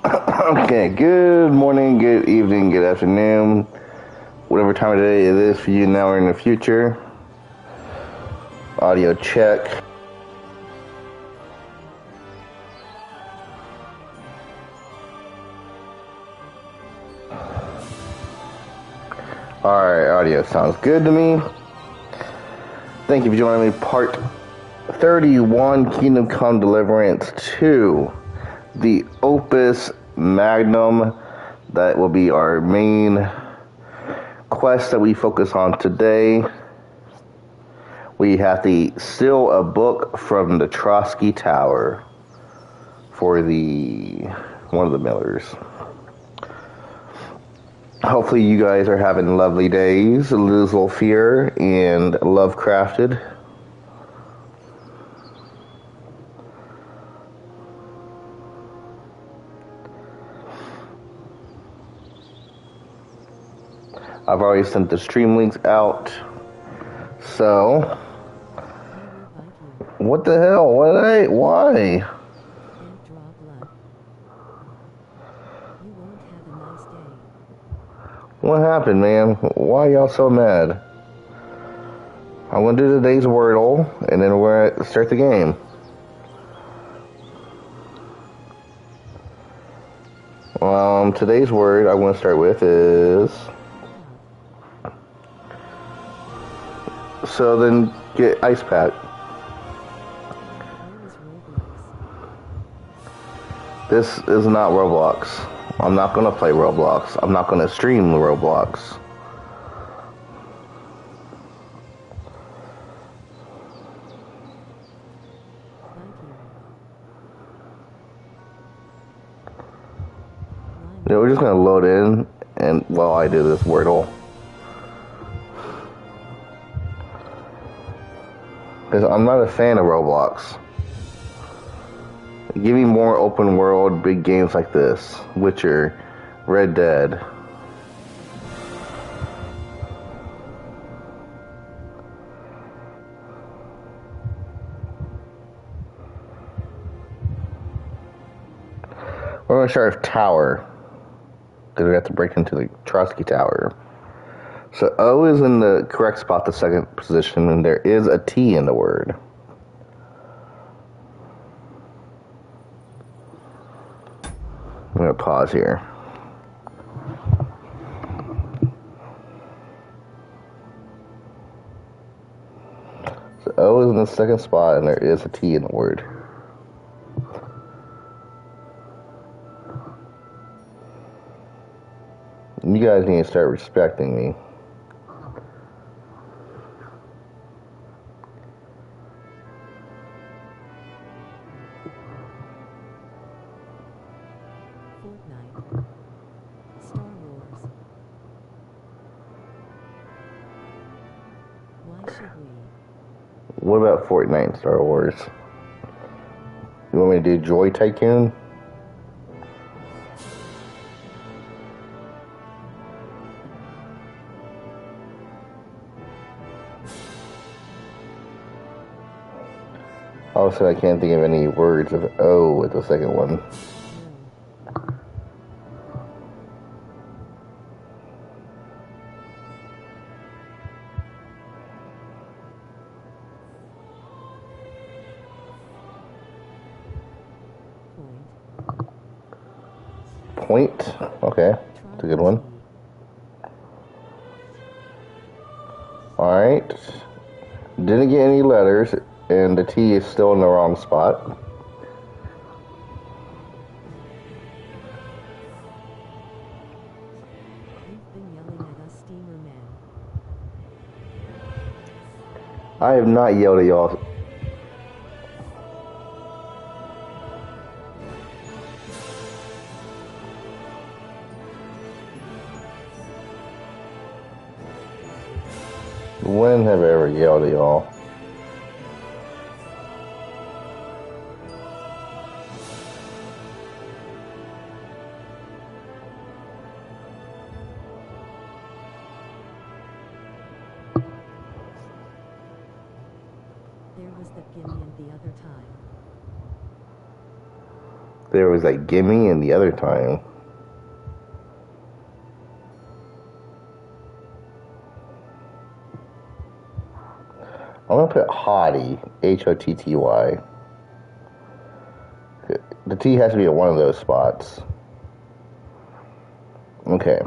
Okay, good morning, good evening, good afternoon, whatever time of day it is for you now or in the future. Audio check. Alright, audio sounds good to me. Thank you for joining me. Part 31, Kingdom Come Deliverance 2. The Opus Magnum. That will be our main quest that we focus on today. We have to steal a book from the Trotsky Tower for one of the Millers. Hopefully you guys are having lovely days, Liz Fear and Lovecrafted. I've already sent the stream links out. So, what the hell? Why? What happened, man? Why y'all so mad? I'm gonna do today's Wordle, and then we're gonna start the game. Today's word I want to start with is... So then get Ice Pack. This is not Roblox. I'm not gonna play Roblox. I'm not gonna stream Roblox. Yeah, we're just gonna load in and while I do this Wordle. Because I'm not a fan of Roblox. Give me more open world, big games like this. Witcher, Red Dead. We're going to start with Tower. Because we have to break into the Trotsky Tower. So O is in the correct spot, the second position, and there is a T in the word. I'm going to pause here. So O is in the second spot, and there is a T in the word. You guys need to start respecting me. What about Fortnite and Star Wars? You want me to do Joy Tycoon? Also, I can't think of any words of O with the second one. Point. Okay, that's a good one. Alright. Didn't get any letters, and the T is still in the wrong spot. I have not yelled at y'all. When have I ever yelled at y'all? there was like gimme and the other time. I'm gonna put Hottie, Hotty. The T has to be at one of those spots. Okay.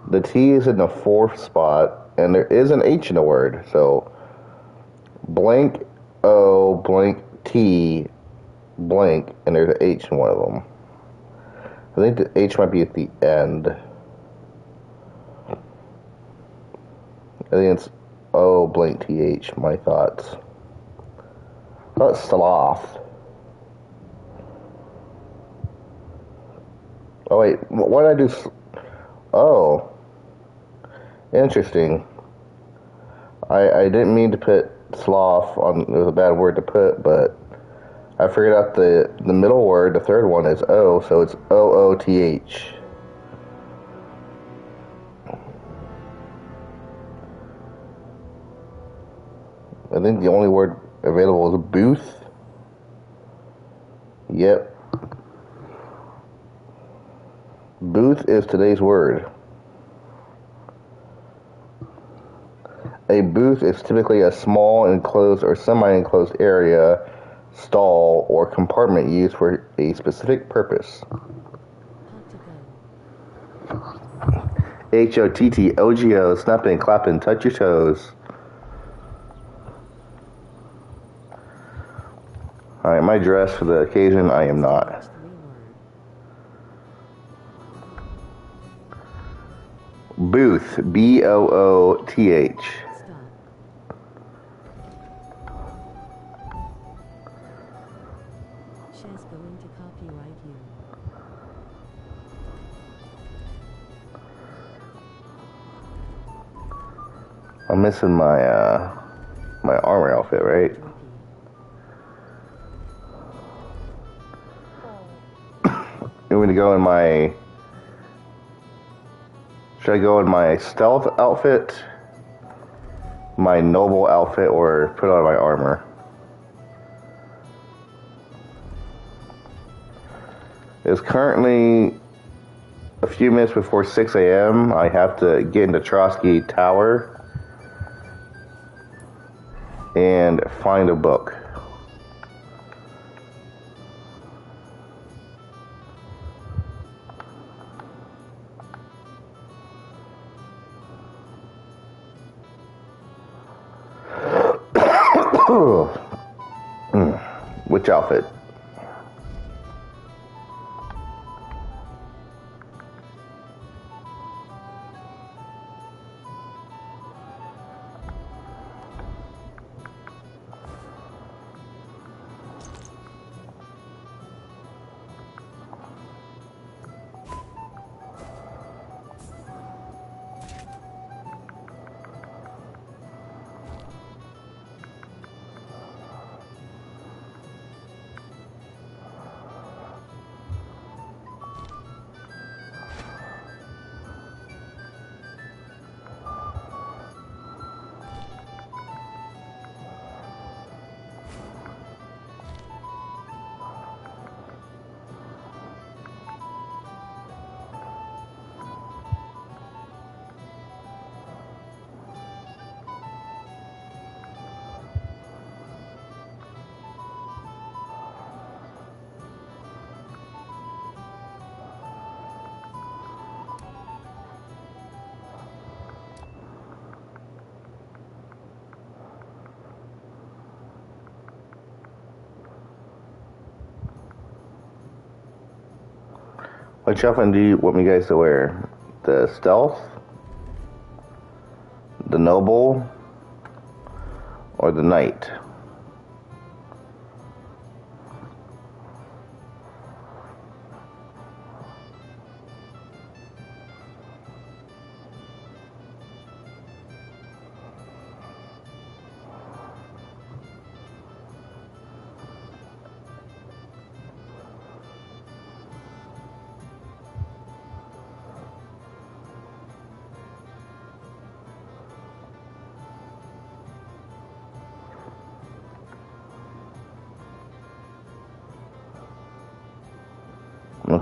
The T is in the fourth spot, and there is an H in the word, so blank O, blank T, blank, and there's an H in one of them. I think the H might be at the end. I think it's O, blank TH, my thoughts. Not sloth. Oh wait, what did I do? Oh. Interesting. I didn't mean to put sloth on, it was a bad word to put, but I figured out the middle word, the third one is O, so it's OOTH. I think the only word available is booth. Yep. Booth is today's word. A booth is typically a small enclosed or semi-enclosed area, stall, or compartment used for a specific purpose. HOTTOGO, snapping, clapping, touch your toes. Alright, am I dressed for the occasion? I am not. Booth, BOOTH. She's going to copyright you. I'm missing my my armor outfit, right? I'm gonna go in my. Should I go in my stealth outfit, my noble outfit, or put on my armor? It's currently a few minutes before 6 a.m. I have to get into Trotsky Tower and find a book. Which outfit? Which outfit do you want me guys to wear? The stealth, the noble, or the knight?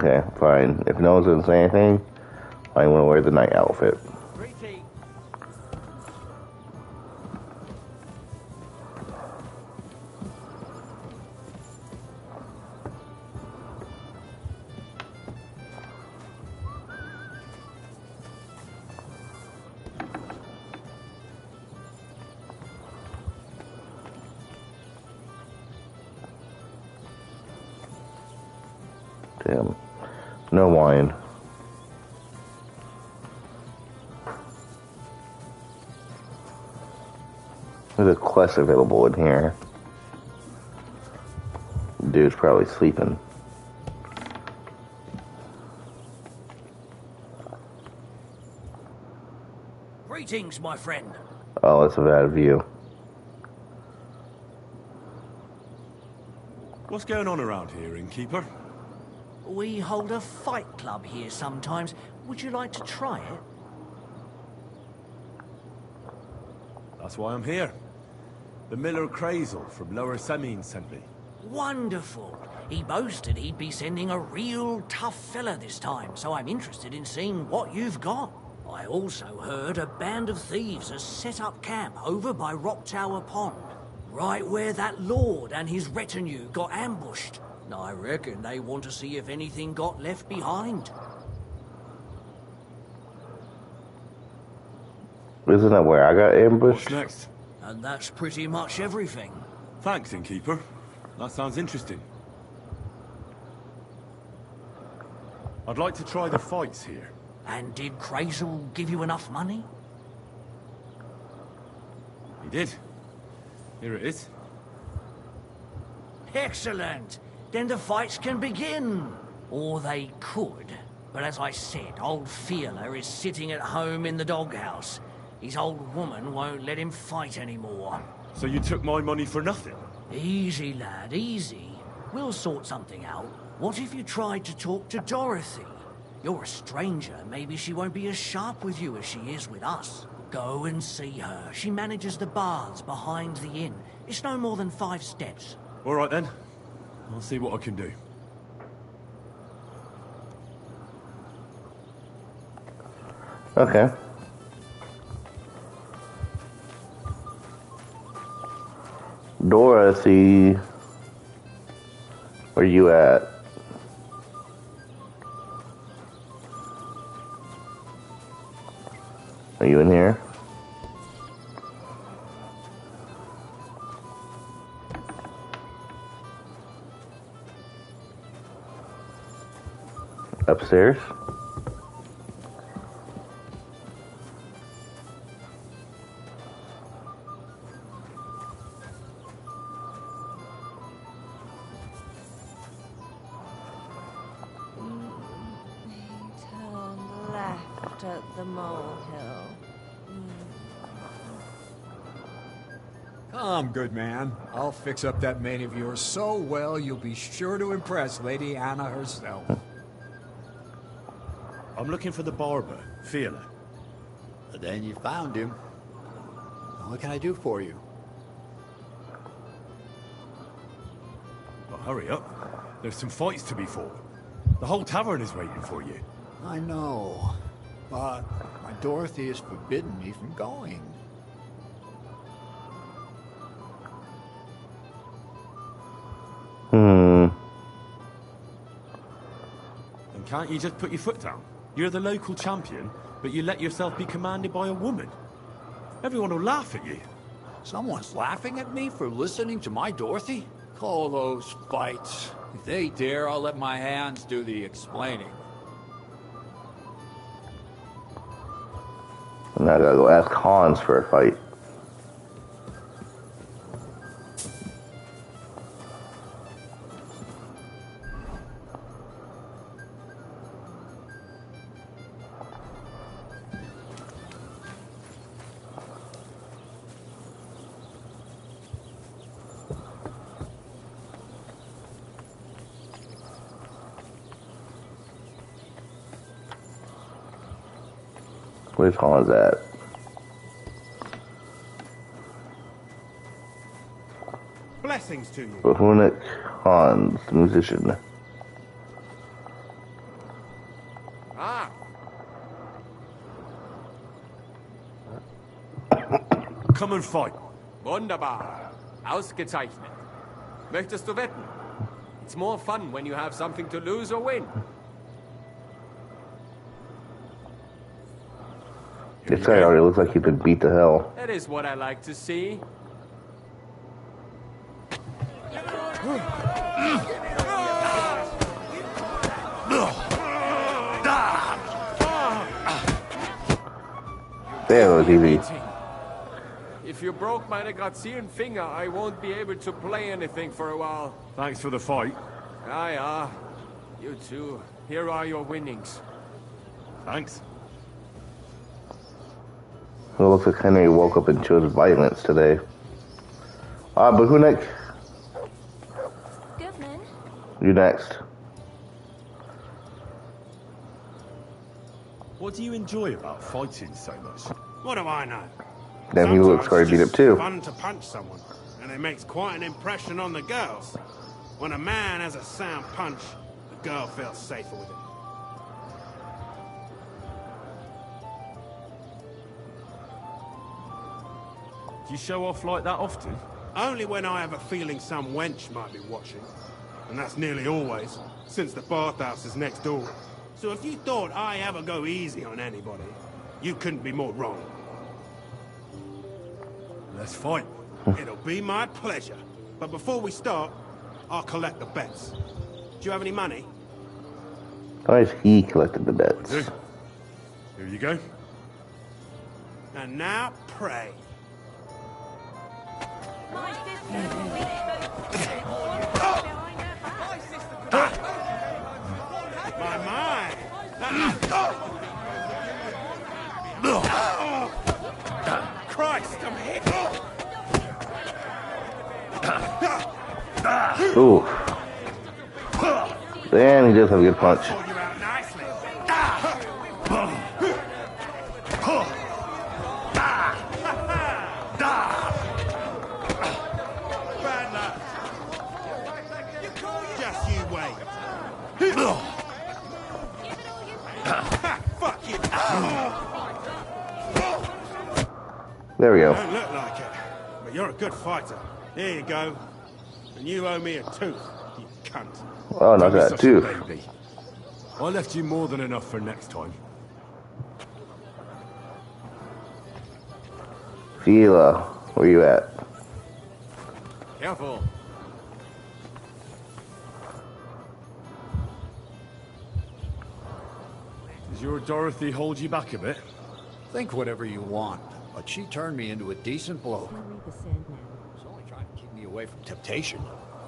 Okay, fine. If no one's gonna say anything, I'm gonna wear the night outfit. Damn. No wine. There's a quest available in here. Dude's probably sleeping. Greetings, my friend. Oh, that's a bad view. What's going on around here, innkeeper? We hold a fight club here sometimes. Would you like to try it? That's why I'm here. The Miller Crazel from Lower Semine sent me. Wonderful. He boasted he'd be sending a real tough fella this time, so I'm interested in seeing what you've got. I also heard a band of thieves has set up camp over by Rock Tower Pond, right where that lord and his retinue got ambushed. I reckon they want to see if anything got left behind. Isn't that where I got ambushed? What's next? And that's pretty much everything. Thanks, innkeeper. That sounds interesting. I'd like to try the fights here. And did Crazel give you enough money? He did. Here it is. Excellent. Then the fights can begin. Or they could. But as I said, old Feeler is sitting at home in the doghouse. His old woman won't let him fight anymore. So you took my money for nothing? Easy, lad, easy. We'll sort something out. What if you tried to talk to Dorothy? You're a stranger. Maybe she won't be as sharp with you as she is with us. Go and see her. She manages the baths behind the inn. It's no more than 5 steps. All right then. I'll see what I can do. Okay. Dorothy, where you at? Are you in here? Upstairs? Turn left at the molehill. Come, good man. I'll fix up that mane of yours so well you'll be sure to impress Lady Anna herself. I'm looking for the barber, Feeler. Then you found him. What can I do for you? Well, hurry up. There's some fights to be fought. The whole tavern is waiting for you. I know, but my Dorothy has forbidden me from going. And can't you just put your foot down? You're the local champion, but you let yourself be commanded by a woman. Everyone will laugh at you. Someone's laughing at me for listening to my Dorothy? Call those fights. If they dare, I'll let my hands do the explaining. And I gotta go ask Hans for a fight. Where's Hans at? Blessings to you. Bohunic Hans, the musician. come and fight. Wunderbar. Ausgezeichnet. Möchtest du wetten? It's more fun when you have something to lose or win. This guy already looks like he could beat the hell. That is what I like to see. Damn, it was easy. If you broke my grazieren finger, I won't be able to play anything for a while. Thanks for the fight. Ah. You too. Here are your winnings. Thanks. It looks like Henry woke up and chose violence today. But who next? Goodman. You next. What do you enjoy about fighting so much? What do I know? Damn, he looks Sometimes scared beat it's up too. fun to punch someone, and it makes quite an impression on the girls. When a man has a sound punch, the girl feels safer with him. Do you show off like that often? Only when I have a feeling some wench might be watching. And that's nearly always, since the bathhouse is next door. So if you thought I ever go easy on anybody, you couldn't be more wrong. Let's fight. It'll be my pleasure. But before we start, I'll collect the bets. Do you have any money? Why is he collected the bets? Good. Here you go. And now, pray. My sister. My. Christ, I'm hit. Ooh. Damn, he does have a good punch. Pulled you out nicely. Bad luck. Just you wait. Fuck you. There we go. Don't look like it, but you're a good fighter. Here you go. And you owe me a tooth, you cunt. Oh, not Don't be that such a too. baby. I left you more than enough for next time. Sheila, where you at? Careful. Does your Dorothy hold you back a bit? Think whatever you want, but she turned me into a decent bloke. Henry the Sandman. She's only trying to keep me away from temptation.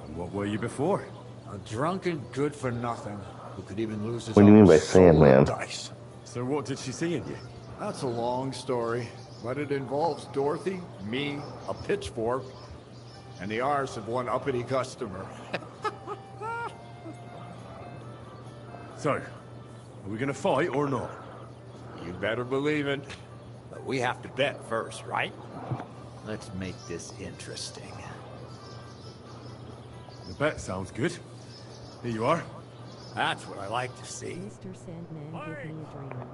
And what were you before? A drunken good-for-nothing who could even lose his What do you mean own by soul on Sandman? dice. So what did she see in you? That's a long story, but it involves Dorothy, me, a pitchfork, and the arse of one uppity customer. So, are we gonna fight or not? You better believe it. But we have to bet first, right? Let's make this interesting. The bet sounds good. Here you are. That's what I like to see. Mr. Sandman, give me a dream.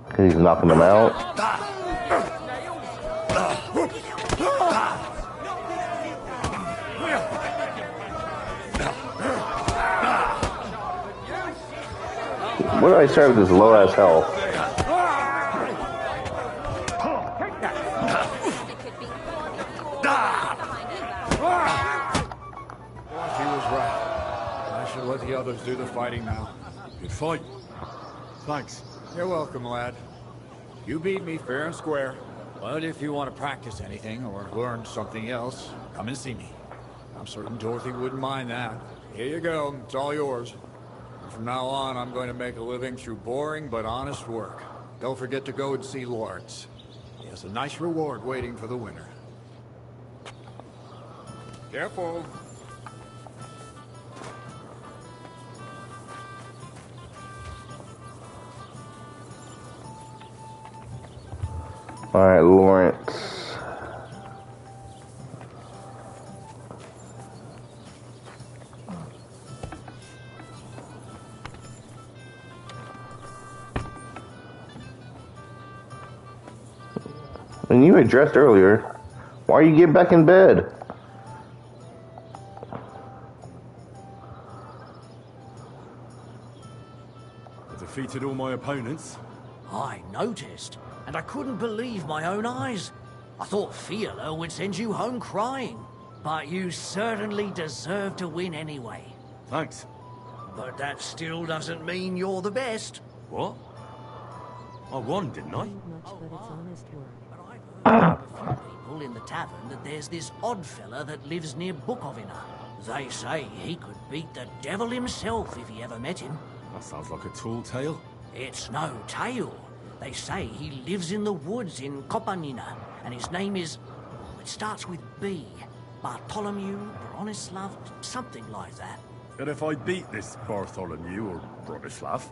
Cause he's knocking them out. Where do I start with this low ass health? He was right. I should let the others do the fighting now. Good fight. Thanks. You're welcome, lad. You beat me fair and square. But if you want to practice anything or learn something else, come and see me. I'm certain Dorothy wouldn't mind that. Here you go. It's all yours. From now on, I'm going to make a living through boring but honest work. Don't forget to go and see Lawrence. He has a nice reward waiting for the winner. Careful. All right, Lawrence. And you addressed earlier. Why are you getting back in bed? I defeated all my opponents. I noticed, and I couldn't believe my own eyes. I thought Fiala would send you home crying, but you certainly deserve to win anyway. Thanks. But that still doesn't mean you're the best. What? I won, didn't I? Ain't much, but it's honest work. But I've heard from a few people in the tavern that there's this odd fella that lives near Bukovina. They say he could beat the devil himself if he ever met him. That sounds like a tall tale. It's no tale. They say he lives in the woods in Kopanina, and his name is... it starts with B. Bartholomew, Bronislav, something like that. And if I beat this Bartholomew or Bronislav,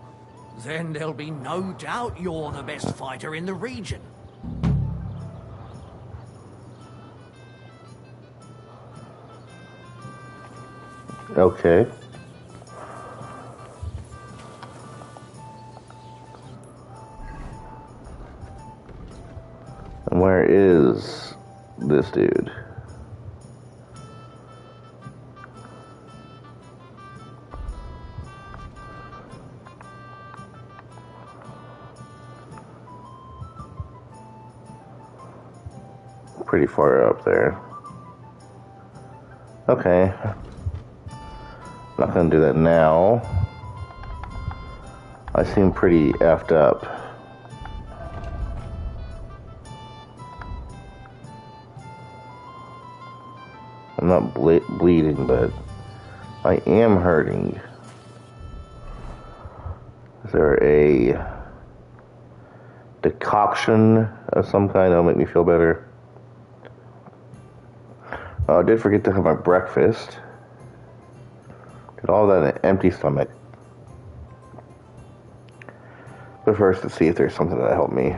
Then there'll be no doubt you're the best fighter in the region. Okay. And where is this dude? Pretty far up there. Okay. Not gonna do that now. I seem pretty effed up. I'm not bleeding, but I am hurting. Is there a decoction of some kind that'll make me feel better? Oh, I did forget to have my breakfast. Did all that in an empty stomach. But first, let's see if there's something that'll help me.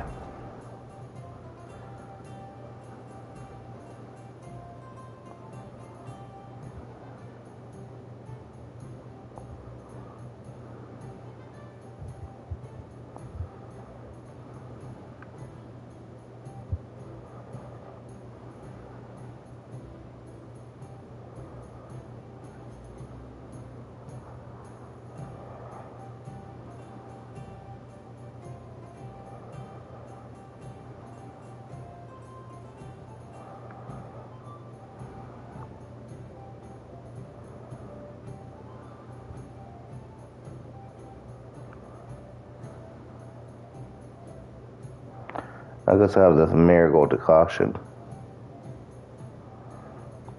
I guess I have this marigold decoction.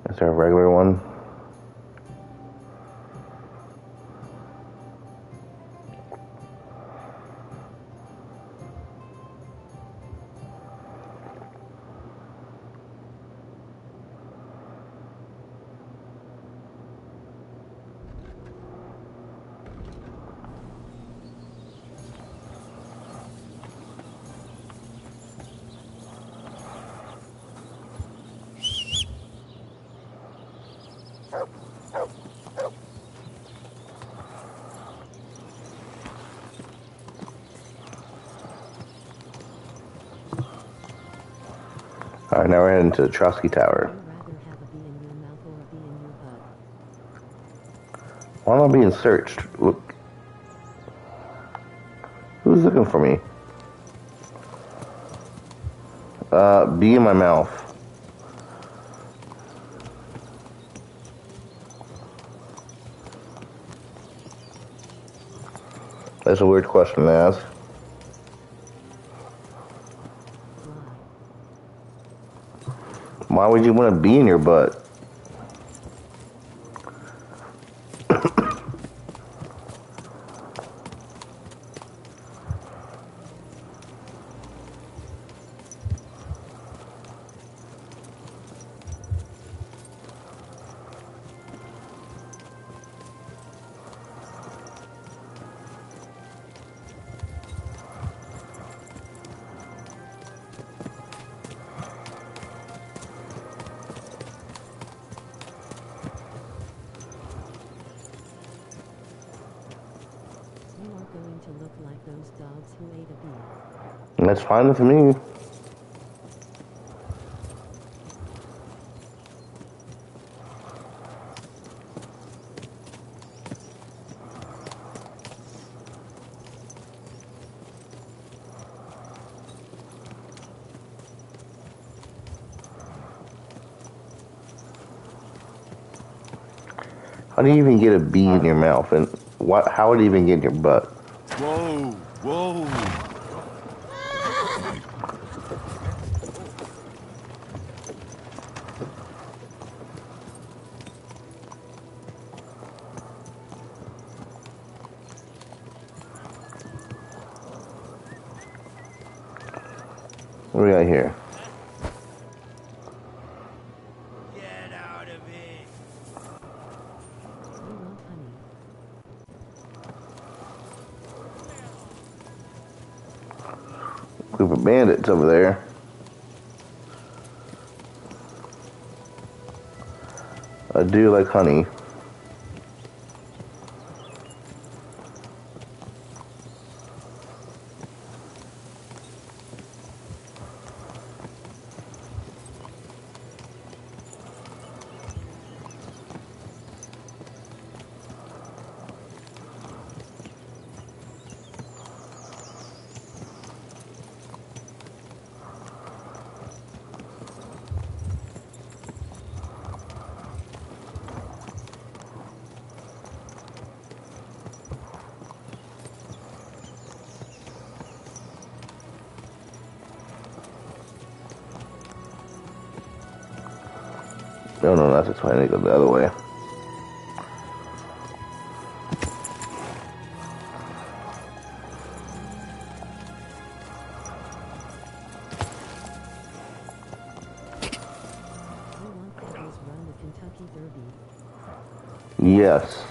Is there a regular one? Alright, now we're heading to the Trotsky Tower. I'd rather have a bee in your mouth or a bee in your butt. Why am I being searched? Look. Who's looking for me? Bee in my mouth. That's a weird question to ask. Why would you want to be in your butt? You are going to look like those dogs who ate a bee. That's fine with me. How do you even get a bee in your mouth? And what? How would it even get in your butt? Whoa, whoa. What do we got here? Get out of here. We want honey. Group of bandits over there. I do like honey. No, no, that's just why I need to go the other way. We want Eagles run the Kentucky Derby. Yes.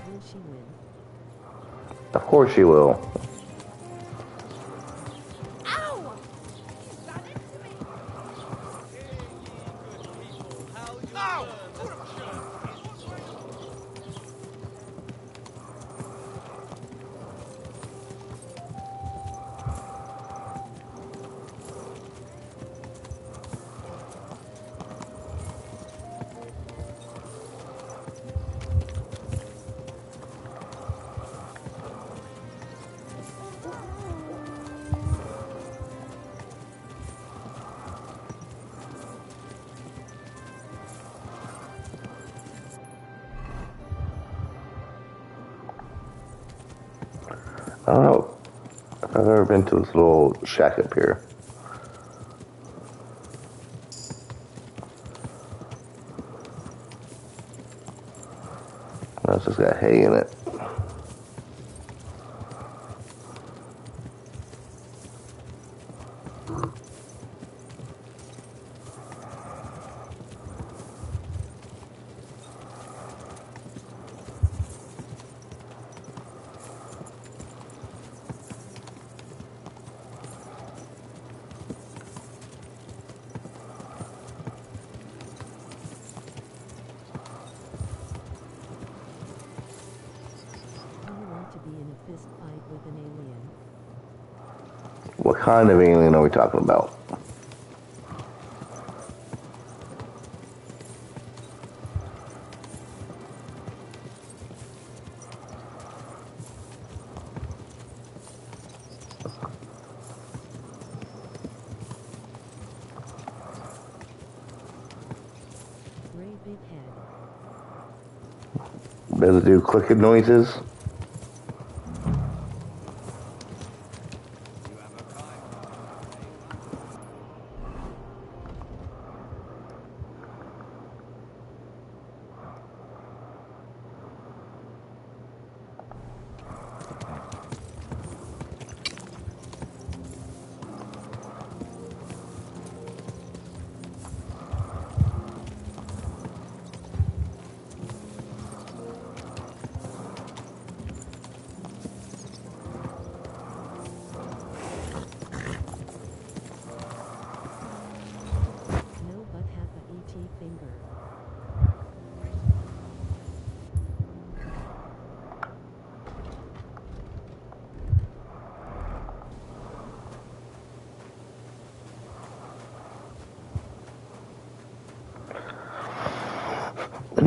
Will she win? Of course she will. I don't know if I've ever been to this little shack up here. It's just got hay in it. Do you want to be in a fist fight with an alien? What kind of alien are we talking about? Great big head. Does it do clicking noises?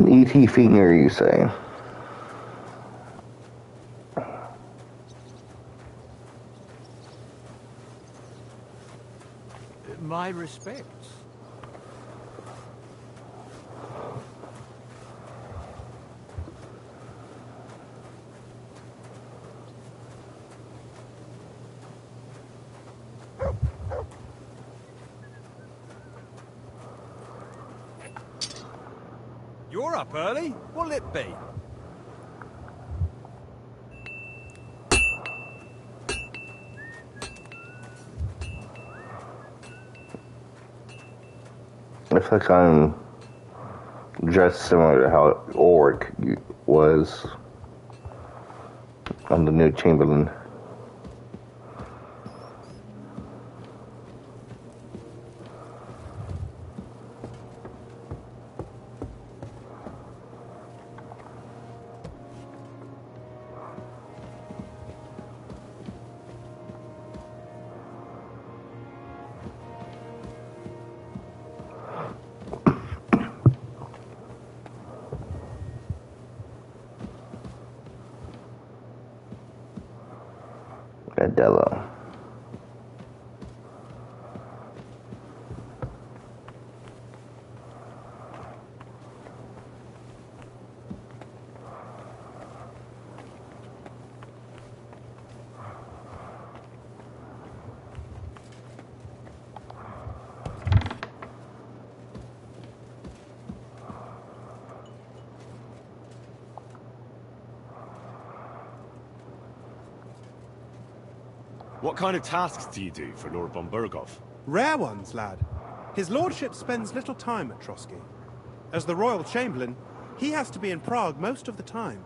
E.T. finger, you say? My respects. You're up early? What'll it be? I feel like I'm dressed similar to how Orc was on the new Chamberlain. Adela. What kind of tasks do you do for Lord von Burgov? Rare ones, lad. His lordship spends little time at Trotsky. As the Royal Chamberlain, he has to be in Prague most of the time.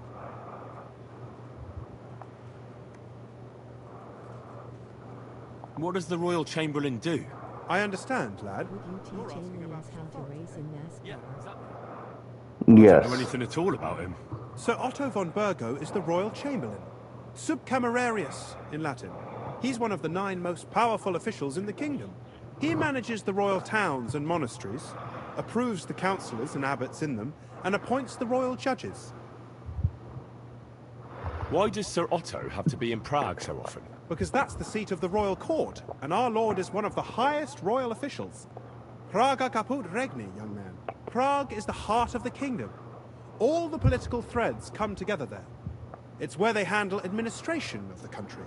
What does the Royal Chamberlain do? I understand, lad. Would you teach aliens how to race in NASCAR? I don't Yes. know anything at all about him. Sir Otto von Burgo is the Royal Chamberlain. Subcamerarius, in Latin. He's one of the 9 most powerful officials in the kingdom. He manages the royal towns and monasteries, approves the councillors and abbots in them, and appoints the royal judges. Why does Sir Otto have to be in Prague so often? Because that's the seat of the royal court, and our lord is one of the highest royal officials. Praga caput regni, young man. Prague is the heart of the kingdom. All the political threads come together there. It's where they handle administration of the country.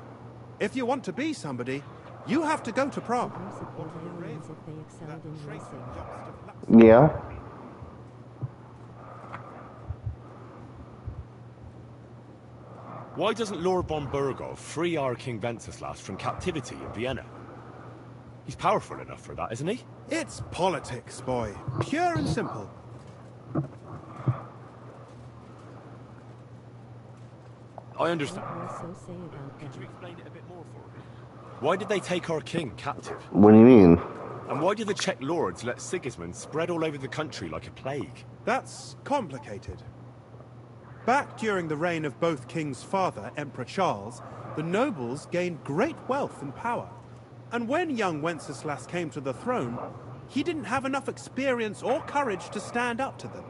If you want to be somebody, you have to go to Prague. Support aliens if they excelled in racing. Yeah. Why doesn't Lord von Burgov free our King Wenceslas from captivity in Vienna? He's powerful enough for that, isn't he? It's politics, boy. Pure and simple. I understand. What will so say about Could that? you explain it a bit more for me? Why did they take our king captive? What do you mean? And why did the Czech lords let Sigismund spread all over the country like a plague? That's complicated. Back during the reign of both King's father, Emperor Charles, the nobles gained great wealth and power. And when young Wenceslas came to the throne, he didn't have enough experience or courage to stand up to them.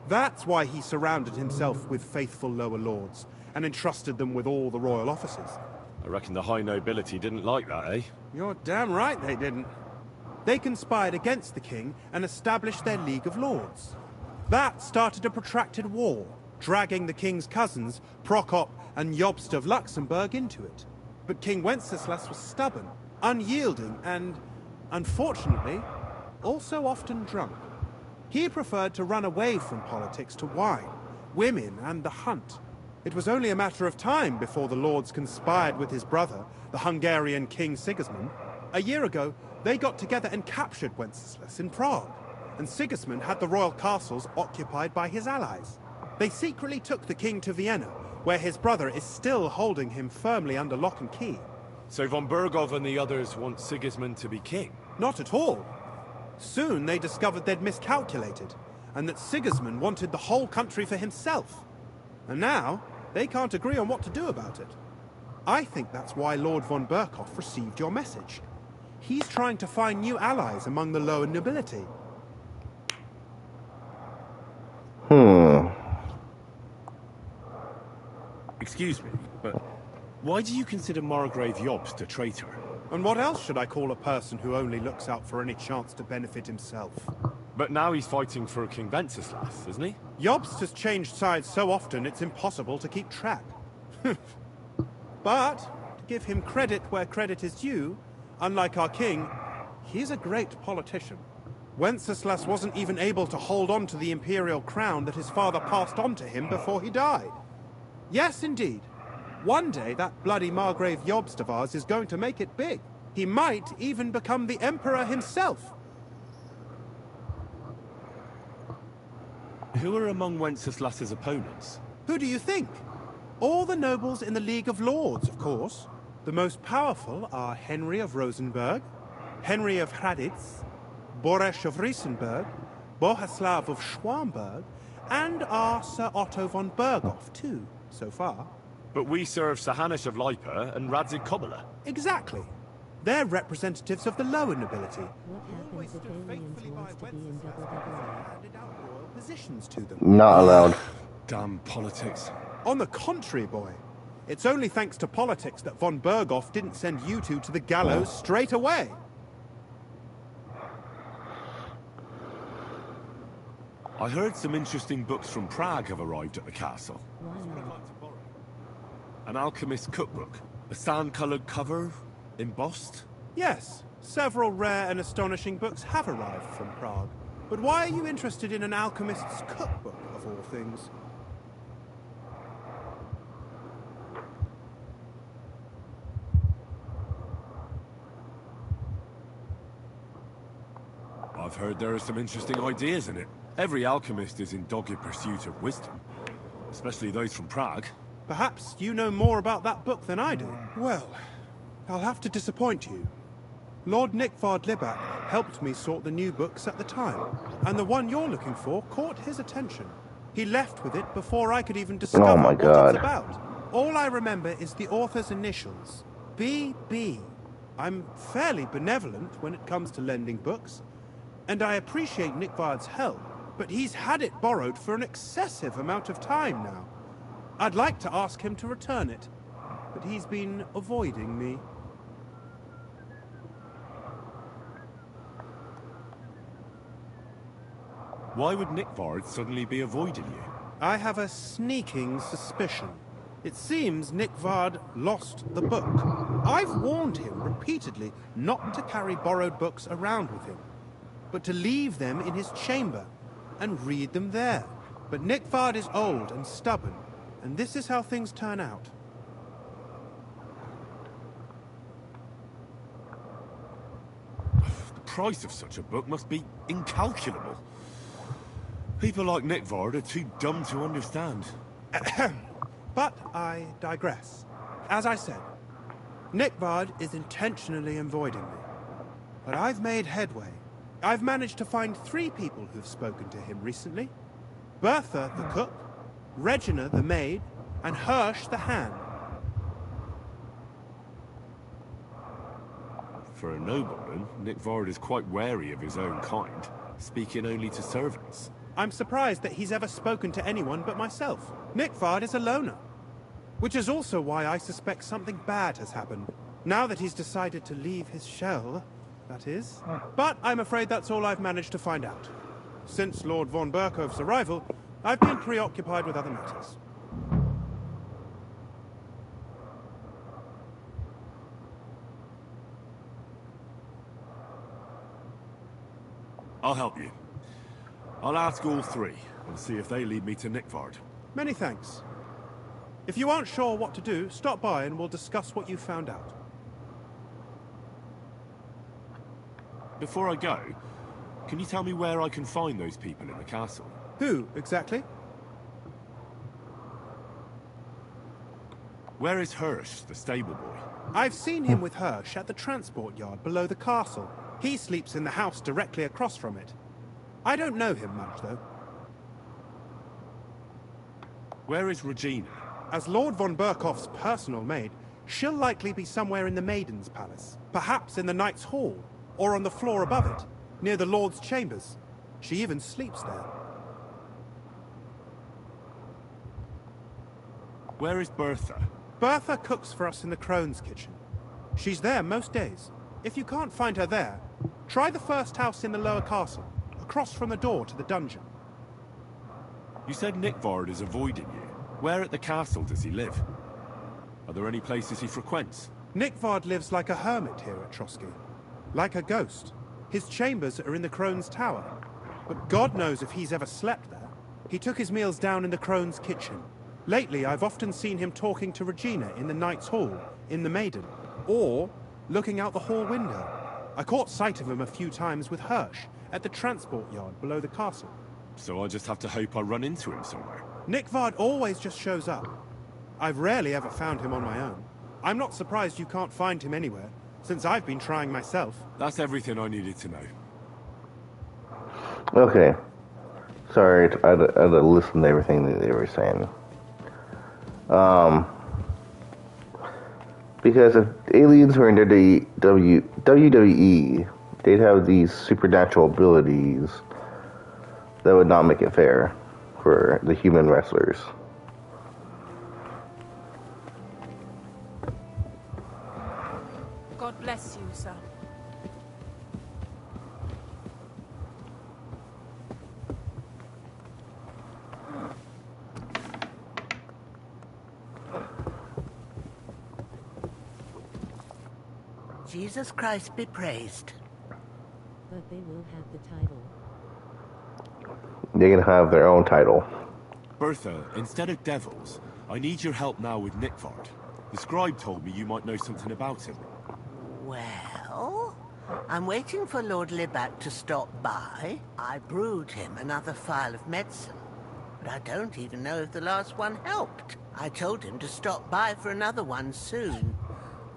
That's why he surrounded himself with faithful lower lords and entrusted them with all the royal offices. I reckon the high nobility didn't like that, eh? You're damn right they didn't. They conspired against the king and established their League of Lords. That started a protracted war, dragging the king's cousins, Prokop and Jobst of Luxembourg, into it. But King Wenceslas was stubborn, unyielding, and, unfortunately, also often drunk. He preferred to run away from politics to wine, women, and the hunt. It was only a matter of time before the lords conspired with his brother, the Hungarian King Sigismund. A year ago, they got together and captured Wenceslas in Prague, and Sigismund had the royal castles occupied by his allies. They secretly took the king to Vienna, where his brother is still holding him firmly under lock and key. So von Burgov and the others want Sigismund to be king? Not at all. Soon they discovered they'd miscalculated, and that Sigismund wanted the whole country for himself. And now, they can't agree on what to do about it. I think that's why Lord von Burkhoff received your message. He's trying to find new allies among the lower nobility. Excuse me, but why do you consider Margrave Jobst a traitor? And what else should I call a person who only looks out for any chance to benefit himself? But now he's fighting for King Wenceslas, isn't he? Jobst has changed sides so often it's impossible to keep track. But, to give him credit where credit is due, unlike our king, he's a great politician. Wenceslas wasn't even able to hold on to the imperial crown that his father passed on to him before he died. Yes, indeed. One day, that bloody Margrave Jobst of ours is going to make it big. He might even become the Emperor himself. Who are among Wenceslas's opponents? Who do you think? All the nobles in the League of Lords, of course. The most powerful are Henry of Rosenberg, Henry of Hraditz, Boresh of Riesenberg, Bohuslav of Schwamberg, and our Sir Otto von Berghoff, too, so far. But we serve Sahanish of Lipa and Radzig Kobyla. Exactly. They're representatives of the lower nobility. What happens if aliens wants to be in WWE? Handed out royal positions to them. Not allowed. Damn politics. On the contrary, boy. It's only thanks to politics that von Berghoff didn't send you two to the gallows straight away. I heard some interesting books from Prague have arrived at the castle. An alchemist's cookbook, a sand-coloured cover, embossed. Yes, several rare and astonishing books have arrived from Prague. But why are you interested in an alchemist's cookbook, of all things? I've heard there are some interesting ideas in it. Every alchemist is in dogged pursuit of wisdom, especially those from Prague. Perhaps you know more about that book than I do. Well, I'll have to disappoint you. Lord Nickvard Libak helped me sort the new books at the time, and the one you're looking for caught his attention. He left with it before I could even discover what it's about. All I remember is the author's initials, B.B. I'm fairly benevolent when it comes to lending books, and I appreciate Nickvard's help, but he's had it borrowed for an excessive amount of time now. I'd like to ask him to return it, but he's been avoiding me. Why would Nickvard suddenly be avoiding you? I have a sneaking suspicion. It seems Nickvard lost the book. I've warned him repeatedly not to carry borrowed books around with him, but to leave them in his chamber and read them there. But Nickvard is old and stubborn, and this is how things turn out. The price of such a book must be incalculable. People like Nickvard are too dumb to understand. But I digress. As I said, Nickvard is intentionally avoiding me. But I've made headway. I've managed to find 3 people who've spoken to him recently. Bertha, the cook, Regina, the maid, and Hirsch, the hand. For a nobleman, Nickvard is quite wary of his own kind, speaking only to servants. I'm surprised that he's ever spoken to anyone but myself. Nickvard is a loner. Which is also why I suspect something bad has happened. Now that he's decided to leave his shell, that is. But I'm afraid that's all I've managed to find out. Since Lord von Berkhoff's arrival, I've been preoccupied with other matters. I'll help you. I'll ask all 3 and see if they lead me to Nickvard. Many thanks. If you aren't sure what to do, stop by and we'll discuss what you found out. Before I go, can you tell me where I can find those people in the castle? Who, exactly? Where is Hirsch, the stable boy? I've seen him with Hirsch at the transport yard below the castle. He sleeps in the house directly across from it. I don't know him much, though. Where is Regina? As Lord von Berkhoff's personal maid, she'll likely be somewhere in the Maiden's Palace. Perhaps in the Knight's Hall, or on the floor above it, near the Lord's chambers. She even sleeps there. Where is Bertha? Bertha cooks for us in the Crone's kitchen. She's there most days. If you can't find her there, try the first house in the lower castle, across from the door to the dungeon. You said Nickvard is avoiding you. Where at the castle does he live? Are there any places he frequents? Nickvard lives like a hermit here at Trotsky. Like a ghost. His chambers are in the Crone's tower. But God knows if he's ever slept there. He took his meals down in the Crone's kitchen. Lately, I've often seen him talking to Regina in the Knight's Hall, in the Maiden, or looking out the hall window. I caught sight of him a few times with Hirsch at the transport yard below the castle. So I just have to hope I run into him somewhere. Nickvard always just shows up. I've rarely ever found him on my own. I'm not surprised you can't find him anywhere, since I've been trying myself. That's everything I needed to know. Okay. Sorry, I had to listen to everything that they were saying. Because if aliens were in WWE, they'd have these supernatural abilities that would not make it fair for the human wrestlers. God bless you, sir. Jesus Christ be praised. But they will have the title. They can have their own title. Bertha, instead of devils, I need your help now with Nickvard. The scribe told me you might know something about him. Well, I'm waiting for Lord Libac to stop by. I brewed him another phial of medicine, but I don't even know if the last one helped. I told him to stop by for another one soon.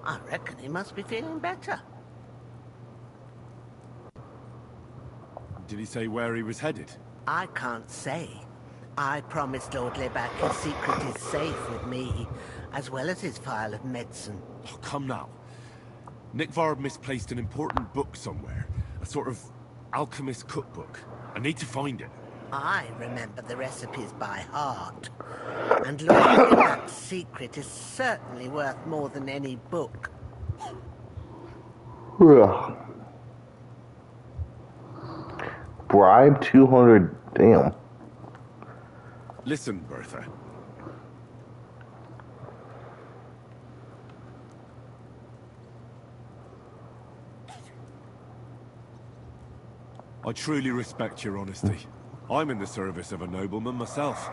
I reckon he must be feeling better. Did he say where he was headed? I can't say. I promised Lord Libac his secret is safe with me, as well as his phial of medicine. Oh, come now. Nickvard misplaced an important book somewhere. A sort of alchemist cookbook. I need to find it. I remember the recipes by heart. And Lord Libac's secret is certainly worth more than any book. Bribe 200, damn. Listen, Bertha. I truly respect your honesty. I'm in the service of a nobleman myself,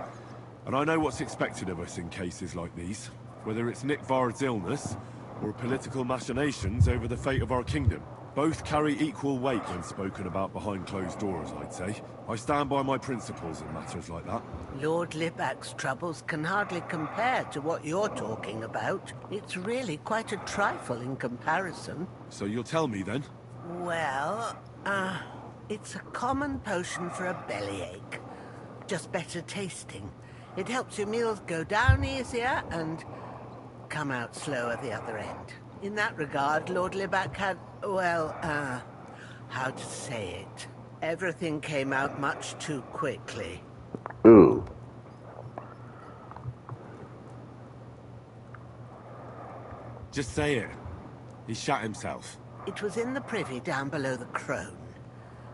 and I know what's expected of us in cases like these, whether it's Nickvard's illness or political machinations over the fate of our kingdom. Both carry equal weight when spoken about behind closed doors, I'd say. I stand by my principles in matters like that. Lord Libac's troubles can hardly compare to what you're talking about. It's really quite a trifle in comparison. So you'll tell me then? Well, it's a common potion for a bellyache. Just better tasting. It helps your meals go down easier and come out slower the other end. In that regard, Lord Libac had, well, how to say it? Everything came out much too quickly. Ooh. Just say it. He shot himself. It was in the privy down below the Crone.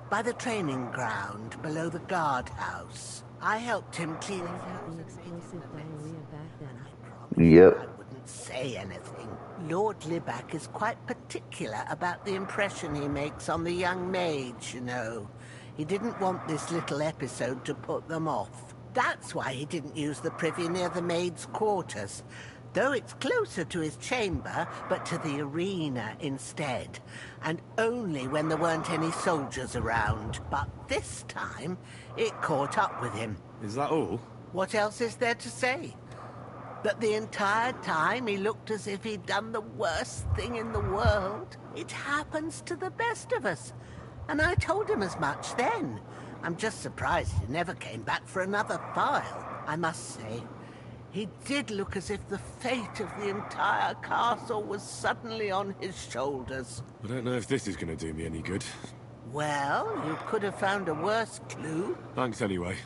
By the training ground, below the guardhouse. I helped him clean it out. The explosive diarrhea back then. Yep. I wouldn't say anything. Lord Libac is quite particular about the impression he makes on the young maids, you know. He didn't want this little episode to put them off. That's why he didn't use the privy near the maids' quarters. Though it's closer to his chamber, but to the arena instead. And only when there weren't any soldiers around. But this time, it caught up with him. Is that all? What else is there to say? That the entire time he looked as if he'd done the worst thing in the world. It happens to the best of us. And I told him as much then. I'm just surprised he never came back for another file. I must say, he did look as if the fate of the entire castle was suddenly on his shoulders. I don't know if this is going to do me any good. Well, you could have found a worse clue. Thanks anyway.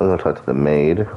gonna talk to the maid.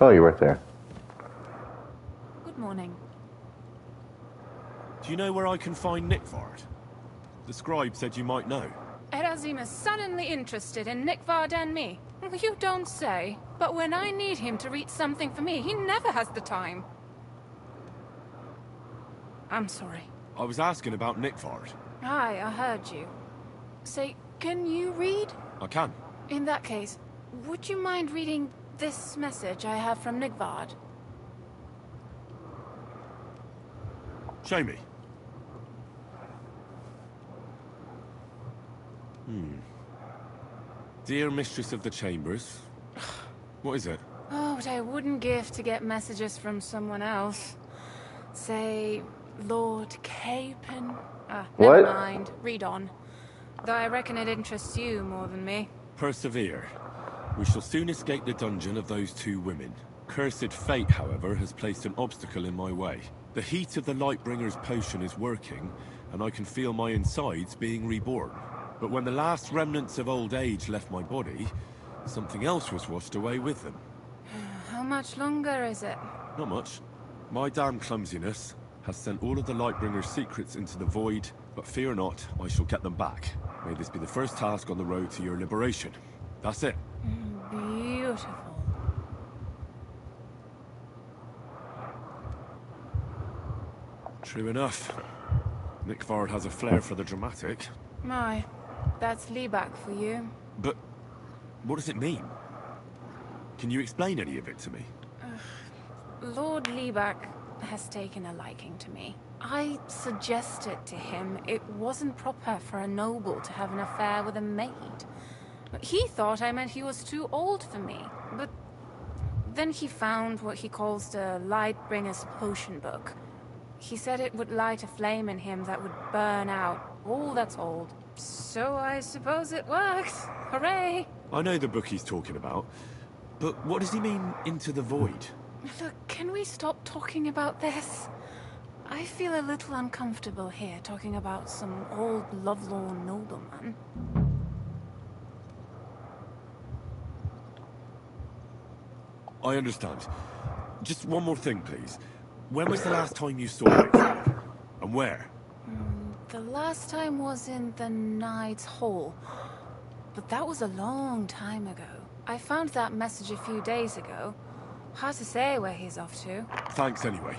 Oh, you're right there. Good morning. Do you know where I can find Nickvard? The scribe said you might know. Erazim is suddenly interested in Nickvard and me. You don't say. But when I need him to read something for me, he never has the time. I'm sorry. I was asking about Nickvard. Aye, I heard you. Say, can you read? I can. In that case, would you mind reading this message I have from Nickvard? Show me. Dear Mistress of the Chambers. What is it? Oh, what I wouldn't give to get messages from someone else. Say, Lord Capon. What? Never mind. Read on. Though I reckon it interests you more than me. Persevere. We shall soon escape the dungeon of those two women. Cursed fate, however, has placed an obstacle in my way. The heat of the Lightbringer's potion is working, and I can feel my insides being reborn. But when the last remnants of old age left my body, something else was washed away with them. How much longer is it? Not much. My damn clumsiness has sent all of the Lightbringer's secrets into the void, but fear not, I shall get them back. May this be the first task on the road to your liberation. That's it. Beautiful. True enough. Nickvard has a flair for the dramatic. My, that's Liebach for you. But what does it mean? Can you explain any of it to me? Lord Liebach has taken a liking to me. I suggested to him it wasn't proper for a noble to have an affair with a maid. He thought I meant he was too old for me, but then he found what he calls the Lightbringer's potion book. He said it would light a flame in him that would burn out all that's old. So I suppose it worked. Hooray! I know the book he's talking about, but what does he mean, into the void? Look, can we stop talking about this? I feel a little uncomfortable here, talking about some old lovelorn nobleman. I understand. Just one more thing, please. When was the last time you saw Nickvard? And where? The last time was in the Knight's Hall. But that was a long time ago. I found that message a few days ago. Hard to say where he's off to. Thanks anyway.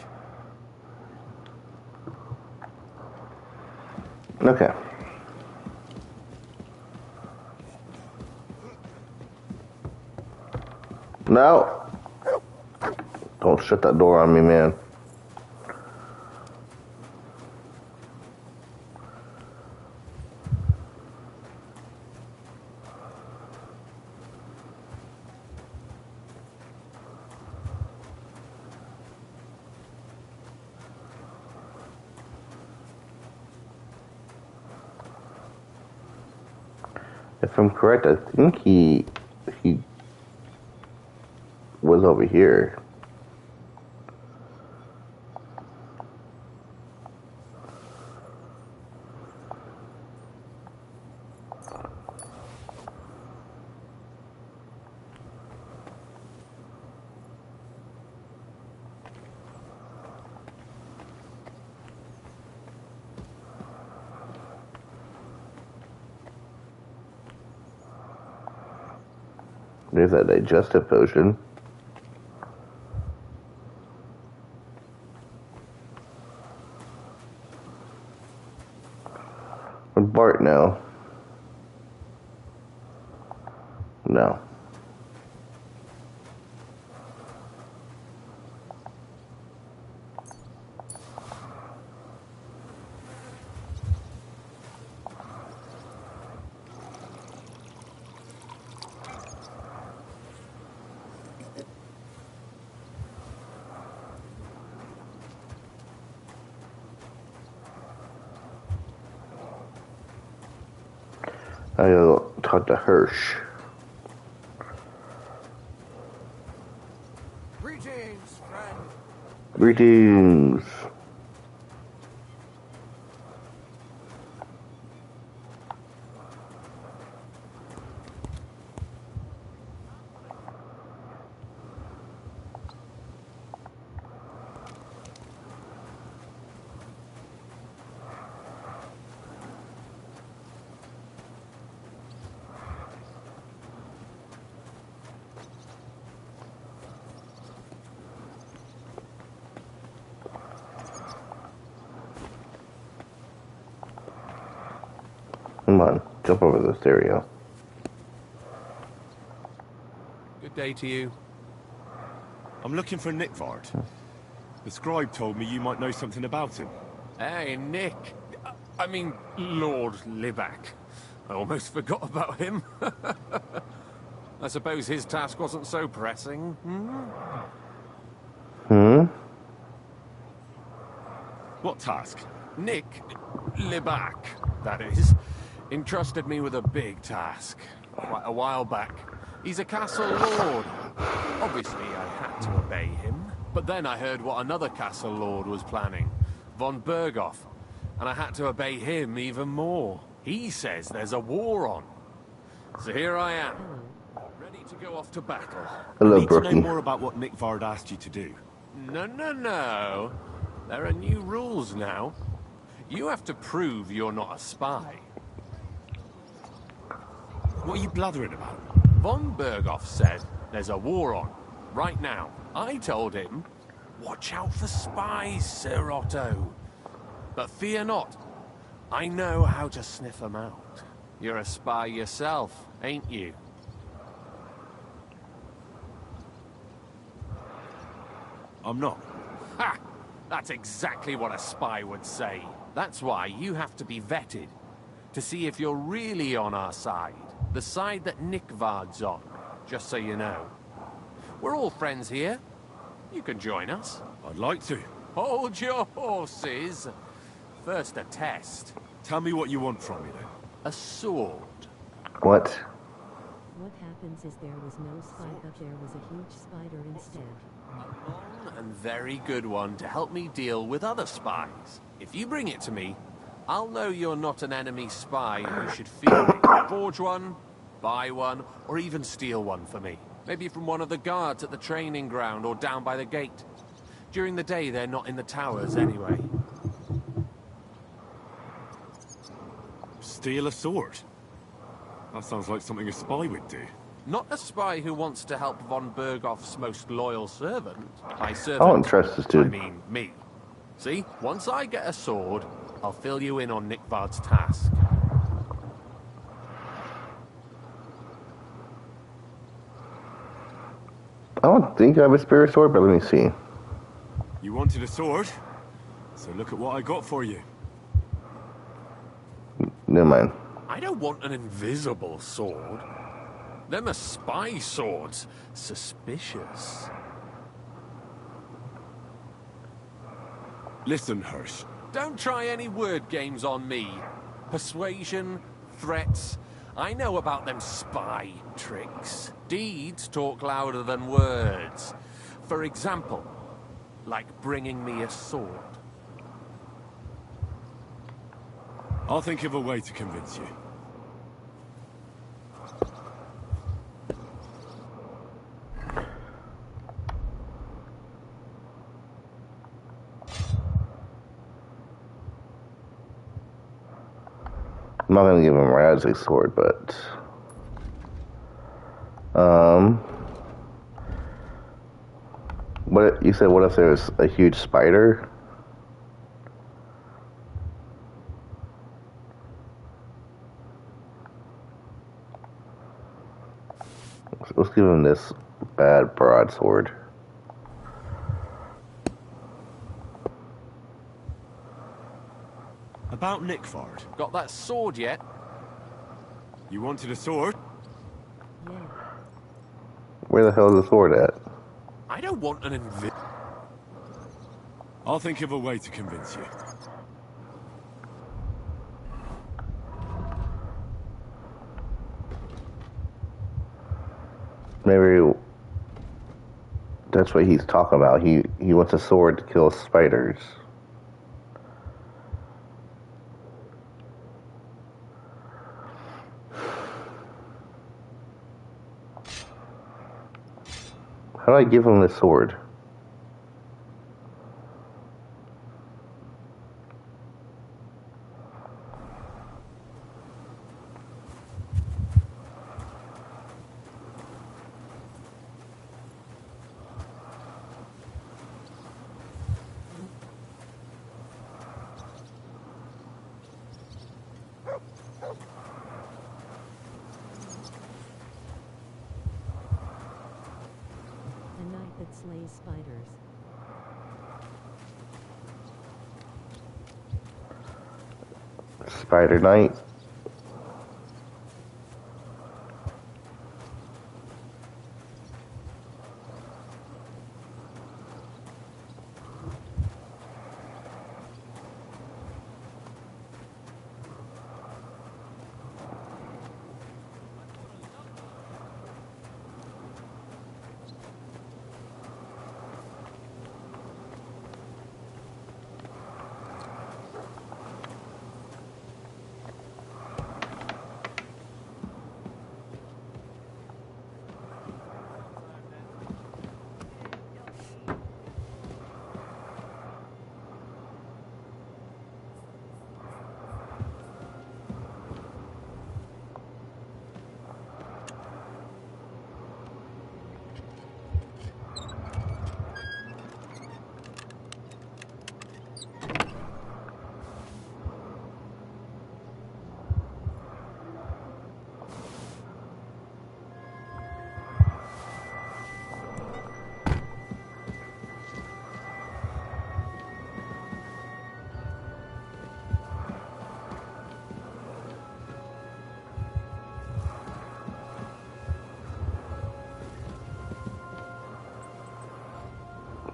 Okay. No. Don't shut that door on me, man. If I'm correct, I think he was over here. There's that digestive potion. Would Bart know? No. I gotta talk to Hirsch. Greetings, friend. Greetings. Come on, jump over the stereo. Good day to you. I'm looking for Nick Vard. The scribe told me you might know something about him. Hey, Nick. I mean, Lord Libac. I almost forgot about him. I suppose his task wasn't so pressing. What task? Nick Libac, that is, entrusted me with a big task quite a while back. He's a castle lord. Obviously, I had to obey him. But then I heard what another castle lord was planning, von Berghoff, and I had to obey him even more. He says there's a war on. So here I am, ready to go off to battle. Hello, I need to know Brookie. more about what Nick Vard asked you to do. No. There are new rules now. You have to prove you're not a spy. What are you blathering about? Von Berghoff said there's a war on, right now. I told him, watch out for spies, Sir Otto. But fear not, I know how to sniff them out. You're a spy yourself, ain't you? I'm not. Ha! That's exactly what a spy would say. That's why you have to be vetted, to see if you're really on our side. The side that Nick Vard's on, just so you know. We're all friends here. You can join us. I'd like to. Hold your horses. First a test. Tell me what you want from me, then. A sword. What? What happens is there was no spider, but there was a huge spider instead. A long and very good one to help me deal with other spies. If you bring it to me, I'll know you're not an enemy spy who should fear me. Forge one, buy one, or even steal one for me. Maybe from one of the guards at the training ground or down by the gate. During the day, they're not in the towers anyway. Steal a sword? That sounds like something a spy would do. Not a spy who wants to help von Berghoff's most loyal servant. By I servant, don't trust this dude. I mean me. See, once I get a sword, I'll fill you in on Nick Vard's task. I don't think I have a spirit sword, but let me see. You wanted a sword? So look at what I got for you. Never mind. I don't want an invisible sword. Them are spy swords. Suspicious. Listen, Hirsch. Don't try any word games on me. Persuasion, threats. I know about them spy tricks. Deeds talk louder than words. For example, like bringing me a sword. I'll think of a way to convince you. I'm not gonna give him Raz's sword, but what you said? What if there's a huge spider? Let's give him this bad broadsword. About Nick Vard. Got that sword yet? You wanted a sword? Yeah. Where the hell is the sword at? I don't want an I'll think of a way to convince you. maybe that's what he's talking about. He wants a sword to kill spiders. How do I give him the sword? The knife that slays spiders. Spider Knight.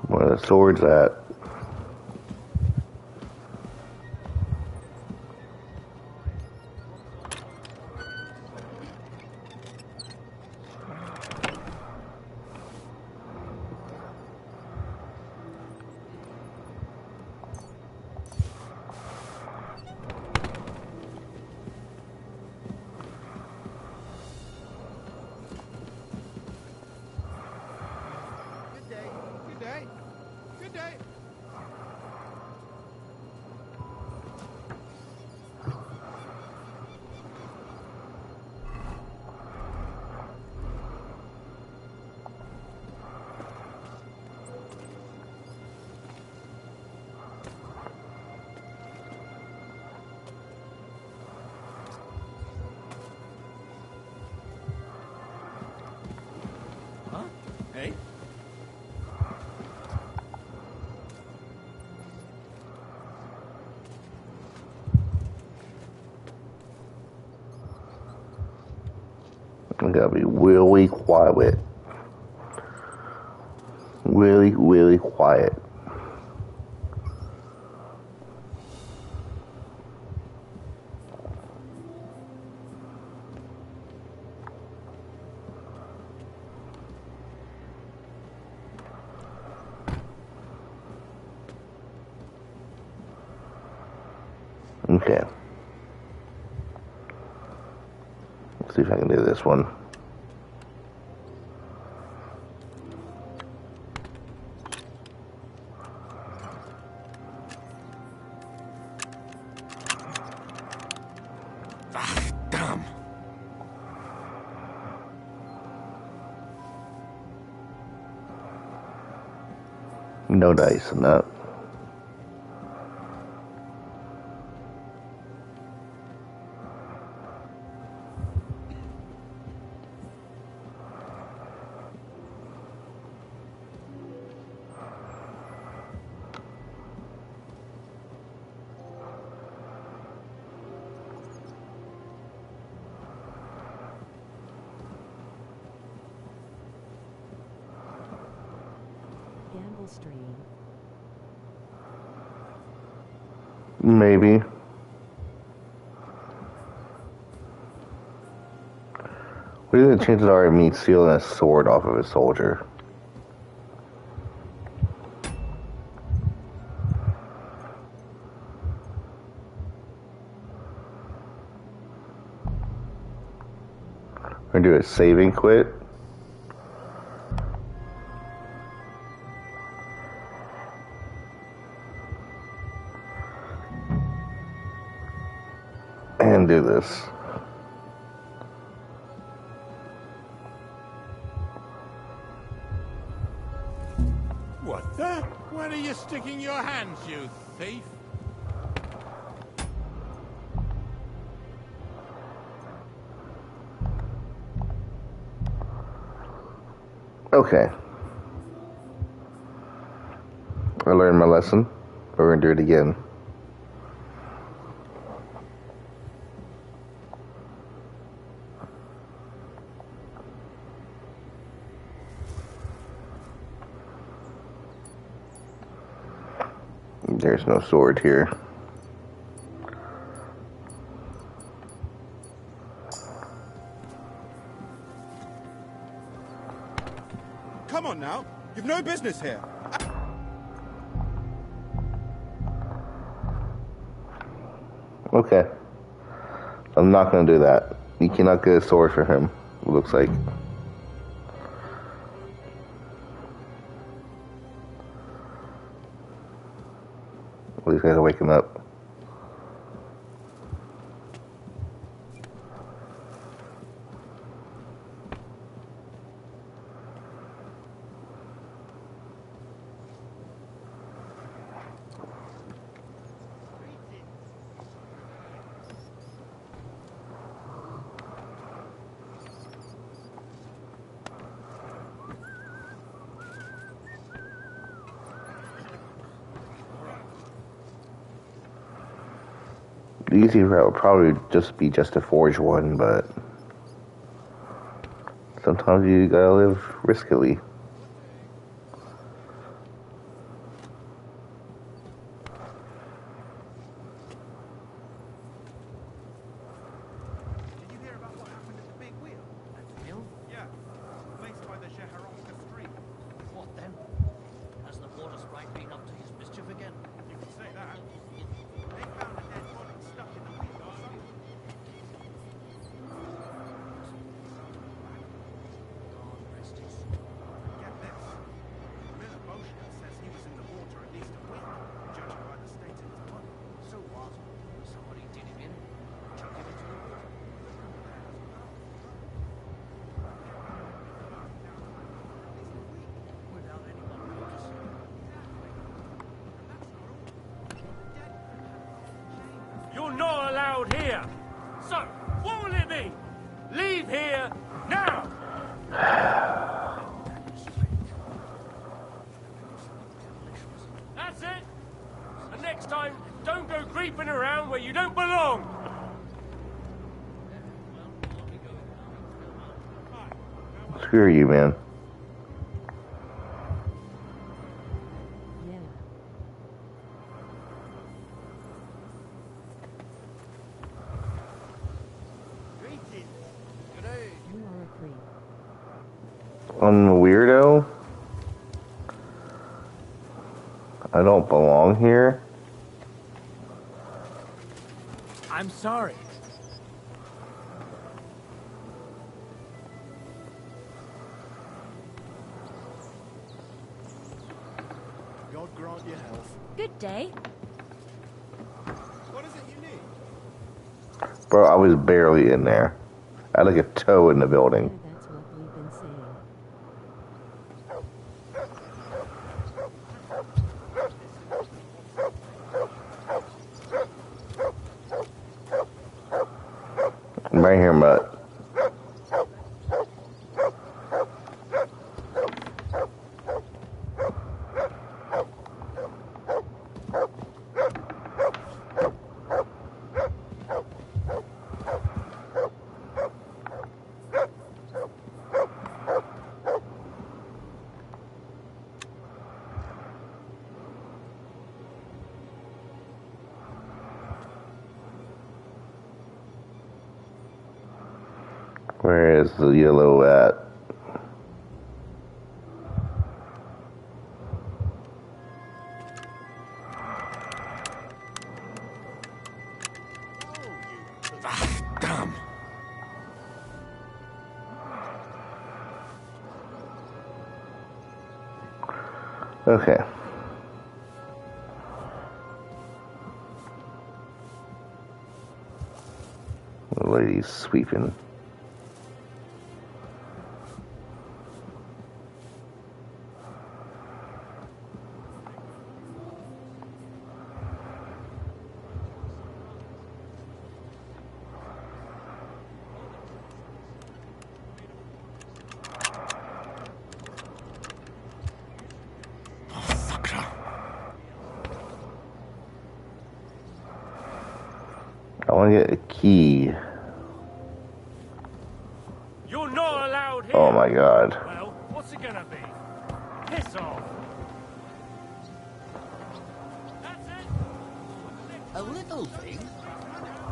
Where the sword's at? Good day. Good day. Good day. Huh? Hey? I gotta be really quiet. Really, really quiet. Okay. Let's see if I can do this one. Damn. No dice on that. Gamble stream. Maybe. What What are the chances are of me stealing a sword off of a soldier? We're gonna do a save and quit. And do this. What the? Where are you sticking your hands, you thief? Okay. I learned my lesson. We're gonna do it again. There's no sword here. Come on now. You've no business here. Okay. I'm not gonna do that. You cannot get a sword for him, it looks like. These guys are waking up. The easy route would probably just be just to forge one, but sometimes you gotta live riskily. What then? Has the water sprite been up to his mischief again? You can say that. They found a dead body stuck in the wheel or something. God rest his Get this. Miller Boschka says he was in the water at least a week, judging by the state of his body. So what? Somebody did him in, chucked him into the water. Without anyone noticing. You're not allowed here. So, what will it be? Leave here now! That's it! And next time, don't go creeping around where you don't belong! Screw you, man. Yeah. You are a creep. I'm a weirdo. I don't belong here. I'm sorry. God grant you health. Good day. What is it you need? Bro, I was barely in there. I had like a toe in the building. That's what we've been saying. I'm right here, Mutt. Where's the yellow at? Damn. Okay. The lady's sweeping. I want to get a key. You're not allowed here. Oh my god. Well, what's it gonna be? Piss off. That's it. A little thing?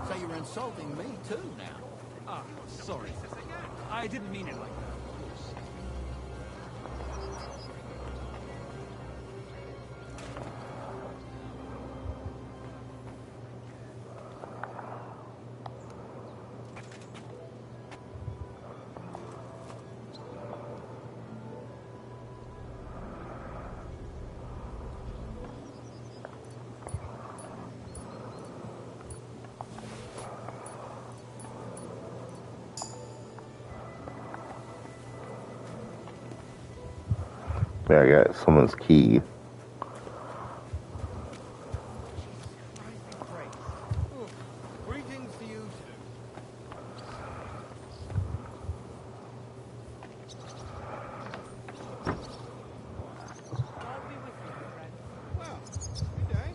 So you're insulting me too now? Ah, sorry. I didn't mean it like that. Yeah, I got someone's key. Greetings to you too. I'll be with you, friend. Well, good day.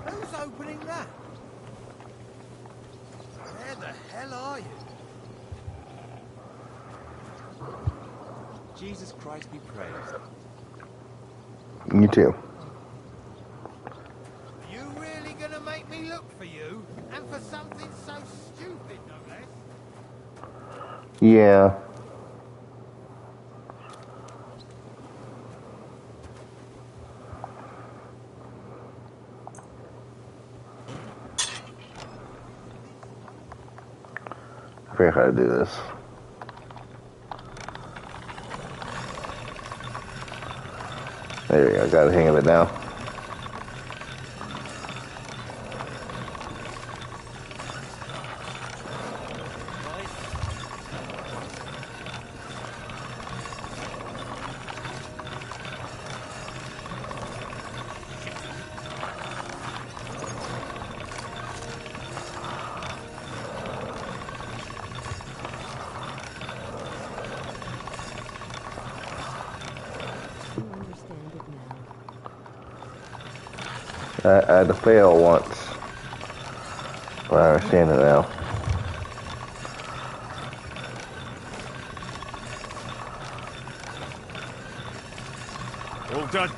Who's opening that? Where the hell are you? Jesus Christ be praised. You too. Are you really gonna make me look for you? And for something so stupid, no less? Yeah. I forget how to do this. There we go, got the hang of it now. I had to fail once, but I understand it now. All done.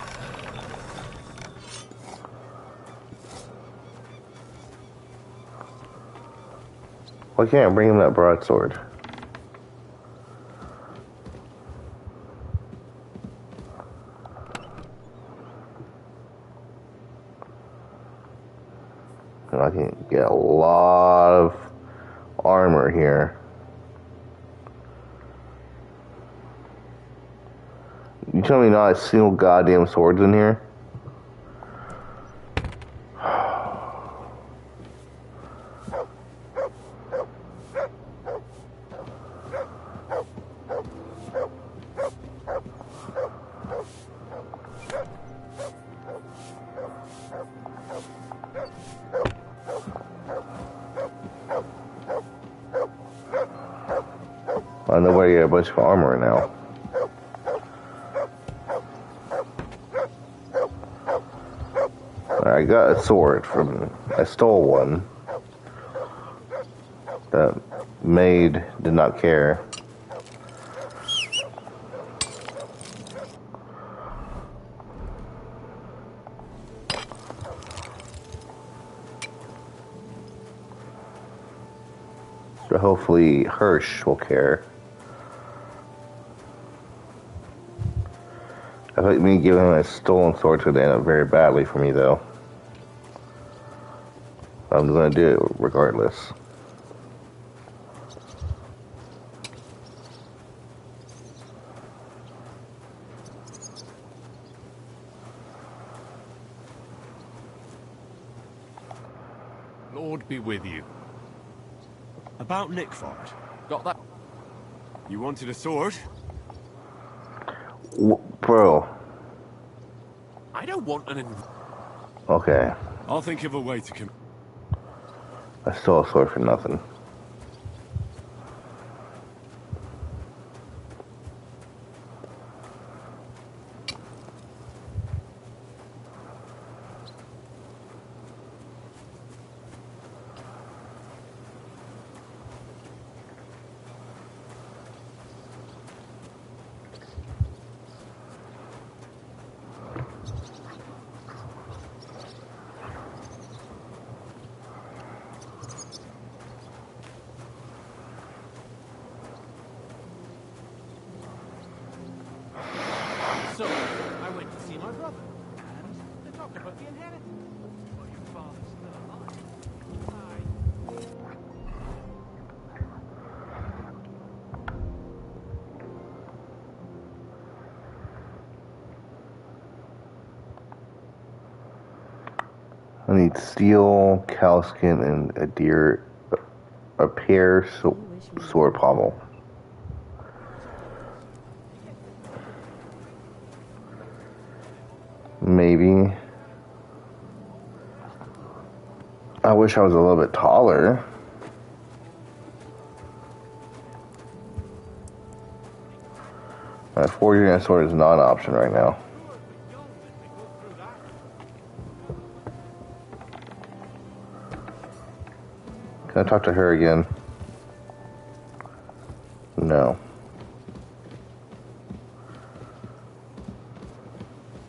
Why can't I bring him that broadsword? I can get a lot of armor here. You tell me not a single goddamn sword's in here? I know where you get a bunch of armor now. I got a sword from... I stole one. The maid did not care. But hopefully Hirsch will care. I think me giving him a stolen sword could end up very badly for me, though. I'm going to do it regardless. Lord be with you. About Nickford. Got that? You wanted a sword? Bro. I don't want an... Okay. I'll think of a way to come. I stole a sword for nothing. So, I went to see my brother, and they talked about the inheritance. Well, your father's still alive. I need steel, cow skin, and a pear sword pommel. Maybe. I wish I was a little bit taller. My forging a sword is not an option right now. Can I talk to her again? No.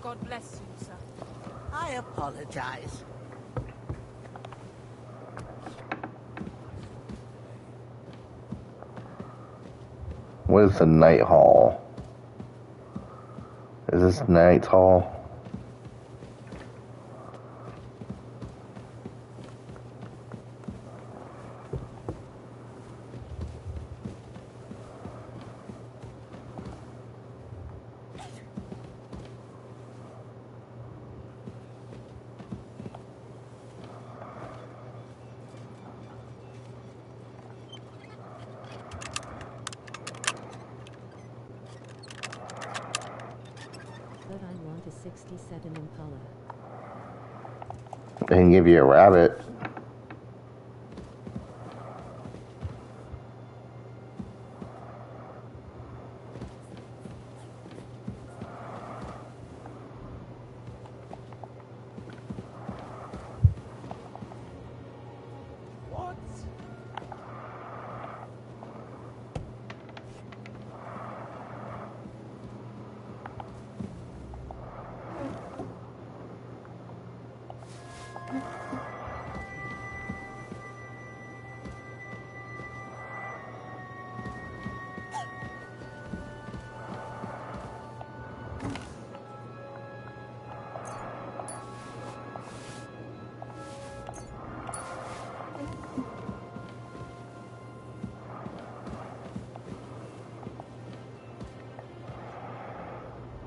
God bless you, sir. I apologize. What is the night hall? Is this night hall? But I want a 67 Impala. They can give you a rabbit. What?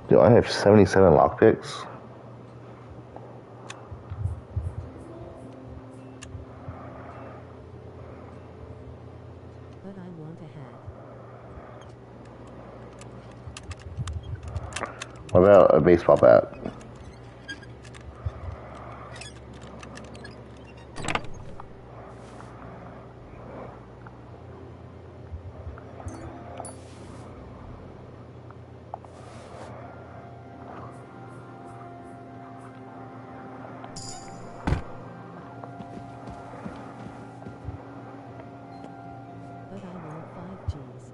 Do I have 77 lockpicks? But I want a hat. What about a baseball bat? But I want 5 Gs.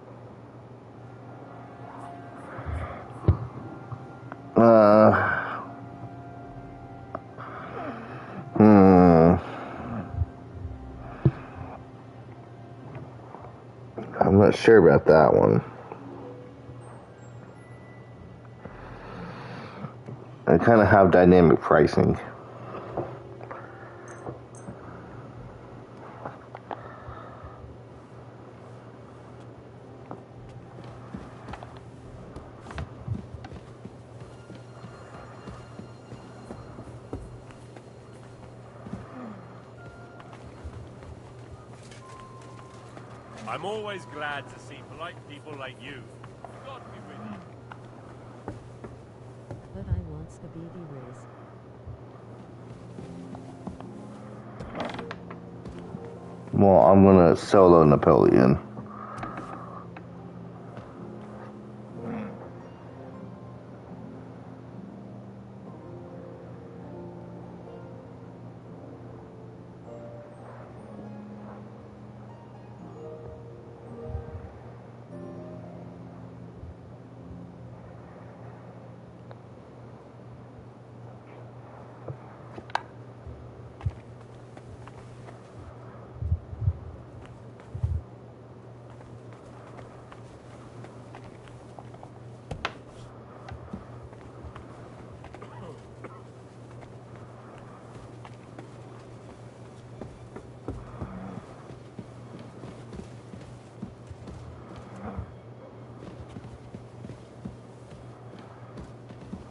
I'm not sure about that one. I kind of have dynamic pricing. I'm always glad to see polite people like you. God be with you. But I wants the BB Riz. Well, I'm gonna solo Napoleon.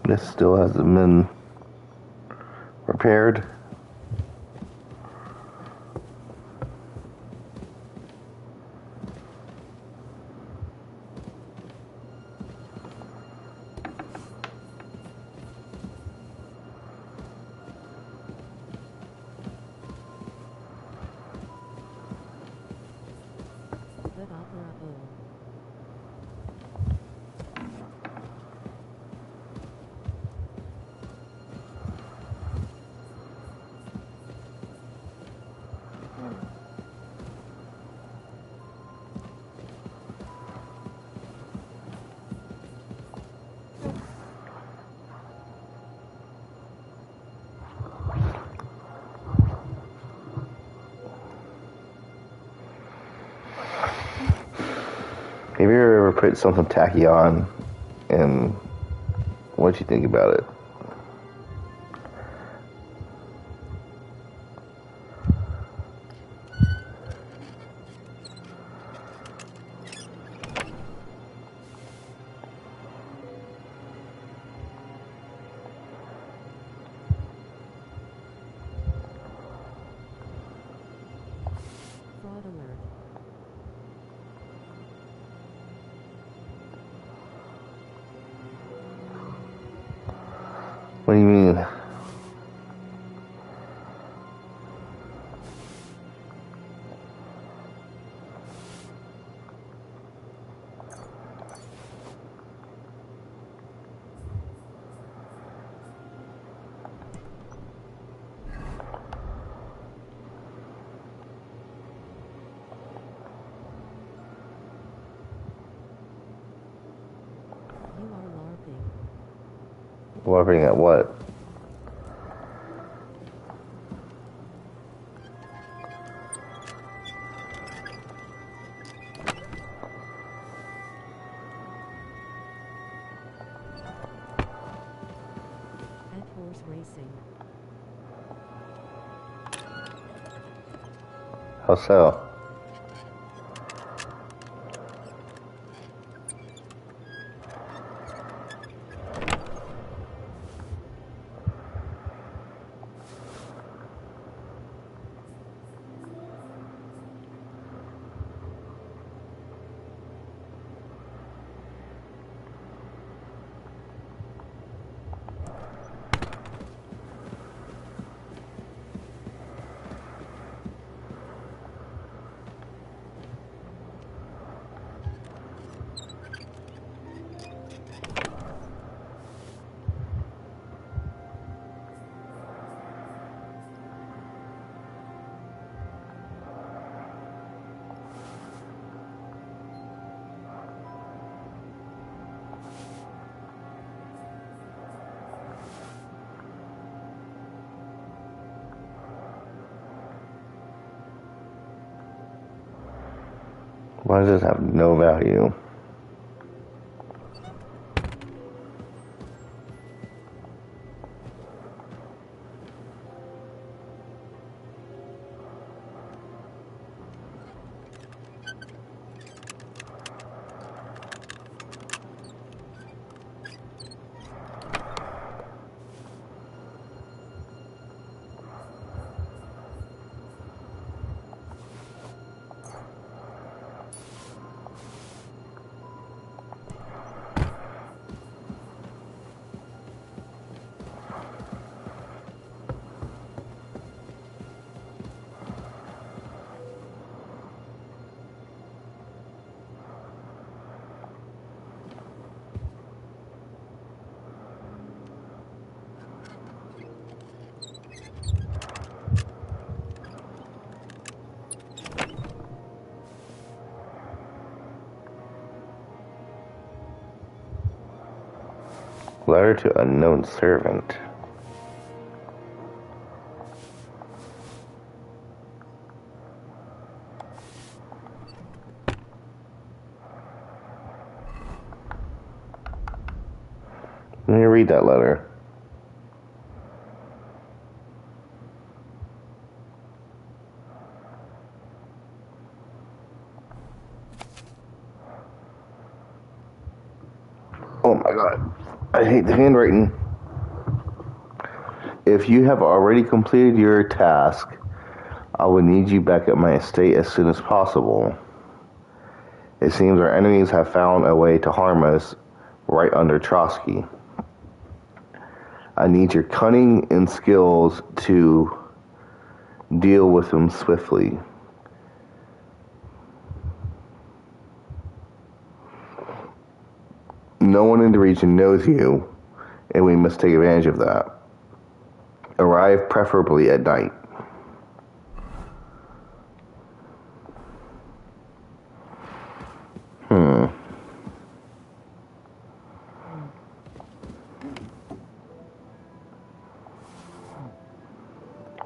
This still hasn't been repaired. But opera O. Have you ever put something tacky on, and what'd you think about it? Fraud alert. What do you mean? You are LARPing. LARPing at what? At horse racing. How so? Why does this have no value? Letter to unknown servant. Let me read that letter. Oh my god. I hate the handwriting. If you have already completed your task, I will need you back at my estate as soon as possible. It seems our enemies have found a way to harm us right under Trotsky. I need your cunning and skills to deal with them swiftly. No one in the region knows you, and we must take advantage of that. Arrive preferably at night.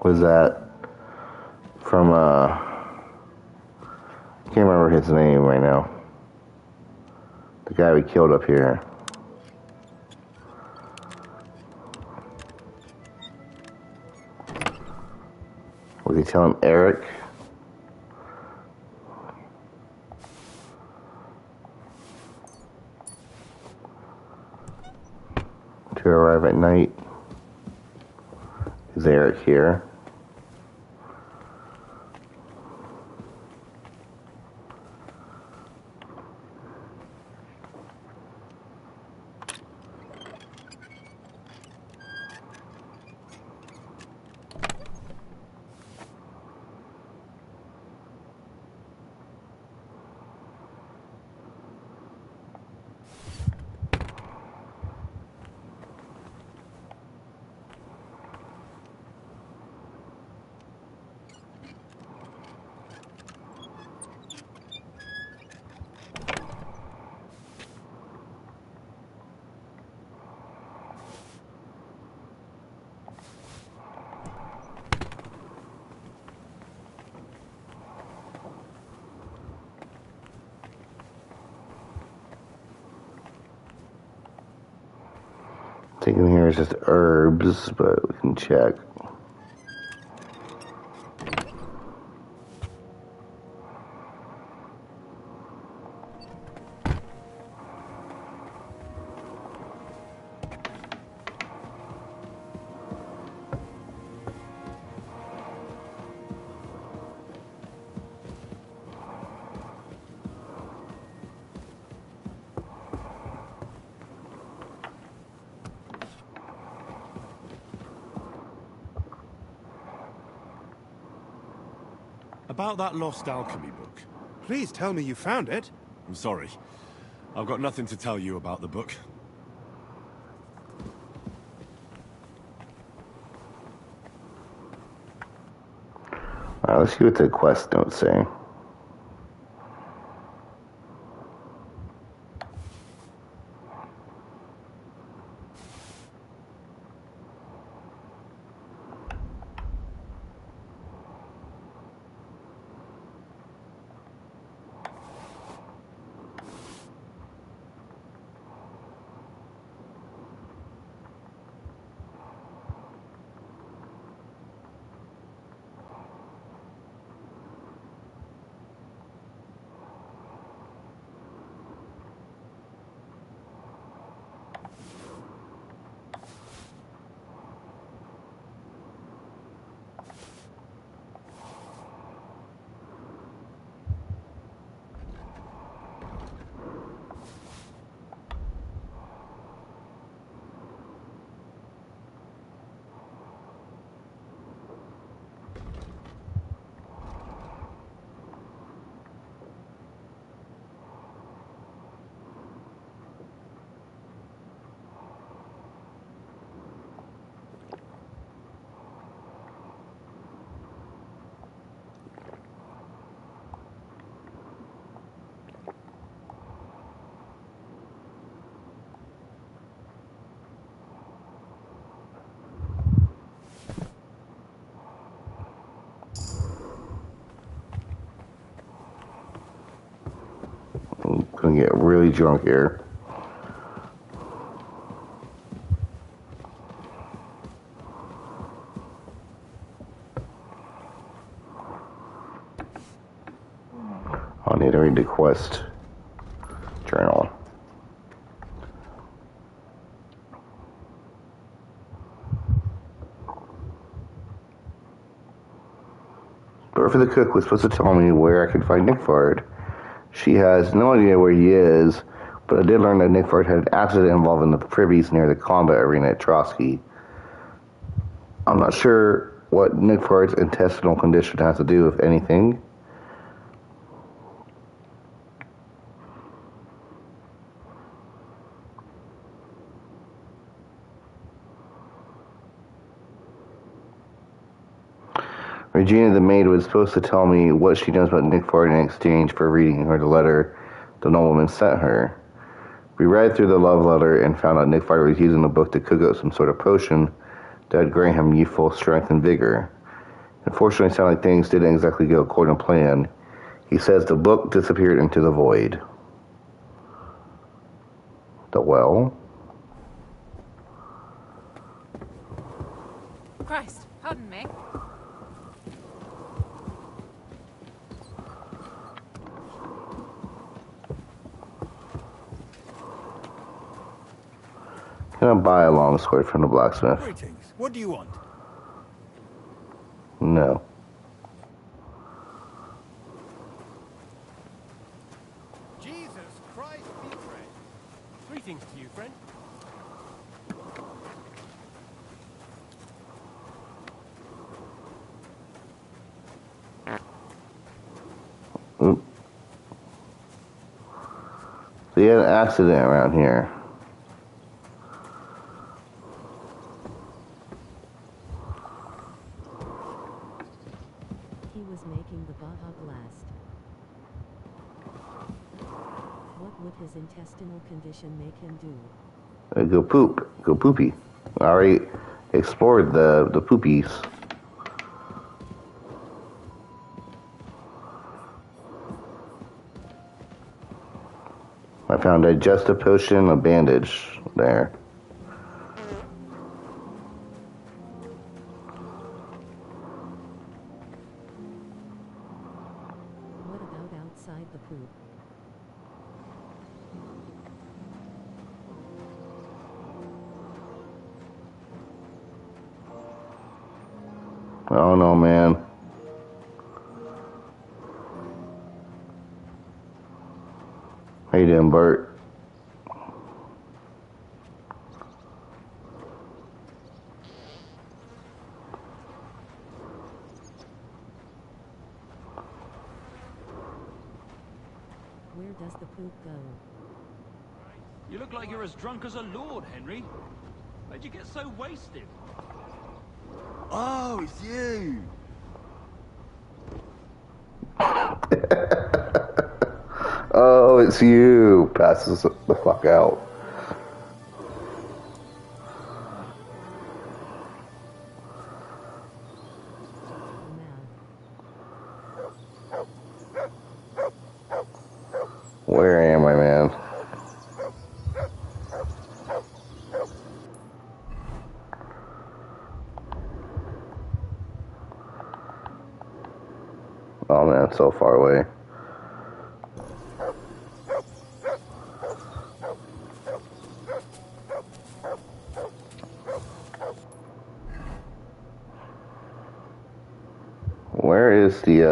Was that from, I can't remember his name right now. The guy we killed up here. Was he telling Eric? To arrive at night. Is Eric here? Thinking here is just herbs, but we can check. About that lost alchemy book. Please tell me you found it. I'm sorry. I've got nothing to tell you about the book. Let's see what the quest notes say. gonna get really drunk here. I'll need to read the quest journal. Dorothy the cook was supposed to tell me where I could find Nick Fard. She has no idea where he is, but I did learn that Nick Fard had an accident involving the privies near the combat arena at Trotsky. I'm not sure what Nick Fard's intestinal condition has to do with anything. Regina the maid was supposed to tell me what she knows about Nick Fard in exchange for reading her the letter the nobleman sent her. We read through the love letter and found out Nick Fard was using the book to cook up some sort of potion that would grant him youthful strength and vigor. Unfortunately, it sounded like things didn't exactly go according to plan. He says the book disappeared into the void. The well? Christ, pardon me. Can I buy a long sword from the blacksmith? Greetings. What do you want? No. Jesus Christ be praised. Greetings to you, friend. Oop. So you had an accident around here. He was making the Baja Blast. What would his intestinal condition make him do? Go poop. Go poopy. I already explored the poopies. I found a digestive potion, a bandage there. What about outside the poop? Oh no, man. How you doing, Bert? Where does the poop go? You look like you're as drunk as a lord, Henry. Where'd you get so wasted? Oh, it's you! Oh, it's you. Passes the fuck out. Where am I, man? Oh man, it's so far away. Where is the,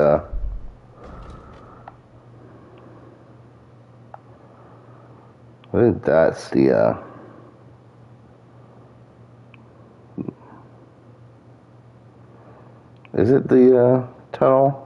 I think that's the, is it the, tunnel?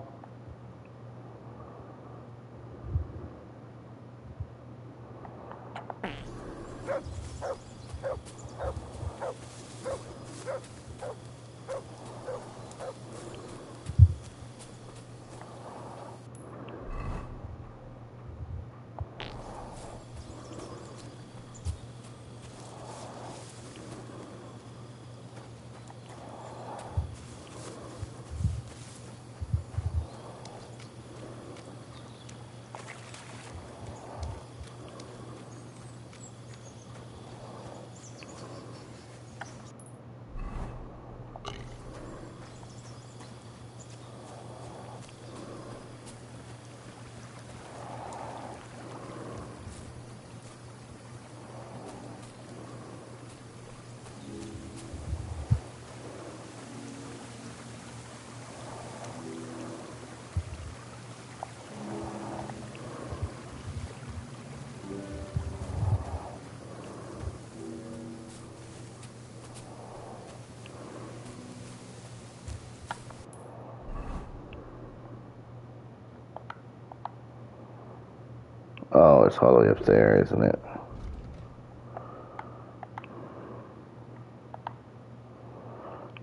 Oh, it's all the way up there, isn't it?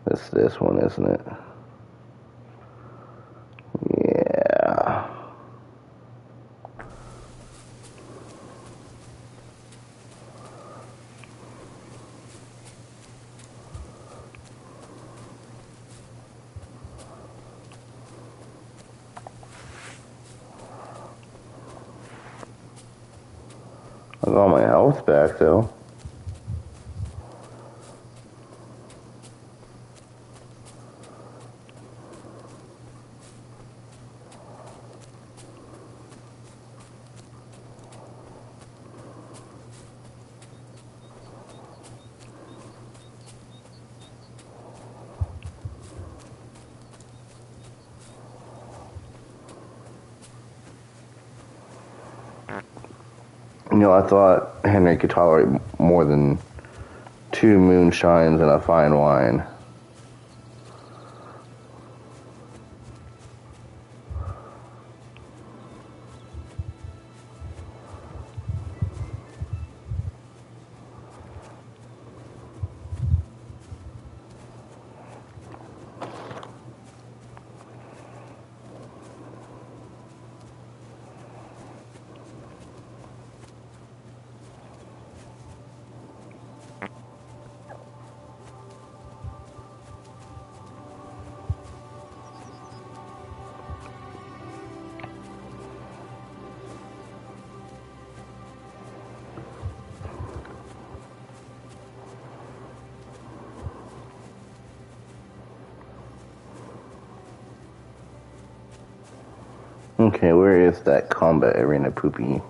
It's this one, isn't it? Yeah. I got my health back, though. You know, I thought Henry could tolerate more than 2 moonshines and a fine wine. Okay, where is that combat arena, Poopy?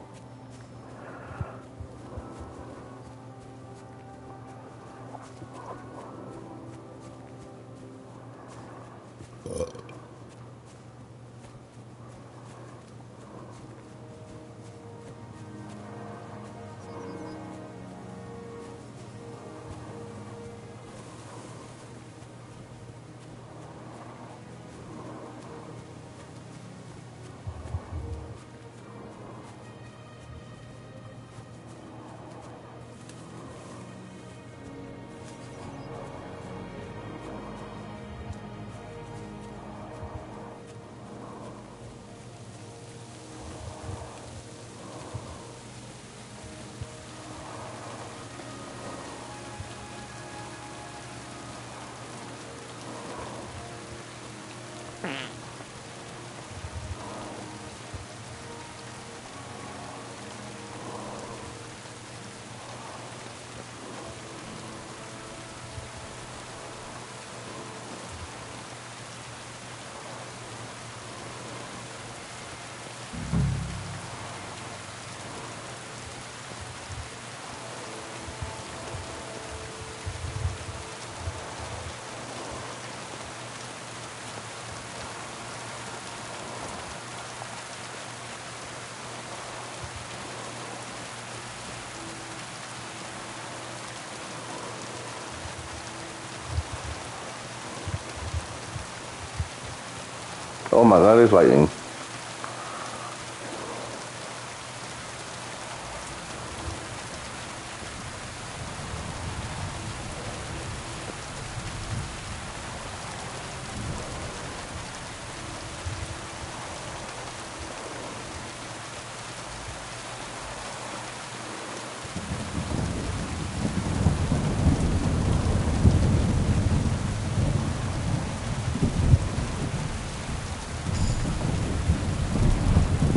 Oh my god, there's lightning.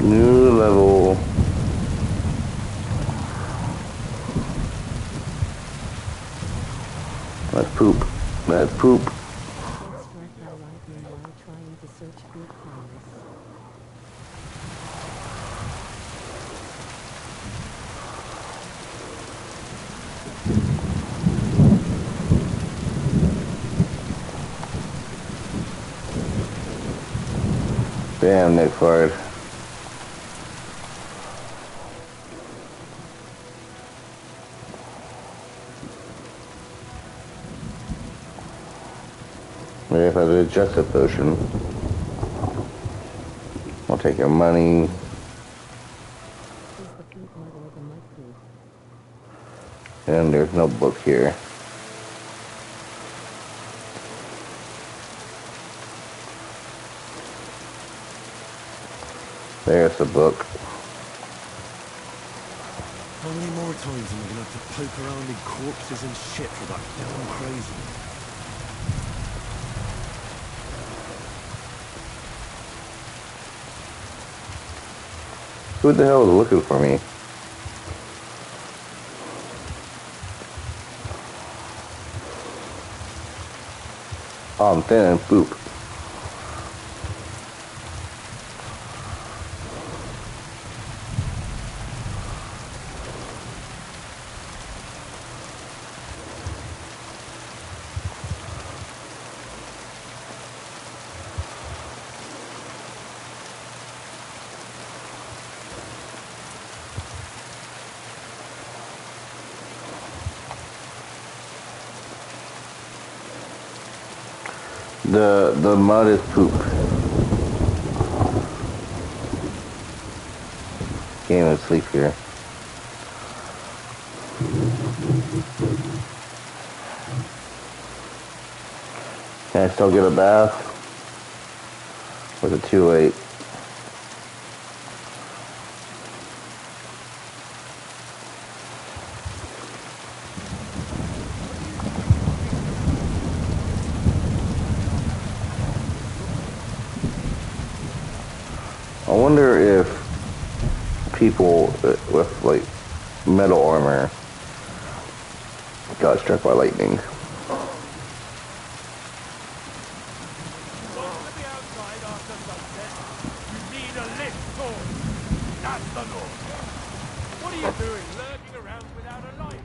New level. That's poop. That's poop. Get struck by lightning while trying to search good promise. Damn, Nick Ford. Maybe if I did just a potion. I'll take your money. Is And there's no book here. There's a book. How many more times am I gonna have to poke around in corpses and shit for that damn crazy? Who the hell is looking for me? Oh, I'm thin and poop. The mud is poop. Can't even sleep here. Can I still get a bath? Or is it too late? I wonder if people with like metal armor got struck by lightning. What are you doing, lurking around without a light?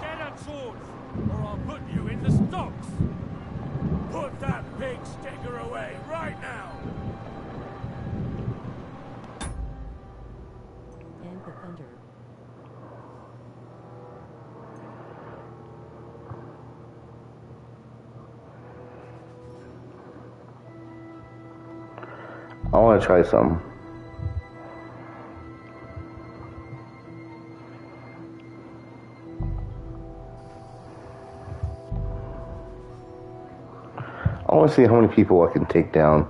Get a torch, or I'll put you in the stocks. Put that pig sticker away right now. And the thunder. I want to try some. I want to see how many people I can take down.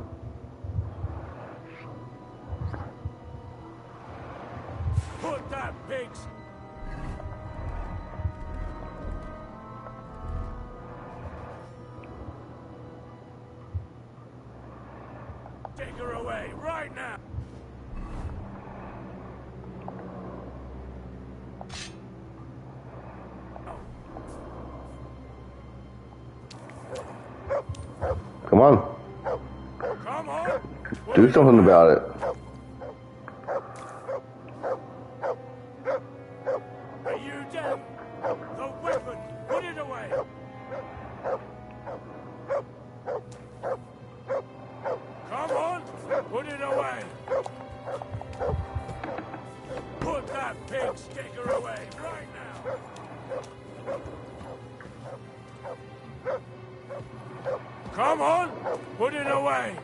Put that pig sticker away right now. Come on. Come on. Do something about it. Are you dead? The weapon. Put it away. Come on. Put it away. Put that pig sticker away right now. Come on. Put it away.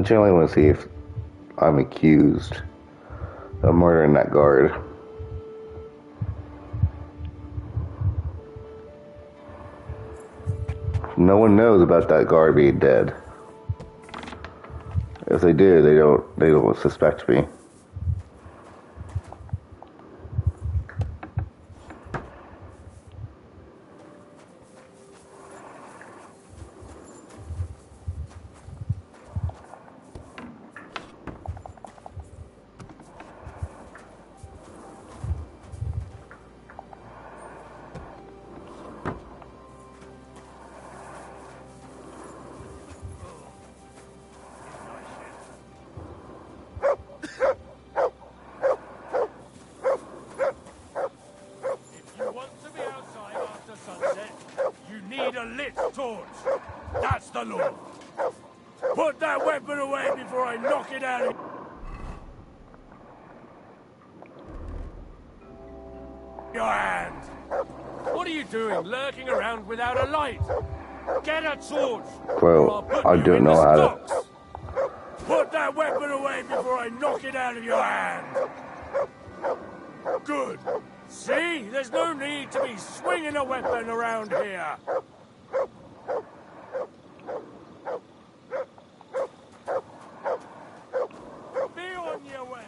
generally want to see if I'm accused of murdering that guard. No one knows about that guard being dead. If they do, they don't suspect me. That's the law. Put that weapon away before I knock it out of your hand. What are you doing, lurking around without a light? Get a torch. Well, I don't know how to. Put that weapon away before I knock it out of your hand. Good. See? There's no need to be swinging a weapon around here. Be on your way.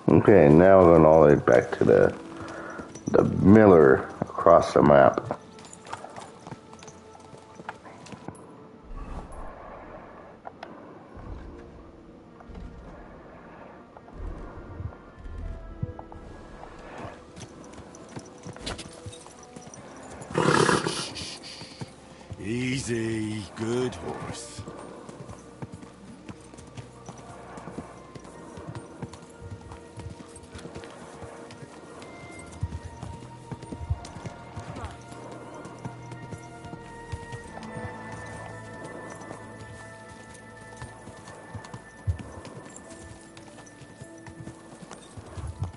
Okay, now we're going all the way back to the miller across the map. Easy, good horse.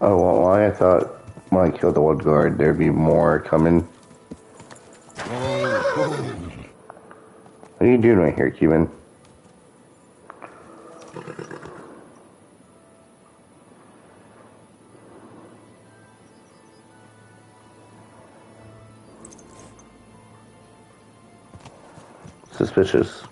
Oh, well, I thought when I killed the one guard, there'd be more coming. What are you doing right here, Cuban? Suspicious.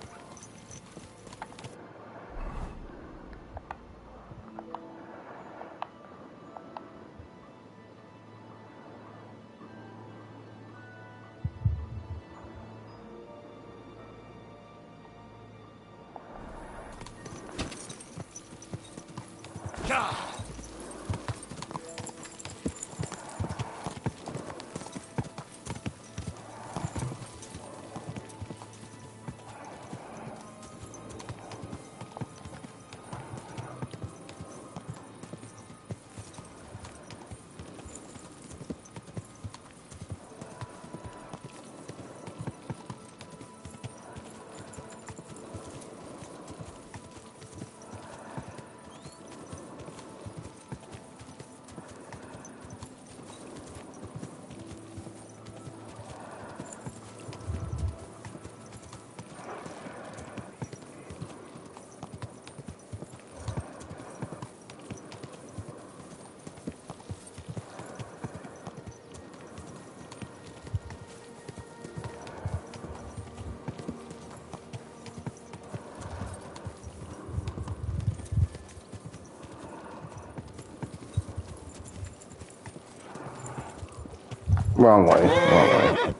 Wrong way, wrong way.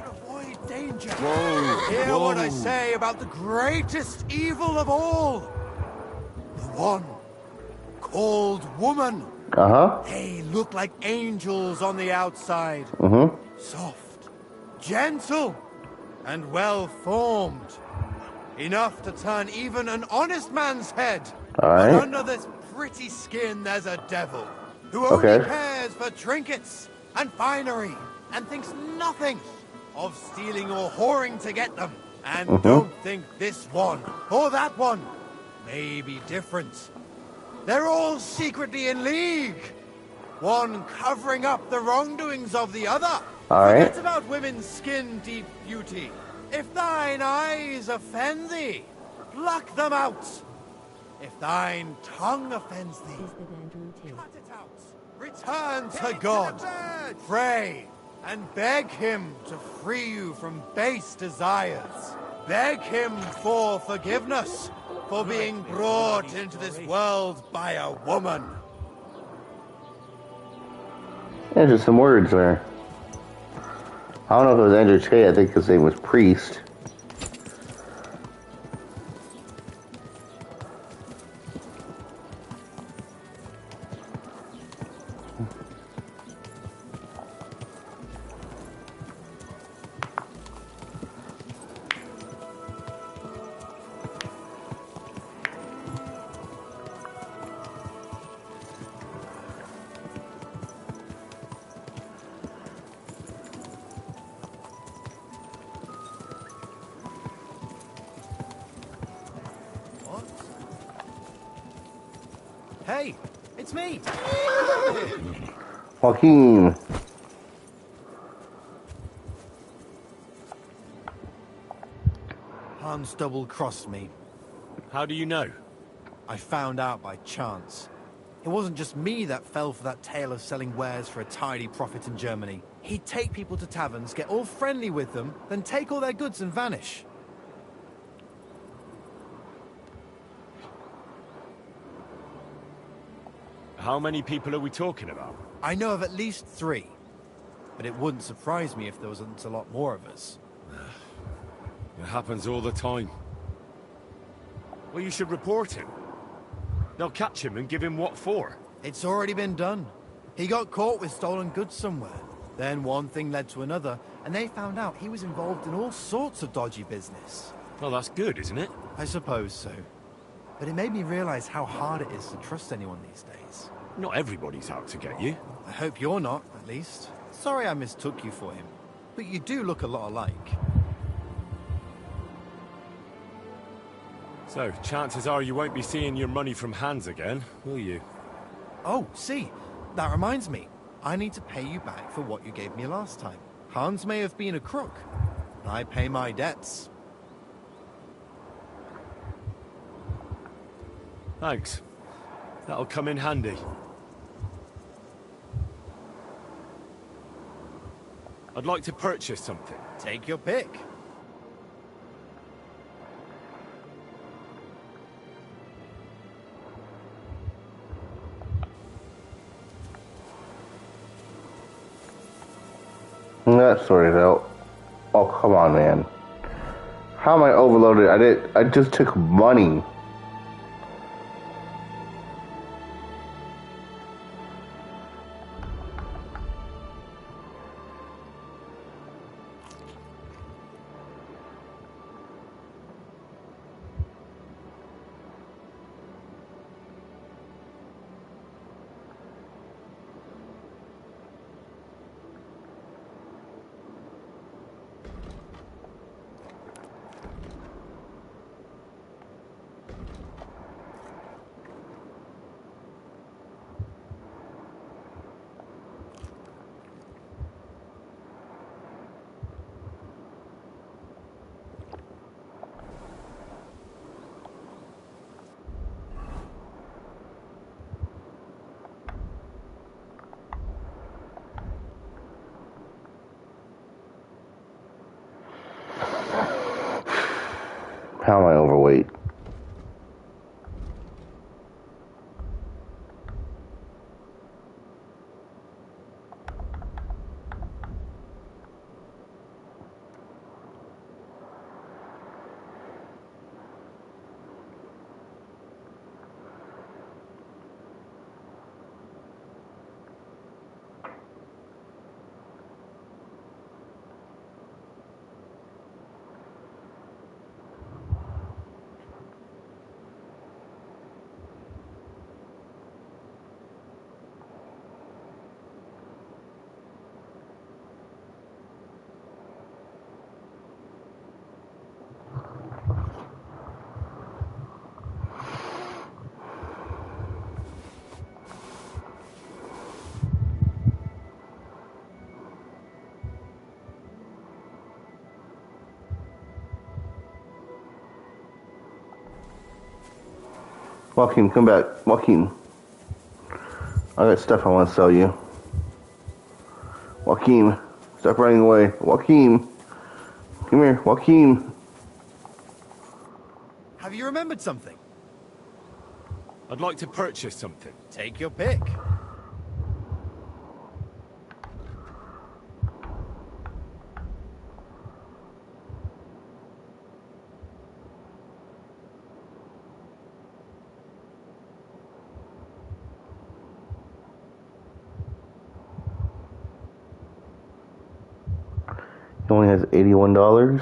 Avoid danger. Whoa, Hear whoa. what I say about the greatest evil of all. The one called woman. Uh-huh. They look like angels on the outside. Mm-hmm. Soft, gentle, and well-formed. Enough to turn even an honest man's head. All But right. under this pretty skin, there's a devil who only cares for trinkets and finery and thinks nothing of stealing or whoring to get them. And don't think this one or that one may be different. They're all secretly in league. One covering up the wrongdoings of the other. All right. Forget about women's skin-deep beauty. If thine eyes offend thee, pluck them out. If thine tongue offends thee, cut it out. Return to God. Pray and beg him to free you from base desires. Beg him for forgiveness for being brought into this world by a woman. There's just some words there. I don't know if it was Andrew Che. I think his name was Priest. Hey, it's me. Joaquin. Hans double-crossed me. How do you know? I found out by chance. It wasn't just me that fell for that tale of selling wares for a tidy profit in Germany. He'd take people to taverns, get all friendly with them, then take all their goods and vanish. How many people are we talking about? I know of at least 3. But it wouldn't surprise me if there wasn't a lot more of us. It happens all the time. Well, you should report him. They'll catch him and give him what for. It's already been done. He got caught with stolen goods somewhere. Then one thing led to another, and they found out he was involved in all sorts of dodgy business. Well, that's good, isn't it? I suppose so. But it made me realize how hard it is to trust anyone these days. Not everybody's out to get you. I hope you're not, at least. Sorry I mistook you for him. But you do look a lot alike. So, chances are you won't be seeing your money from Hans again, will you? Oh, see, that reminds me. I need to pay you back for what you gave me last time. Hans may have been a crook, but I pay my debts. Thanks. That'll come in handy. I'd like to purchase something. Take your pick. That sorted out. Oh, come on, man. How am I overloaded? I just took money. Joaquin, come back. Joaquin. I got stuff I want to sell you. Joaquin, stop running away. Joaquin. Come here, Joaquin. Have you remembered something? I'd like to purchase something. Take your pick. He only has $81.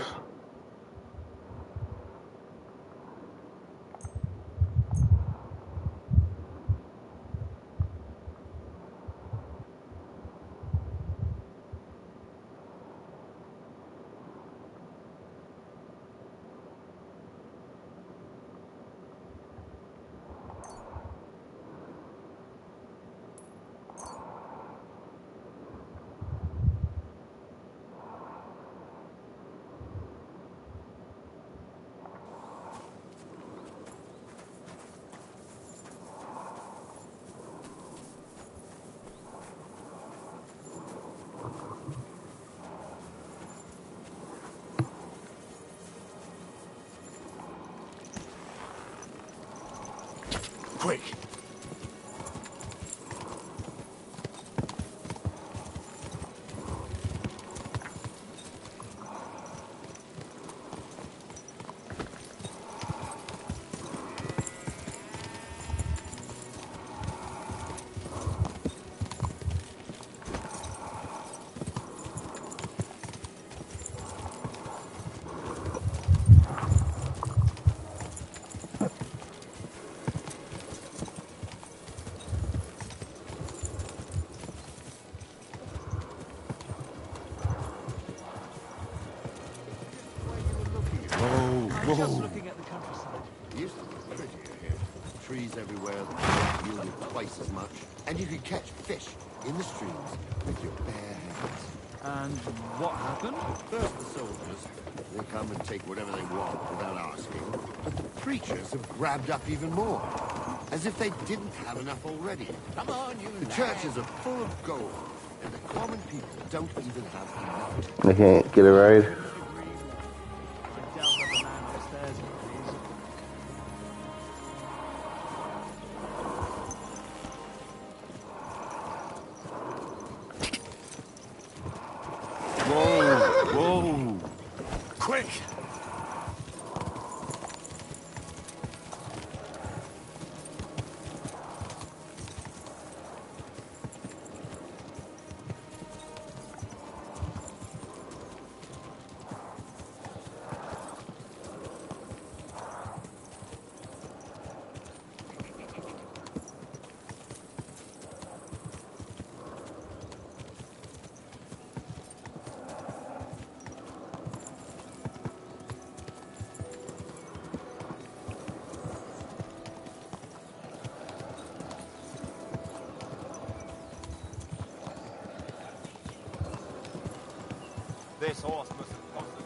Quick! I'm just looking at the countryside. It used to be prettier here. Trees everywhere, the forest yielded twice as much. And you could catch fish in the streams with your bare hands. And what happened? First the soldiers. They come and take whatever they want without asking. But the preachers have grabbed up even more. As if they didn't have enough already. Come on, you The churches are full of gold. And the common people don't even have enough. They can't get a ride. Whoa! Quick! This horse must have cost us.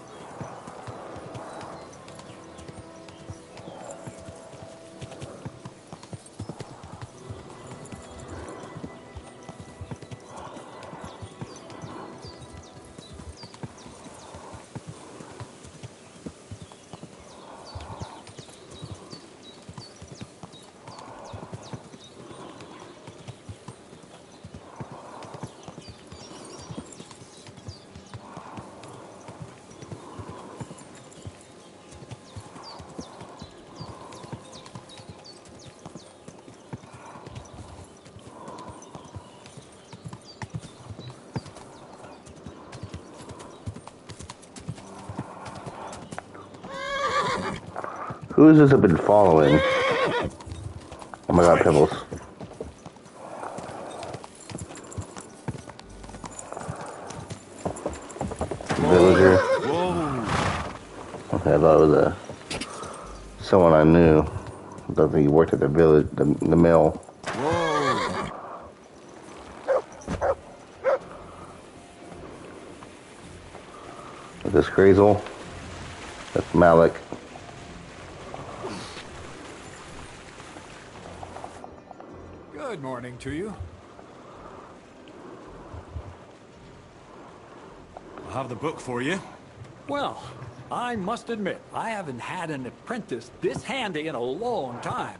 Who's this have been following? Oh my god, Pebbles. Villager. Okay, I thought it was someone I knew. I don't think he worked at the village, the mill. Is this Crazel? That's Malik. Good morning to you. I have the book for you. Well, I must admit, I haven't had an apprentice this handy in a long time.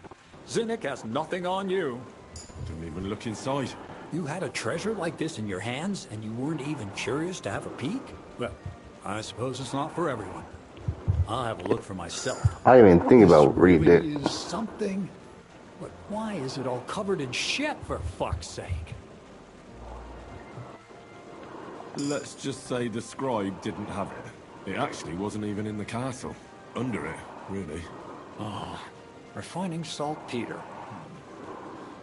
Zinnik has nothing on you. Didn't even look inside. You had a treasure like this in your hands, and you weren't even curious to have a peek? Well, I suppose it's not for everyone. I'll have a look for myself. I didn't even think about reading it. Really is something. But why is it all covered in shit, for fuck's sake? Let's just say the scribe didn't have it. It actually wasn't even in the castle. Under it, really. Oh, refining saltpeter.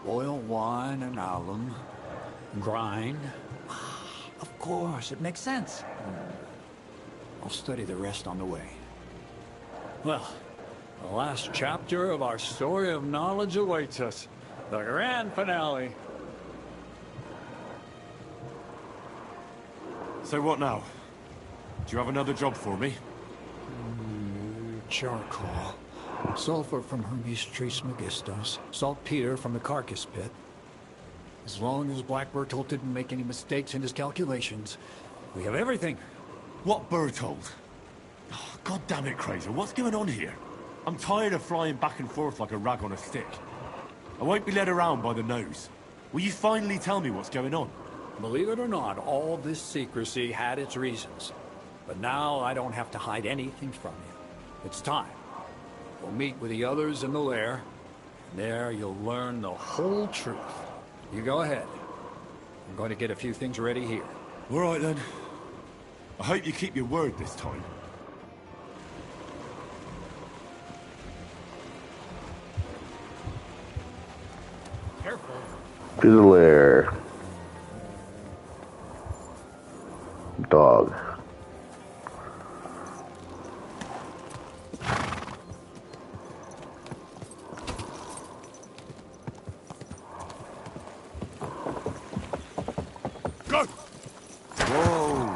Boil wine and alum. Grind. Of course, it makes sense. I'll study the rest on the way. Well, the last chapter of our story of knowledge awaits us. The grand finale. So what now? Do you have another job for me? Charcoal. Sulfur from Hermes Trismegistos. Saltpeter from the carcass pit. As long as Black Bertolt didn't make any mistakes in his calculations, we have everything. What Bertolt? Oh, God damn it, Kraser, what's going on here? I'm tired of flying back and forth like a rag on a stick. I won't be led around by the nose. Will you finally tell me what's going on? Believe it or not, all this secrecy had its reasons. But now I don't have to hide anything from you. It's time. We'll meet with the others in the lair. And there you'll learn the whole truth. You go ahead. I'm going to get a few things ready here. All right, then. I hope you keep your word this time. Careful. To the lair. Dog. Go! Whoa!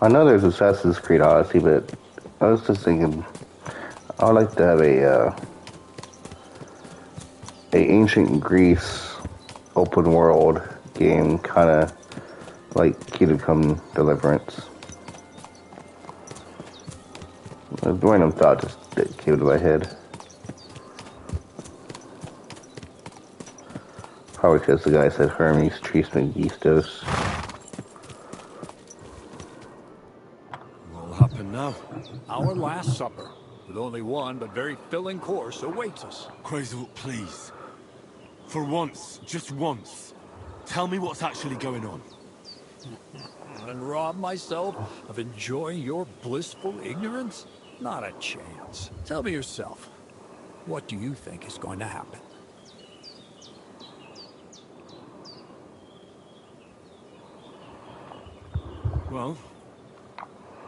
I know there's Assassin's Creed Odyssey, but I was just thinking I'd like to have a ancient Greece open world game, kind of like Kingdom Come Deliverance. A random thought just came to my head. Probably because the guy said Hermes Trismegistos. What'll happen now? Our last supper, with only one but very filling course, awaits us. Krazel, please. For once, just once, tell me what's actually going on. And rob myself of enjoying your blissful ignorance? Not a chance. Tell me yourself. What do you think is going to happen? Well,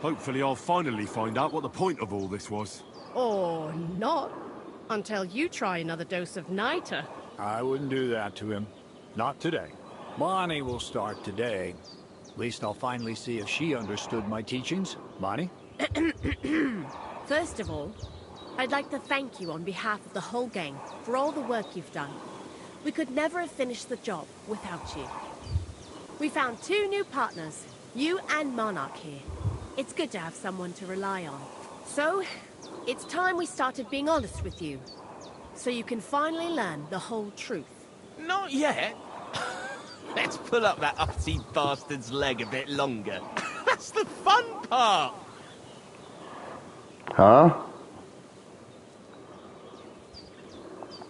hopefully I'll finally find out what the point of all this was. Or not. Until you try another dose of niter. I wouldn't do that to him. Not today. Bonnie will start today. At least I'll finally see if she understood my teachings. Bonnie? First of all, I'd like to thank you on behalf of the whole gang for all the work you've done. We could never have finished the job without you. We found 2 new partners, you and Monarch here. It's good to have someone to rely on. So, it's time we started being honest with you. So you can finally learn the whole truth. Not yet. Let's pull up that uppity bastard's leg a bit longer. That's the fun part. Huh?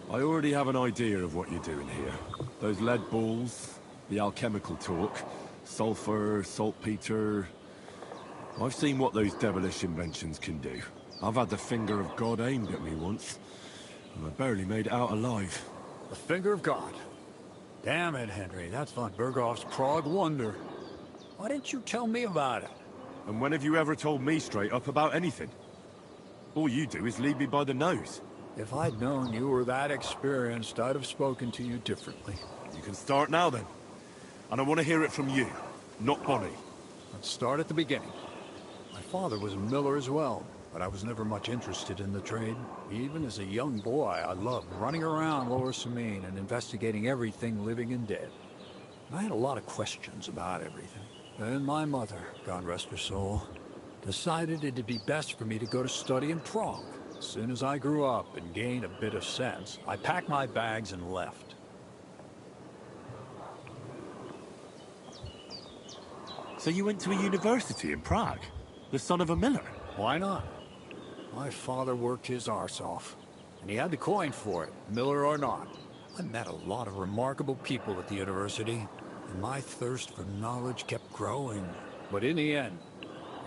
I already have an idea of what you're doing here. Those lead balls, the alchemical talk, sulfur, saltpeter... I've seen what those devilish inventions can do. I've had the finger of God aimed at me once, and I barely made it out alive. The finger of God? Damn it, Henry, that's von Berghoff's Prague wonder. Why didn't you tell me about it? And when have you ever told me straight up about anything? All you do is lead me by the nose. If I'd known you were that experienced, I'd have spoken to you differently. You can start now, then. And I want to hear it from you, not Bonnie. Let's start at the beginning. My father was a miller as well, but I was never much interested in the trade. Even as a young boy, I loved running around Lower Samine and investigating everything living and dead. I had a lot of questions about everything. Then my mother, God rest her soul, decided it'd be best for me to go to study in Prague. As soon as I grew up and gained a bit of sense, I packed my bags and left. So you went to a university in Prague? The son of a miller? Why not? My father worked his arse off, and he had the coin for it, miller or not. I met a lot of remarkable people at the university, and my thirst for knowledge kept growing. But in the end,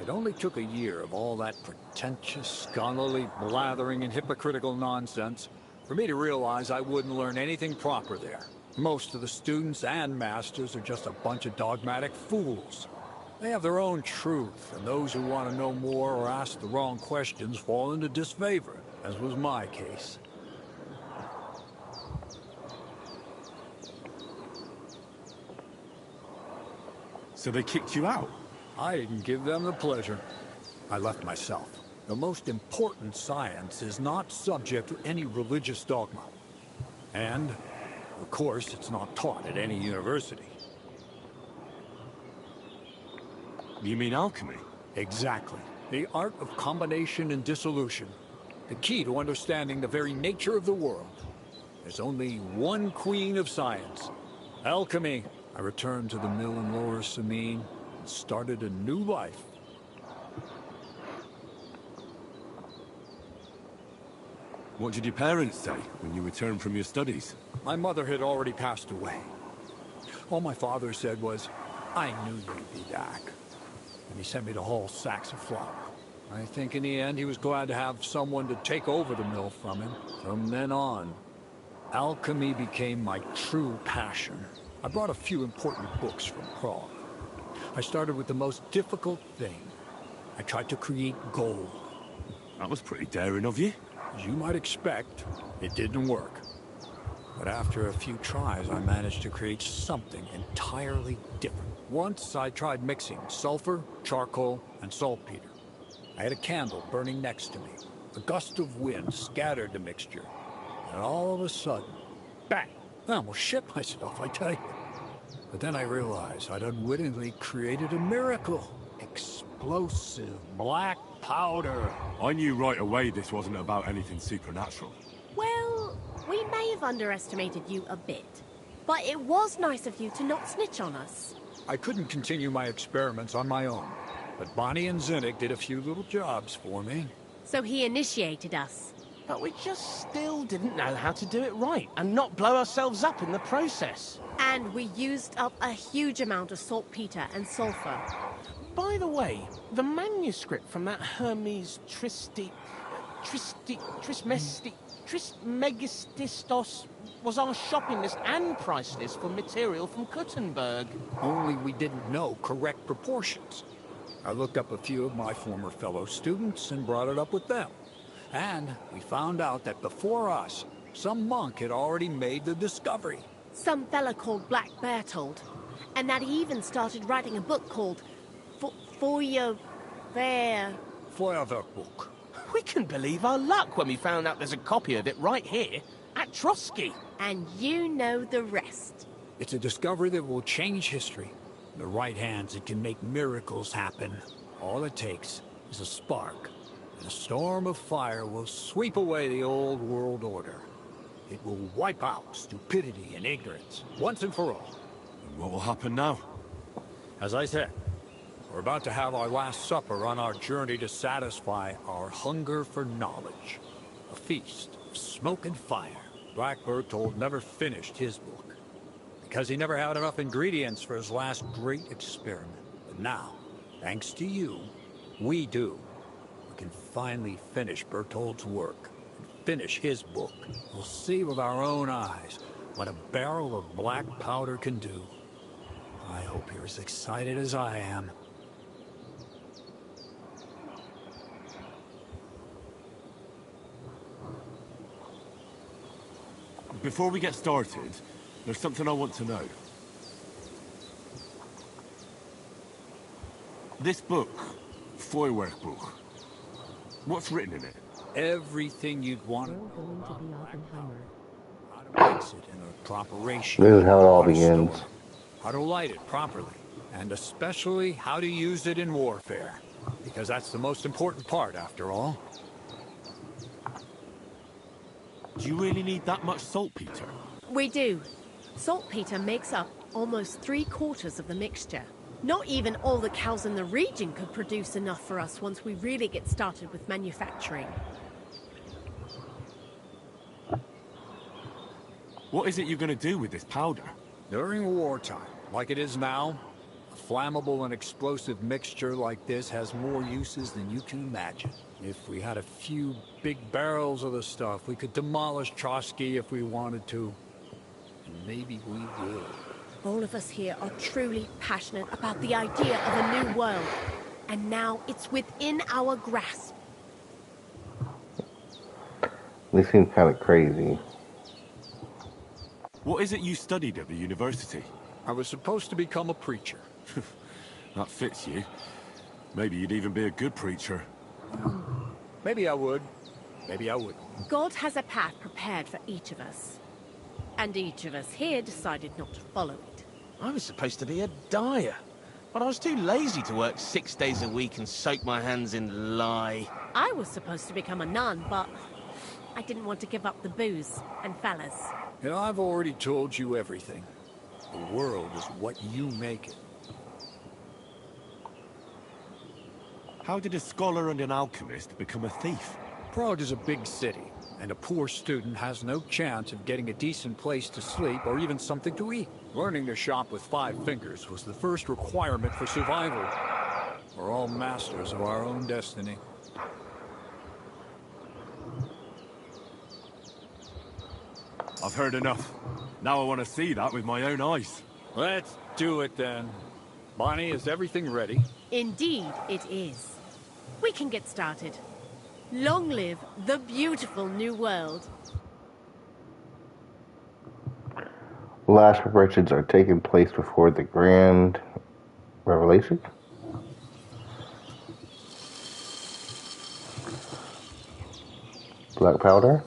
it only took a year of all that pretentious, scholarly blathering and hypocritical nonsense for me to realize I wouldn't learn anything proper there. Most of the students and masters are just a bunch of dogmatic fools. They have their own truth, and those who want to know more or ask the wrong questions fall into disfavor, as was my case. So they kicked you out? I didn't give them the pleasure. I left myself. The most important science is not subject to any religious dogma. And, of course, it's not taught at any university. You mean alchemy? Exactly. The art of combination and dissolution. The key to understanding the very nature of the world. There's only one queen of science. Alchemy. I returned to the mill in Lower Samine and started a new life. What did your parents say when you returned from your studies? My mother had already passed away. All my father said was, I knew you'd be back. And he sent me to haul sacks of flour. I think in the end he was glad to have someone to take over the mill from him. From then on, alchemy became my true passion. I brought a few important books from Prague. I started with the most difficult thing. I tried to create gold. That was pretty daring of you. As you might expect, it didn't work. But after a few tries, I managed to create something entirely different. Once I tried mixing sulfur, charcoal, and saltpeter. I had a candle burning next to me. A gust of wind scattered the mixture. And all of a sudden, bang! I almost shit myself, I tell you. But then I realized I'd unwittingly created a miracle. Explosive black powder. I knew right away this wasn't about anything supernatural. Well, we may have underestimated you a bit. But it was nice of you to not snitch on us. I couldn't continue my experiments on my own. But Bonnie and Zinnik did a few little jobs for me. So he initiated us. But we just still didn't know how to do it right and not blow ourselves up in the process. And we used up a huge amount of saltpeter and sulfur. By the way, the manuscript from that Hermes Trismegistos was our shopping list and price list for material from Kuttenberg. Only we didn't know correct proportions. I looked up a few of my former fellow students and brought it up with them. And we found out that before us, some monk had already made the discovery. Some fella called Black Bertold. And that he even started writing a book called Feuerwerkbuch. We couldn't believe our luck when we found out there's a copy of it right here at Trotsky. And you know the rest. It's a discovery that will change history. In the right hands, it can make miracles happen. All it takes is a spark. And a storm of fire will sweep away the old world order. It will wipe out stupidity and ignorance, once and for all. And what will happen now? As I said, We're about to have our last supper on our journey to satisfy our hunger for knowledge. A feast of smoke and fire. Black Berthold never finished his book, because he never had enough ingredients for his last great experiment. But now, thanks to you, we do. We can finally finish Berthold's work, and finish his book. We'll see with our own eyes what a barrel of black powder can do. I hope you're as excited as I am. Before we get started, there's something I want to know. This book, Feuerwerkbuch, what's written in it? Everything you'd want to We're going to be Oppenheimer. how to mix it in a proper ratio. This is how it all How to store begins. it, how to light it properly, and especially how to use it in warfare. Because that's the most important part, after all. Do you really need that much saltpeter? We do. Saltpeter makes up almost 3/4 of the mixture. Not even all the cows in the region could produce enough for us once we really get started with manufacturing. What is it you're going to do with this powder? During wartime, like it is now, a flammable and explosive mixture like this has more uses than you can imagine. If we had a few big barrels of the stuff, we could demolish Trotsky if we wanted to. And maybe we will. All of us here are truly passionate about the idea of a new world. And now it's within our grasp. This seems kind of crazy. What is it you studied at the university? I was supposed to become a preacher. That fits you. Maybe you'd even be a good preacher. Maybe I would. Maybe I wouldn't. God has a path prepared for each of us. And each of us here decided not to follow it. I was supposed to be a dyer, but I was too lazy to work 6 days a week and soak my hands in lye. I was supposed to become a nun, but I didn't want to give up the booze and fellas. You know, I've already told you everything. The world is what you make it. How did a scholar and an alchemist become a thief? Prague is a big city, and a poor student has no chance of getting a decent place to sleep or even something to eat. Learning to shop with 5 fingers was the first requirement for survival. We're all masters of our own destiny. I've heard enough. Now I want to see that with my own eyes. Let's do it then. Bonnie, is everything ready? Indeed, it is. We can get started. Long live the beautiful new world. Last preparations are taking place before the grand revelation. Black powder.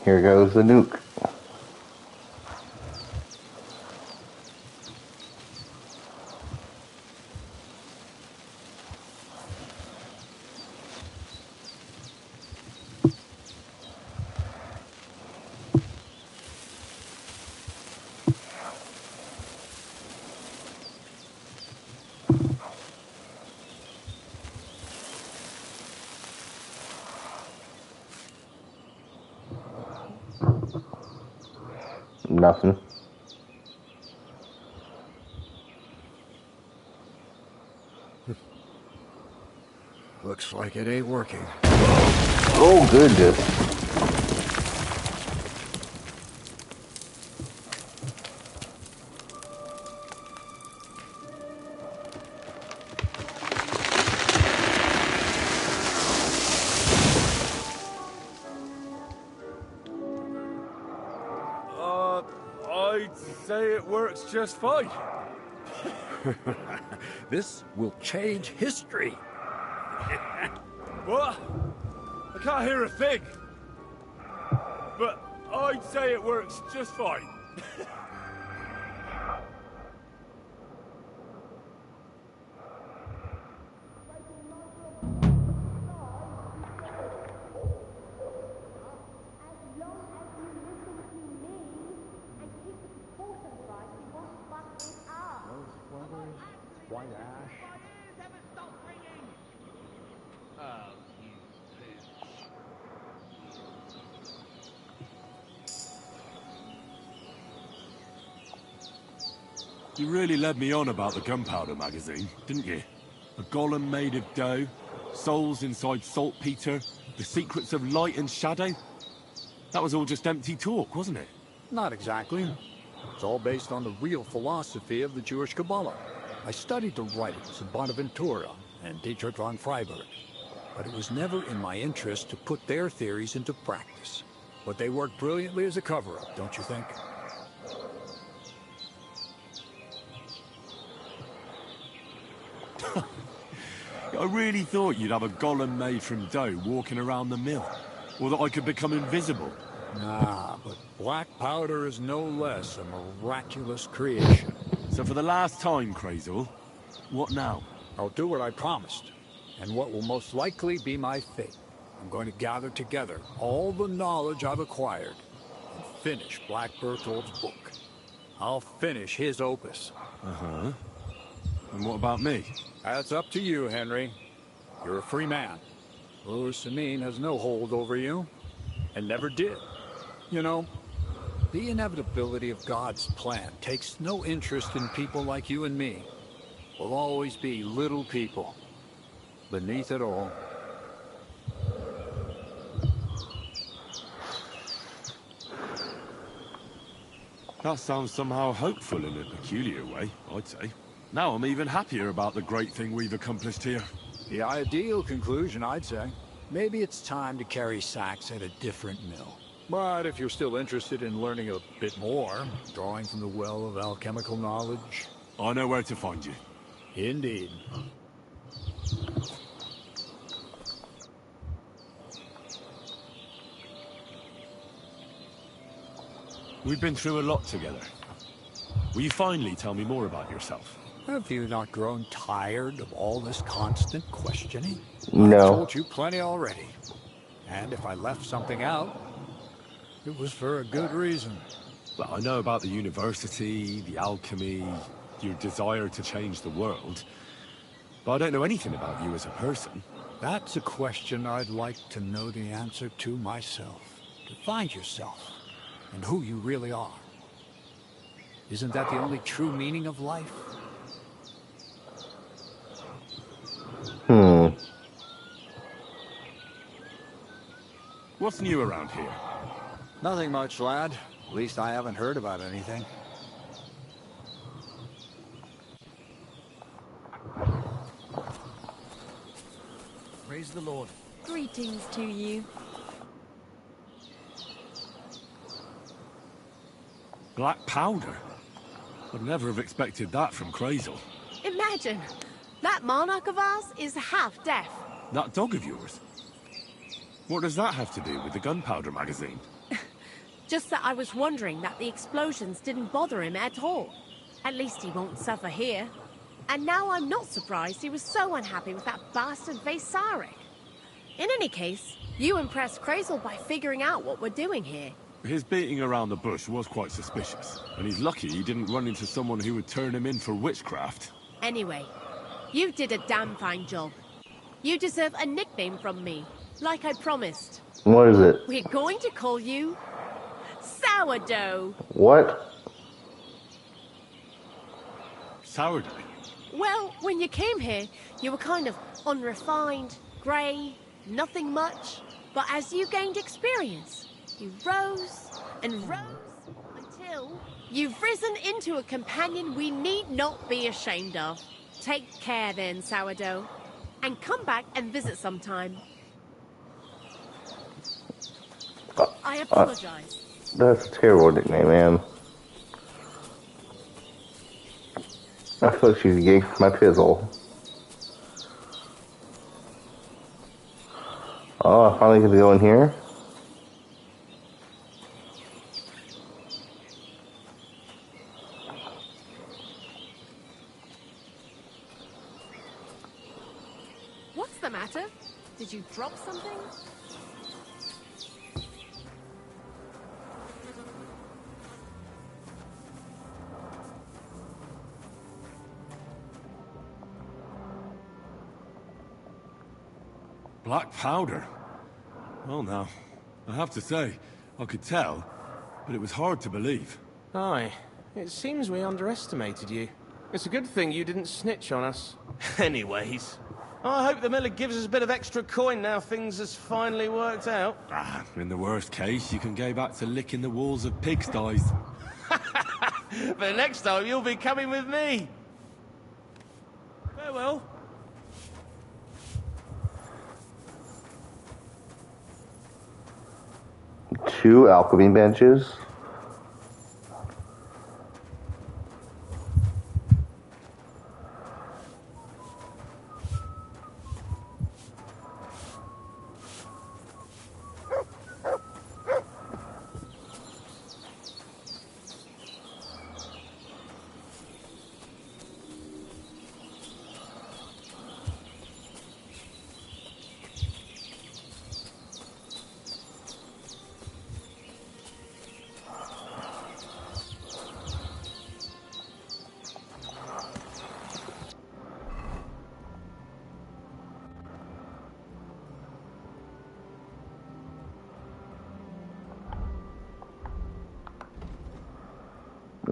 Here goes the nuke. Nothing. Looks like it ain't working. Oh, goodness. I'd say it works just fine. This will change history. What? I can't hear a thing. But I'd say it works just fine. Oh, you pooch. You really led me on about the gunpowder magazine, didn't you? A golem made of dough, souls inside saltpeter, the secrets of light and shadow. That was all just empty talk, wasn't it? Not exactly. It's all based on the real philosophy of the Jewish Kabbalah. I studied the writings of Bonaventura and Dietrich von Freiberg, but it was never in my interest to put their theories into practice. But they worked brilliantly as a cover-up, don't you think? I really thought you'd have a golem made from dough walking around the mill, or that I could become invisible. Nah, but black powder is no less a miraculous creation. So for the last time, Crazel, what now? I'll do what I promised, and what will most likely be my fate. I'm going to gather together all the knowledge I've acquired and finish Black Berthold's book. I'll finish his opus. Uh-huh. And what about me? That's up to you, Henry. You're a free man. Ursamine has no hold over you, and never did. You know, the inevitability of God's plan takes no interest in people like you and me. We'll always be little people, beneath it all. That sounds somehow hopeful in a peculiar way, I'd say. Now I'm even happier about the great thing we've accomplished here. The ideal conclusion, I'd say. Maybe it's time to carry sacks at a different mill. But if you're still interested in learning a bit more, drawing from the well of alchemical knowledge... I know where to find you. Indeed. We've been through a lot together. Will you finally tell me more about yourself? Have you not grown tired of all this constant questioning? No. I've told you plenty already. And if I left something out, it was for a good reason. Well, I know about the university, the alchemy, your desire to change the world. But I don't know anything about you as a person. That's a question I'd like to know the answer to myself. To find yourself, and who you really are. Isn't that the only true meaning of life? What's new around here? Nothing much, lad. At least I haven't heard about anything. Praise the Lord. Greetings to you. Black powder? I'd never have expected that from Crazel. Imagine, that monarch of ours is half deaf. That dog of yours? What does that have to do with the gunpowder magazine? Just that I was wondering that the explosions didn't bother him at all. At least he won't suffer here. And now I'm not surprised he was so unhappy with that bastard Vasarik. In any case, you impressed Crazel by figuring out what we're doing here. His beating around the bush was quite suspicious, and he's lucky he didn't run into someone who would turn him in for witchcraft. Anyway, you did a damn fine job. You deserve a nickname from me, like I promised. What is it? We're going to call you Sourdough. What? Sourdough? Well, when you came here, you were kind of unrefined, grey, nothing much. But as you gained experience, you rose and rose until you've risen into a companion we need not be ashamed of. Take care then, Sourdough, and come back and visit sometime. I apologize. That's a terrible nickname, man. I thought she yanked my pizzle. Oh, I finally get to go in here. What's the matter? Did you drop something? Black powder? Well now, I have to say, I could tell, but it was hard to believe. Aye, it seems we underestimated you. It's a good thing you didn't snitch on us. Anyways, I hope the miller gives us a bit of extra coin now things has finally worked out. Ah, in the worst case, you can go back to licking the walls of pigsties. But next time you'll be coming with me. Farewell. Two alchemy benches.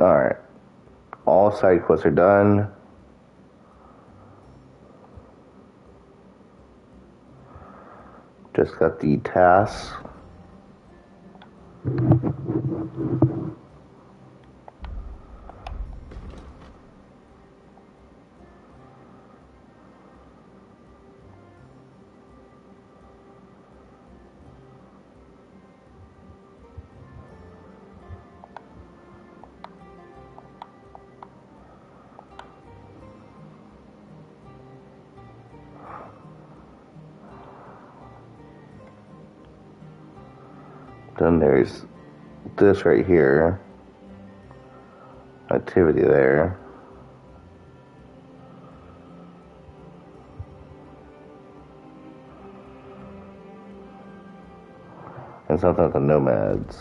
Alright. All side quests are done. Just got the tasks. Then there's this right here. Activity there. And something with the nomads.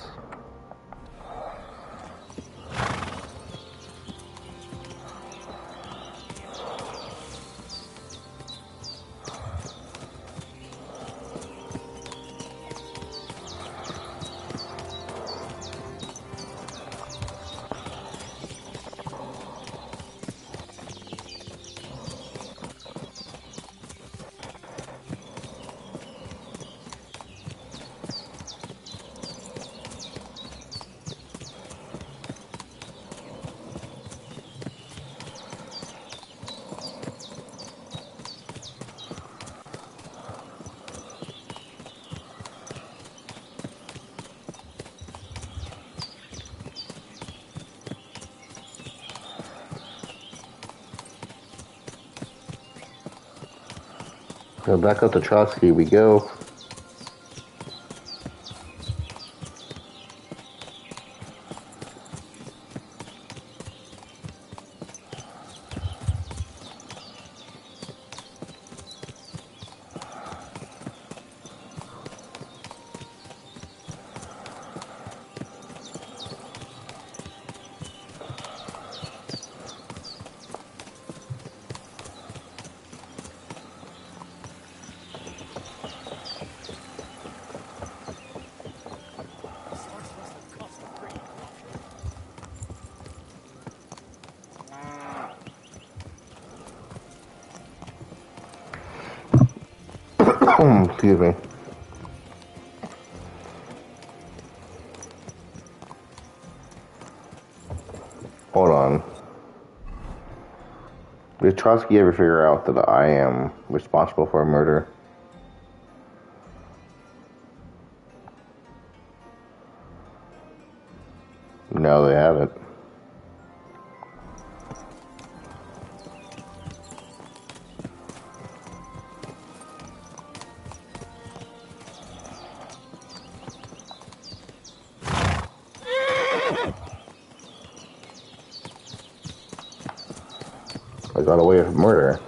So back up to Trotsky we go. Excuse me. Hold on. Did Trotsky ever figure out that I am responsible for a murder? No, they haven't. I got away with murder.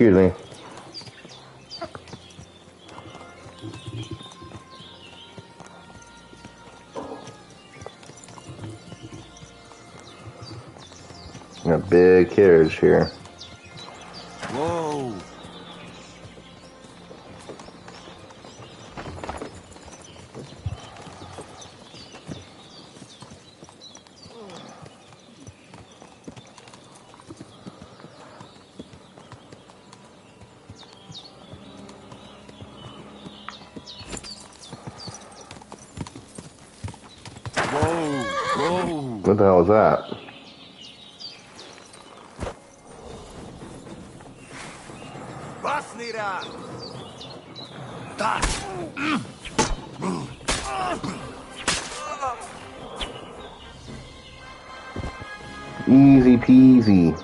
excuse me. A big carriage here. Whoa! What the hell was that? Easy peasy.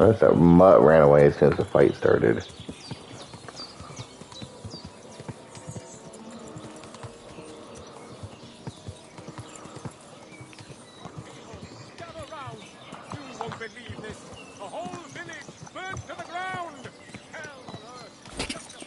I guess that mutt ran away as soon as the fight started. You won't believe this. The whole village burnt to the ground. Hell on earth. Just a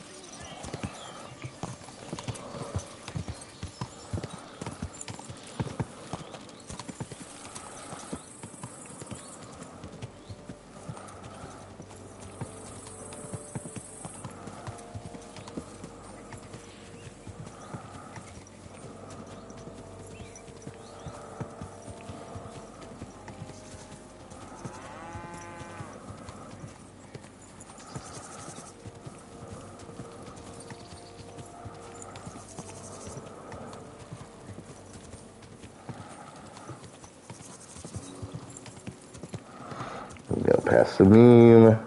Go past the meme.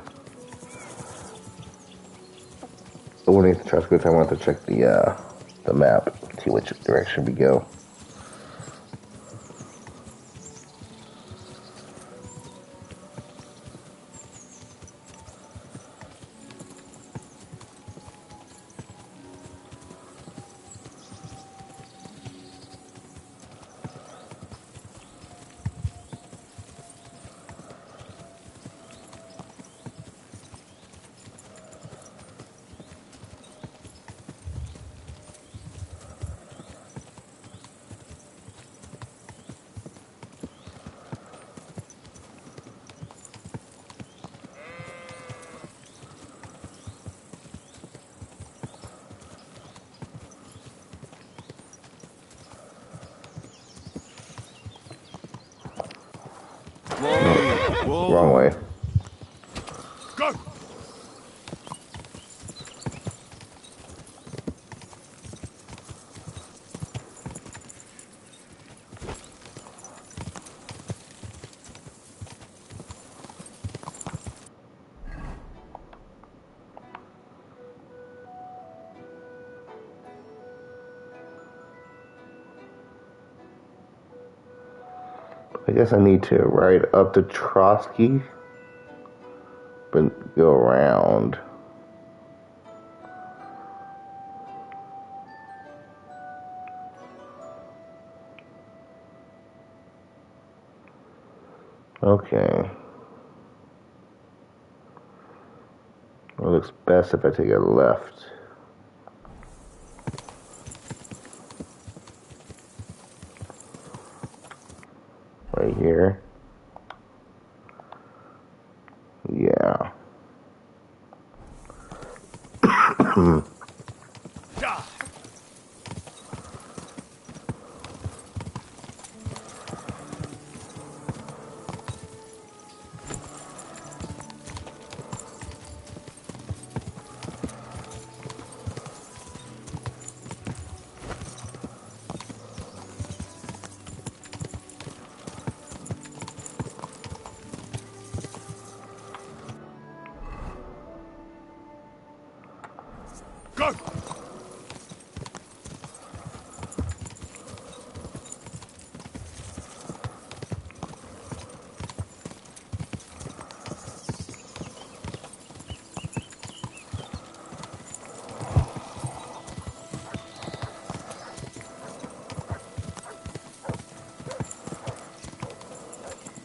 Avoiding the trash goods, I want to check the map, see which direction we go. Whoa! Wrong way. Go! I guess I need to ride up to Trotsky, but go around. Okay. It looks best if I take a left. Right here. Yeah.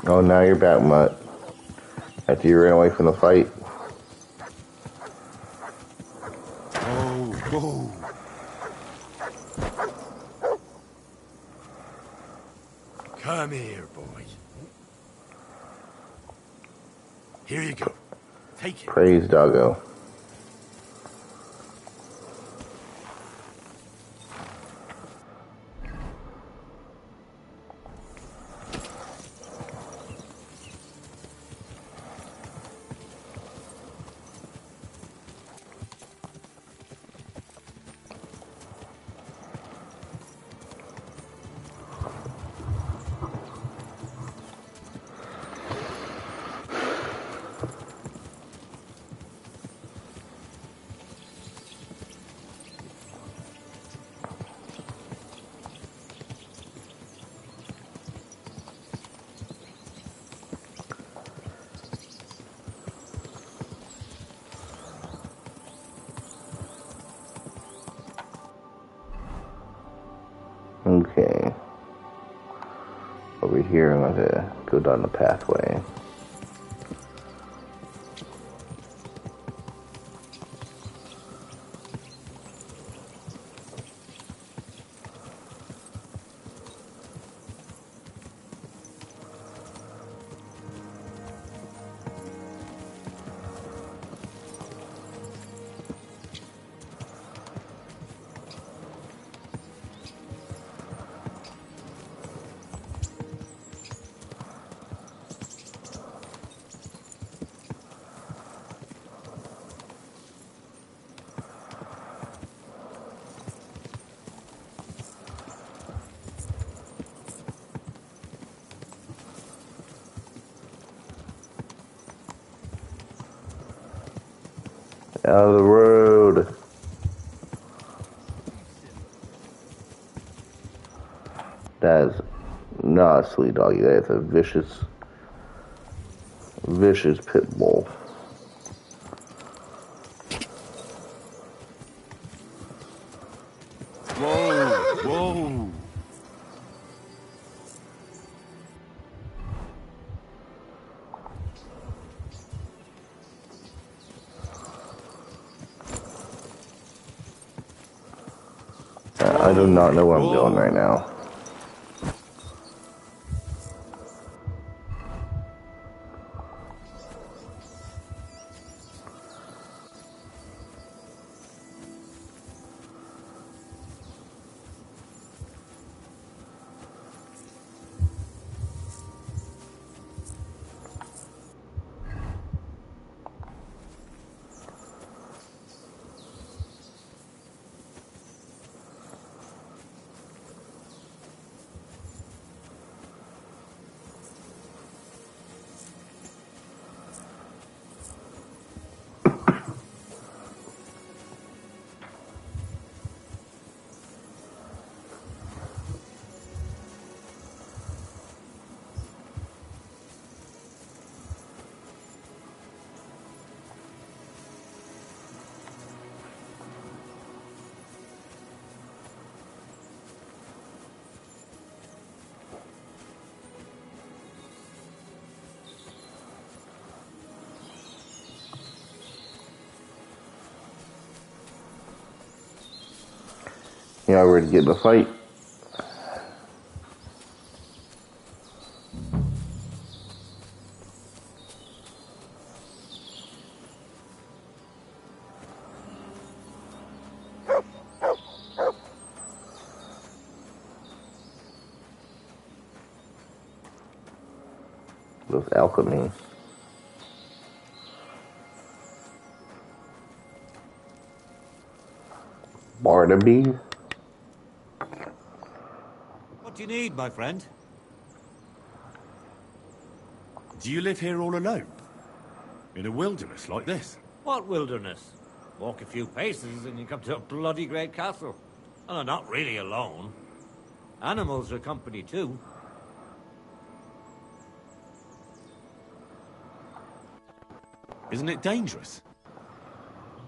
Oh, now you're back, Mutt. After you ran away from the fight. Oh. Come here, boy. Here you go. Take it. Praise doggo. Okay. Over here, I'm going to go down the pathway. Out of the road. That is not a sweet doggy. That is a vicious pit bull. Whoa. I do not know where I'm going right now. Y'all ready to get in the fight? With alchemy. Barnaby? What do you need, my friend? Do you live here all alone? In a wilderness like this? What wilderness? Walk a few paces and you come to a bloody great castle. And I'm not really alone. Animals are company too. Isn't it dangerous?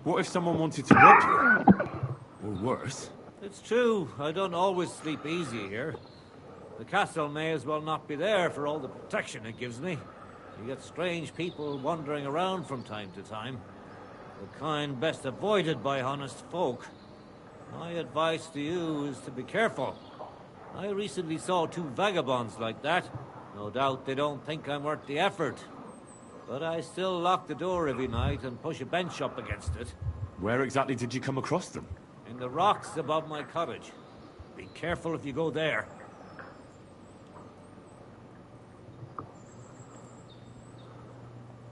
What if someone wanted to rob you? Or worse? It's true, I don't always sleep easy here. The castle may as well not be there for all the protection it gives me. You get strange people wandering around from time to time. The kind best avoided by honest folk. My advice to you is to be careful. I recently saw 2 vagabonds like that. No doubt they don't think I'm worth the effort. But I still lock the door every night and push a bench up against it. Where exactly did you come across them? In the rocks above my cottage. Be careful if you go there.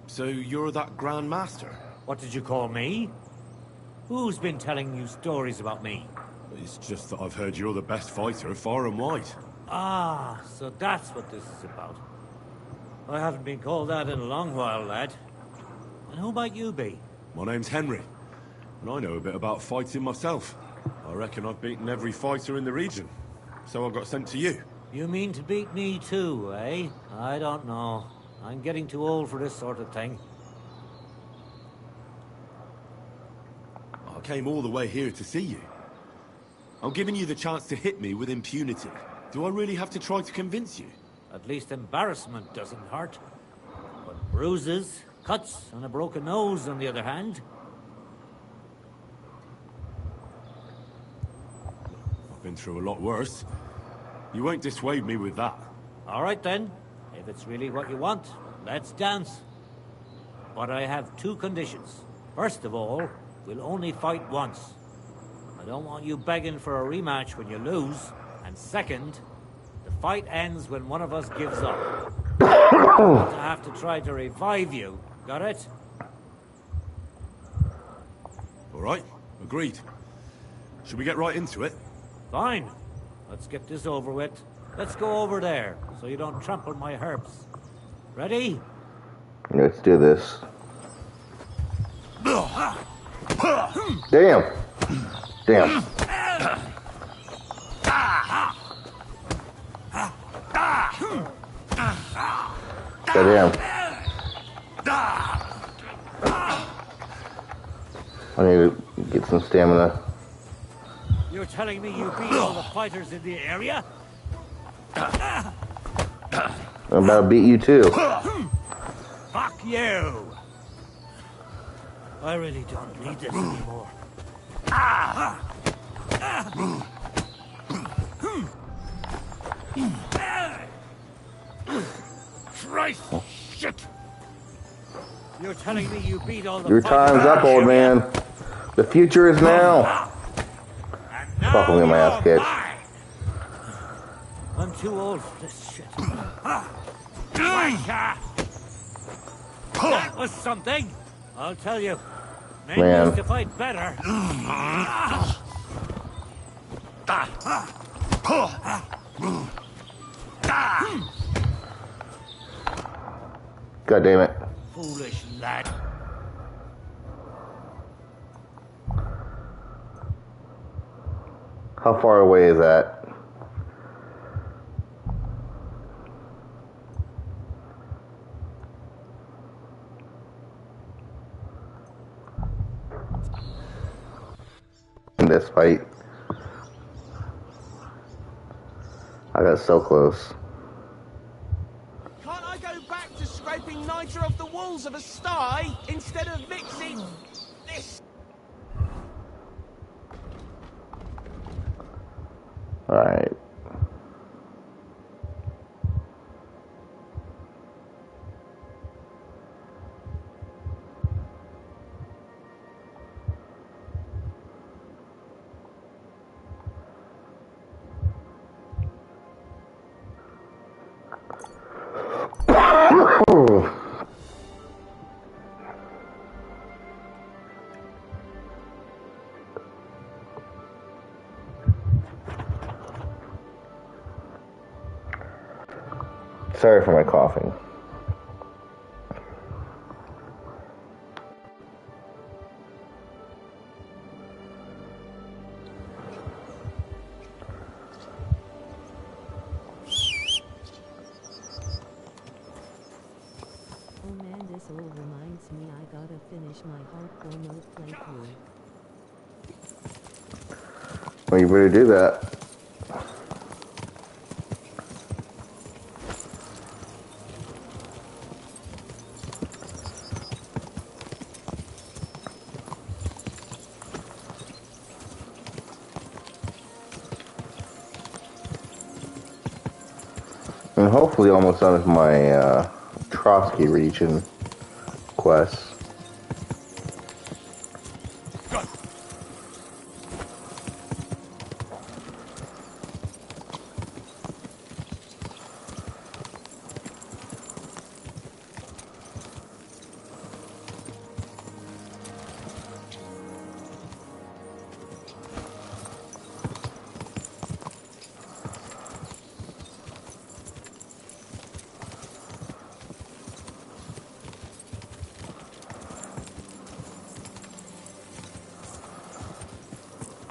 So you're that Grand Master? What did you call me? Who's been telling you stories about me? It's just that I've heard you're the best fighter far and wide. Ah, so that's what this is about. I haven't been called that in a long while, lad. And who might you be? My name's Henry, and I know a bit about fighting myself. I reckon I've beaten every fighter in the region, so I got sent to you. You mean to beat me too, eh? I don't know. I'm getting too old for this sort of thing. I came all the way here to see you. I'm giving you the chance to hit me with impunity. Do I really have to try to convince you? At least embarrassment doesn't hurt. But bruises, cuts, and a broken nose, on the other hand. I've been through a lot worse. You won't dissuade me with that. All right then. If it's really what you want, let's dance. But I have 2 conditions. First of all, we'll only fight once. I don't want you begging for a rematch when you lose. And second, the fight ends when one of us gives up. I have to try to revive you. Got it? All right, agreed. Should we get right into it? Fine. Let's get this over with. Let's go over there, so you don't trample my herbs. Ready? Let's do this. Damn. Damn. Goddamn. I need to get some stamina. You're telling me you beat all the fighters in the area? I'm about to beat you too. Fuck you! I really don't need this anymore. Christ! Shit! You're telling me you beat all the Your time's up, old man. The future is now. Fucking get my ass kicked. I'm too old for this shit. That was something. I'll tell you. Men used to fight better. God damn it. Foolish lad. How far away is that? In this fight, I got so close. Can't I go back to scraping niter off the walls of a sty instead of mixing this? Alright. Sorry for my coughing. Oh man, this all reminds me I gotta finish my hardcore mode playthrough. Well, you better do that. And hopefully almost done with my Trotsky region quest.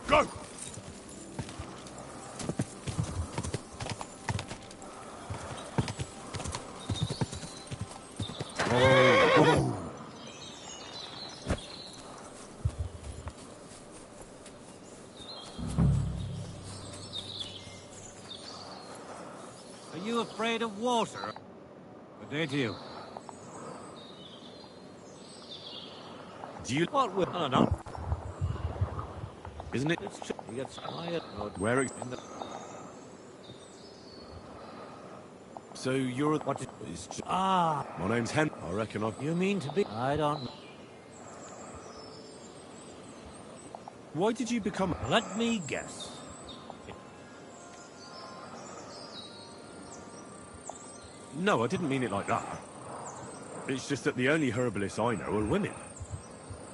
Go! Oh. Are you afraid of water? Good day to you. Do you... What will... No, no. Isn't it? It's true. He gets quiet. Where... So you're... What is... Ah! My name's Hen. I reckon I... You mean to be... I don't know. Why did you become... Let me guess. No, I didn't mean it like that. It's just that the only herbalists I know are women.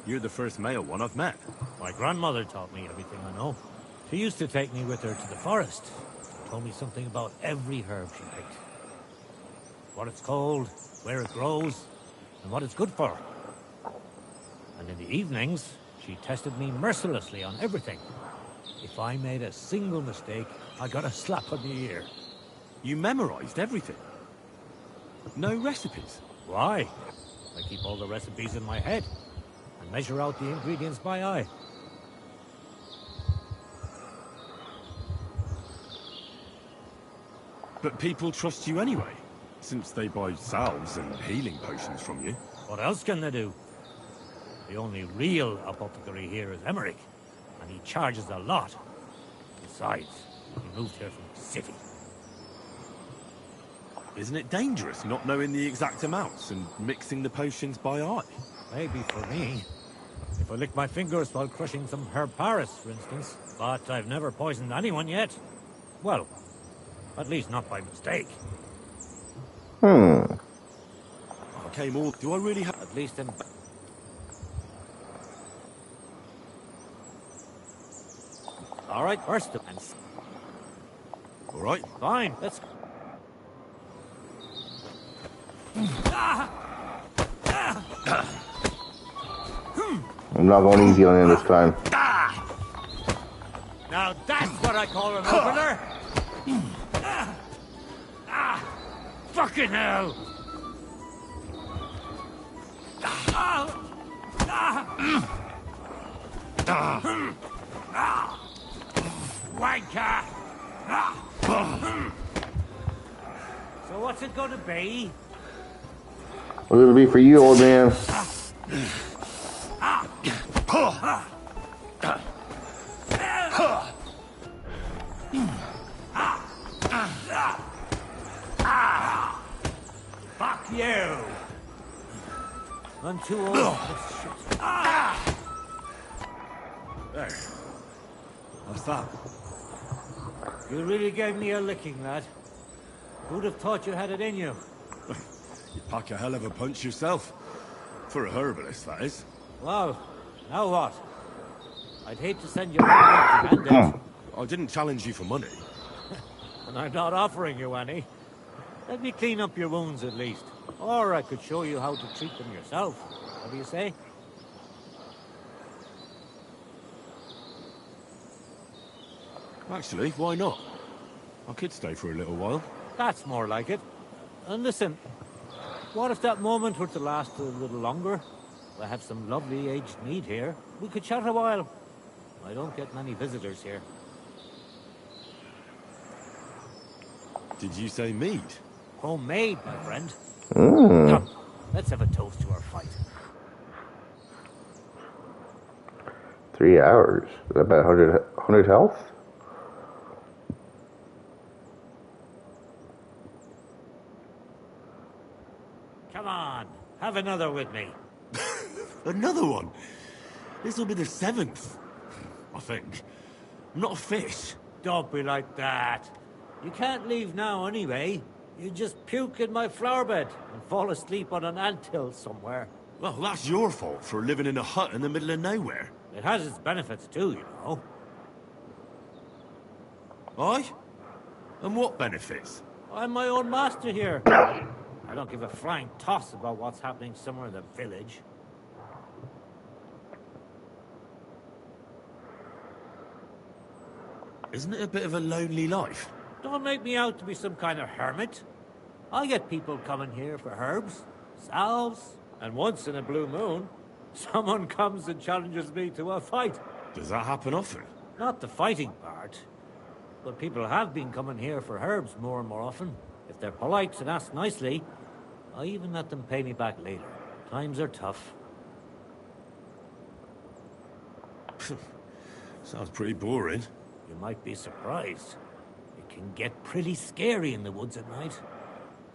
You're the first male one I've met. My grandmother taught me everything I know. She used to take me with her to the forest. Told me something about every herb she picked. What it's called, where it grows, and what it's good for. And in the evenings, she tested me mercilessly on everything. If I made a single mistake, I got a slap on the ear. You memorized everything? No recipes? Why? I keep all the recipes in my head and measure out the ingredients by eye. But people trust you anyway, since they buy salves and healing potions from you. What else can they do? The only real apothecary here is Emmerich, and he charges a lot. Besides, he moved here from the city. Isn't it dangerous not knowing the exact amounts and mixing the potions by eye? Maybe for me. If I lick my fingers while crushing some herb Paris, for instance. But I've never poisoned anyone yet. Well, at least not by mistake. Okay, well, do I really have... At least in... All right, first of all. All right. Fine, let's... I'm not going easy on him this time. Now that's what I call an opener! Fucking hell! Wanker! So what's it gonna be? What's it be for you, old man? Fuck you! I'm too old for this shit. There. What's that? You really gave me a licking, lad. Who'd have thought you had it in you? You pack a hell of a punch yourself. For a herbalist, that is. Well, now what? I'd hate to send you back to hand I didn't challenge you for money. And I'm not offering you any. Let me clean up your wounds at least. Or I could show you how to treat them yourself. What do you say? Actually, why not? I could stay for a little while. That's more like it. And listen, what if that moment were to last a little longer? I have some lovely aged mead here. We could chat a while. I don't get many visitors here. Did you say mead? Homemade, my friend. Mm. Come, let's have a toast to our fight. 3 hours. Is that about 100 health? Come on, have another with me. Another one? This'll be the 7th, I think. I'm not a fish. Don't be like that. You can't leave now anyway. You just puke in my flower bed and fall asleep on an anthill somewhere. Well, that's your fault for living in a hut in the middle of nowhere. It has its benefits too, you know. Aye? And what benefits? I'm my own master here. I don't give a flying toss about what's happening somewhere in the village. Isn't it a bit of a lonely life? Don't make me out to be some kind of hermit. I get people coming here for herbs, salves, and once in a blue moon, someone comes and challenges me to a fight. Does that happen often? Not the fighting part, but people have been coming here for herbs more and more often. If they're polite and ask nicely, I even let them pay me back later. Times are tough. Sounds pretty boring. You might be surprised. It can get pretty scary in the woods at night.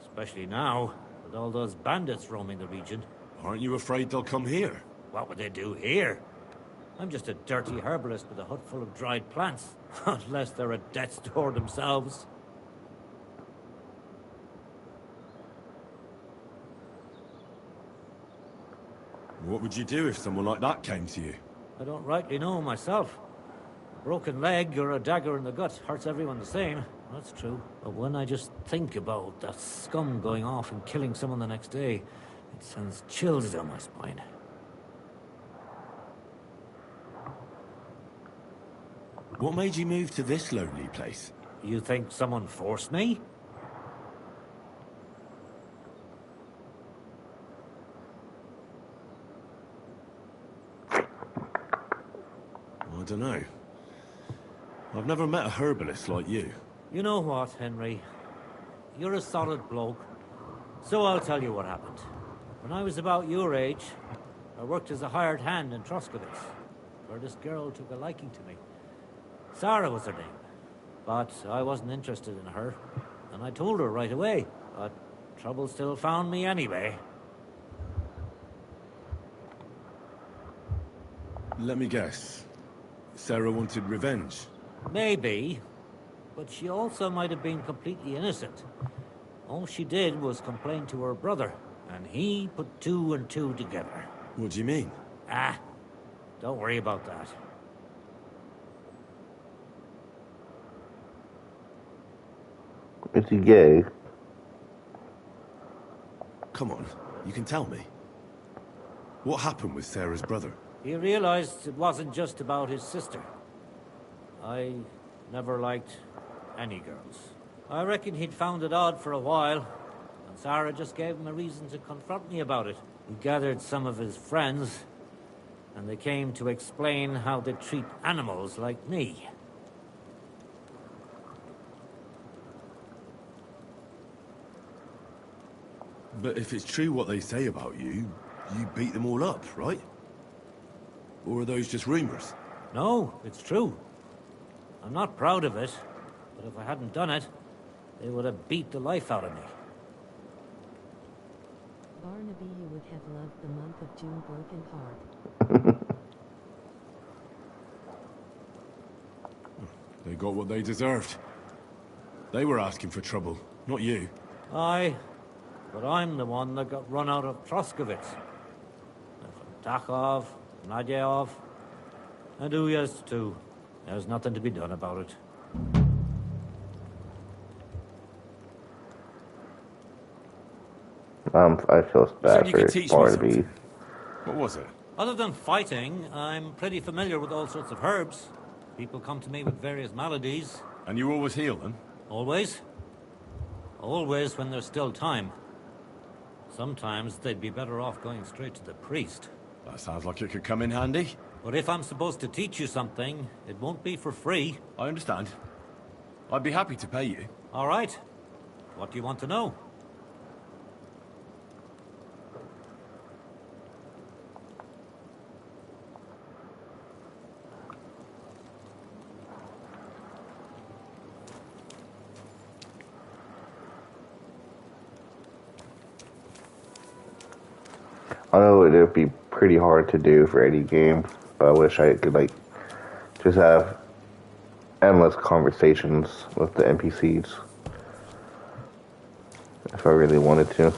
Especially now, with all those bandits roaming the region. Aren't you afraid they'll come here? What would they do here? I'm just a dirty herbalist with a hut full of dried plants. Unless they're at death's door themselves. What would you do if someone like that came to you? I don't rightly know myself. A broken leg or a dagger in the gut hurts everyone the same. That's true. But when I just think about that scum going off and killing someone the next day, it sends chills down my spine. What made you move to this lonely place? You think someone forced me? I don't know. I've never met a herbalist like you. You know what, Henry? You're a solid bloke. So I'll tell you what happened. When I was about your age, I worked as a hired hand in Troskowitz, where this girl took a liking to me. Sarah was her name. But I wasn't interested in her, and I told her right away. But trouble still found me anyway. Let me guess. Sarah wanted revenge? Maybe. But she also might have been completely innocent. All she did was complain to her brother, and he put 2 and 2 together. What do you mean? Don't worry about that. Is he gay? Come on, you can tell me. What happened with Sarah's brother? He realized it wasn't just about his sister. I never liked any girls. I reckon he'd found it odd for a while, and Sarah just gave him a reason to confront me about it. He gathered some of his friends, and they came to explain how they treat animals like me. But if it's true what they say about you, you beat them all up, right? Or are those just rumors? No, it's true. I'm not proud of it, but if I hadn't done it, they would have beat the life out of me. Barnaby, you would have loved the month of June. Broken heart. They got what they deserved. They were asking for trouble, not you. Aye, but I'm the one that got run out of Troskowitz. And from Dachov, Nadyov, and Uyaz too. There's nothing to be done about it. I feel bad you could for teach me Barnaby. something. What was it? Other than fighting, I'm pretty familiar with all sorts of herbs. People come to me with various maladies. And you always heal them? Always. Always when there's still time. Sometimes they'd be better off going straight to the priest. That sounds like it could come in handy. But if I'm supposed to teach you something, it won't be for free. I understand. I'd be happy to pay you. All right. What do you want to know? I know it would be pretty hard to do for any game, but I wish I could like just have endless conversations with the NPCs if I really wanted to.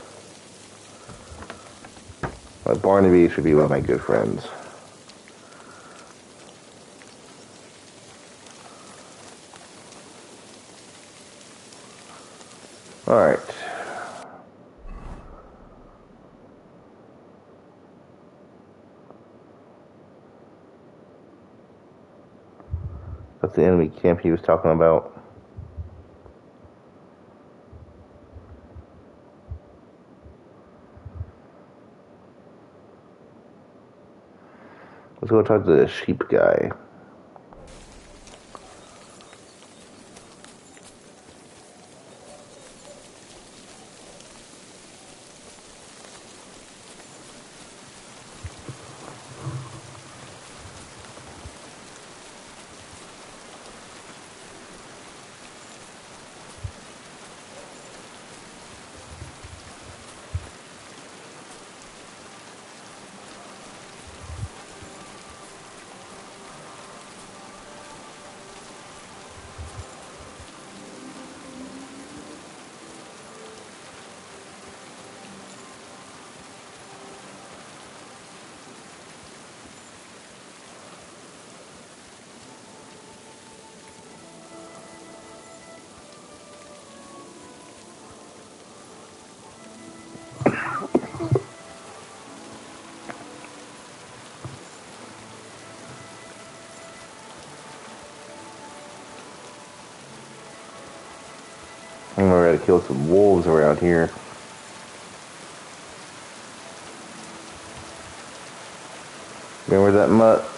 But Barnaby should be one of my good friends. Alright. That's the enemy camp he was talking about. Let's go talk to the sheep guy. I'm gonna kill some wolves around here. Remember that mutt?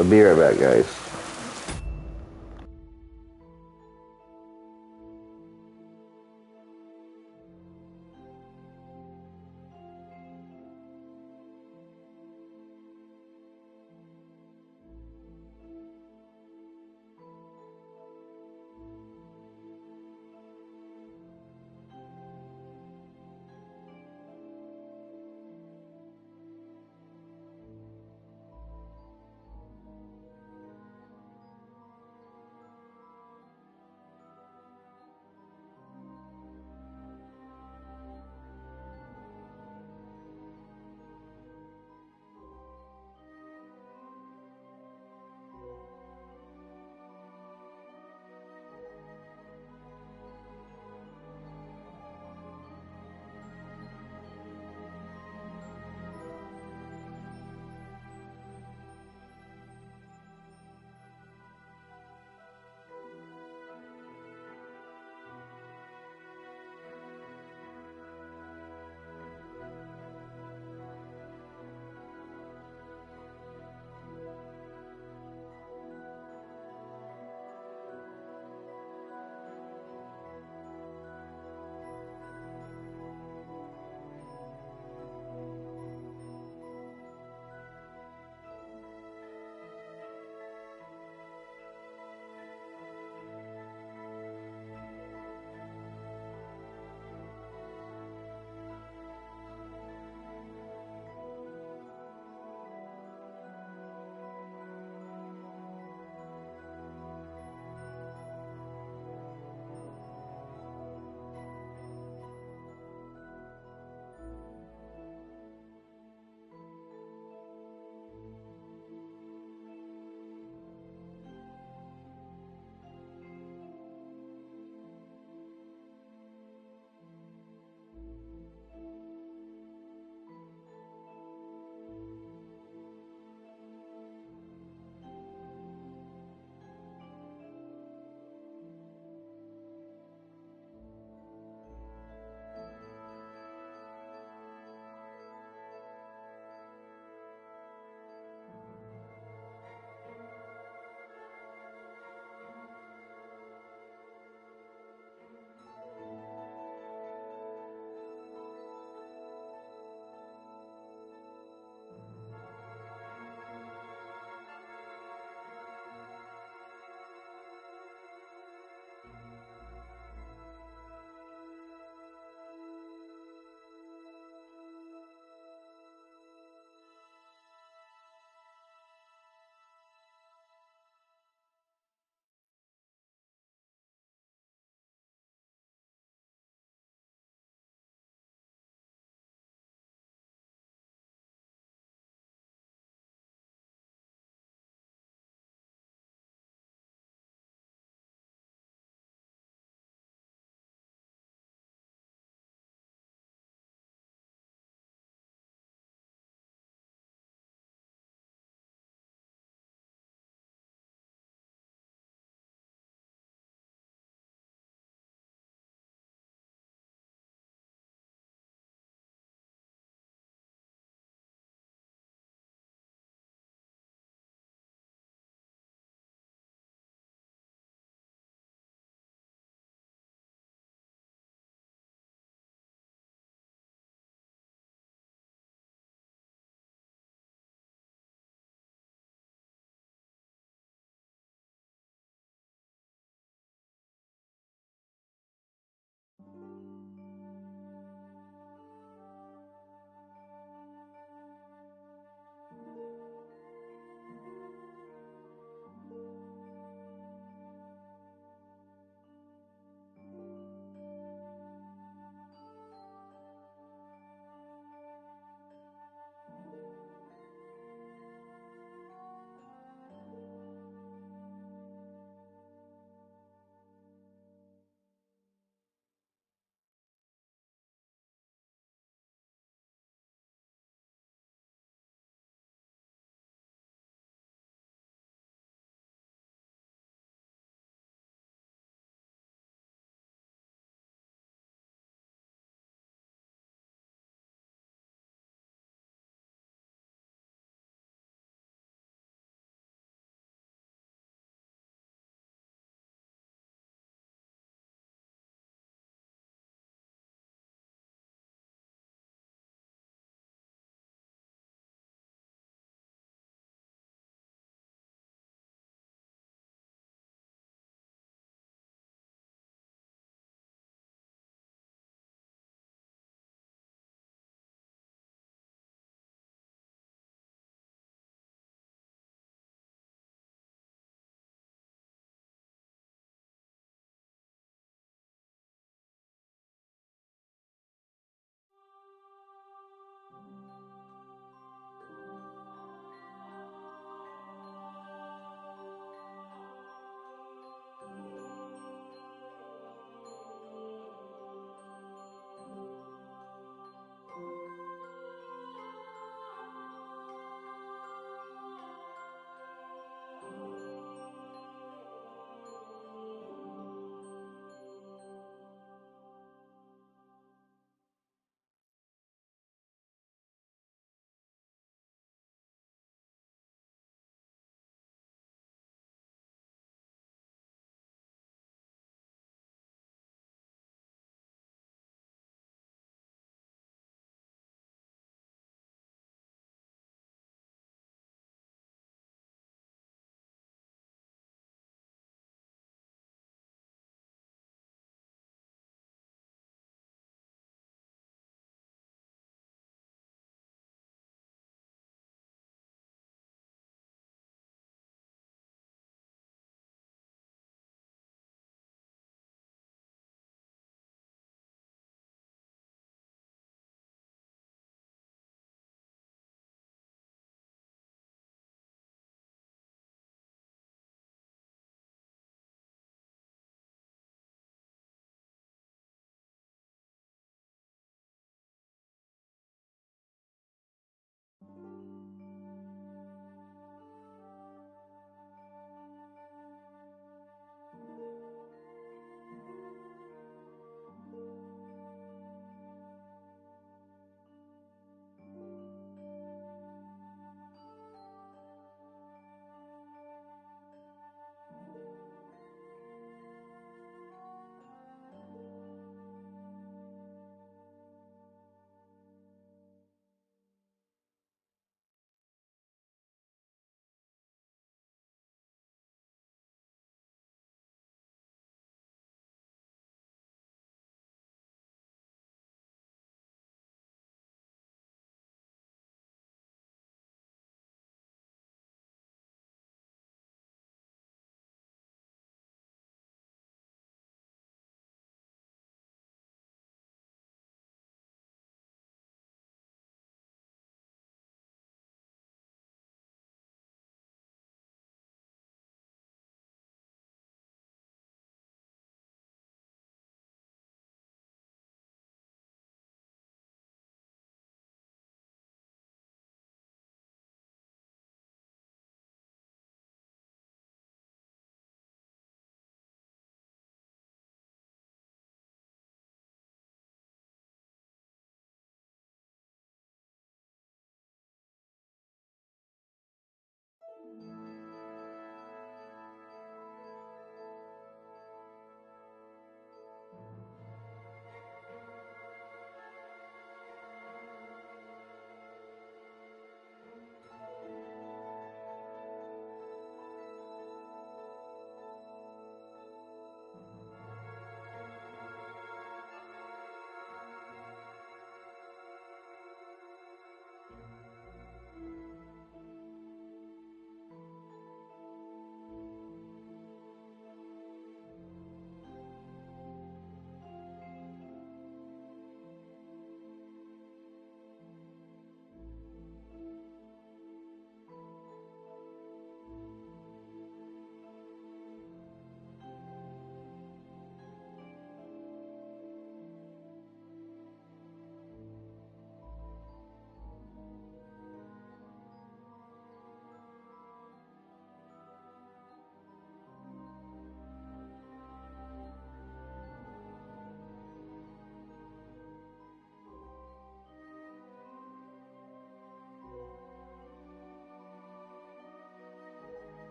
I'll be right back, guys.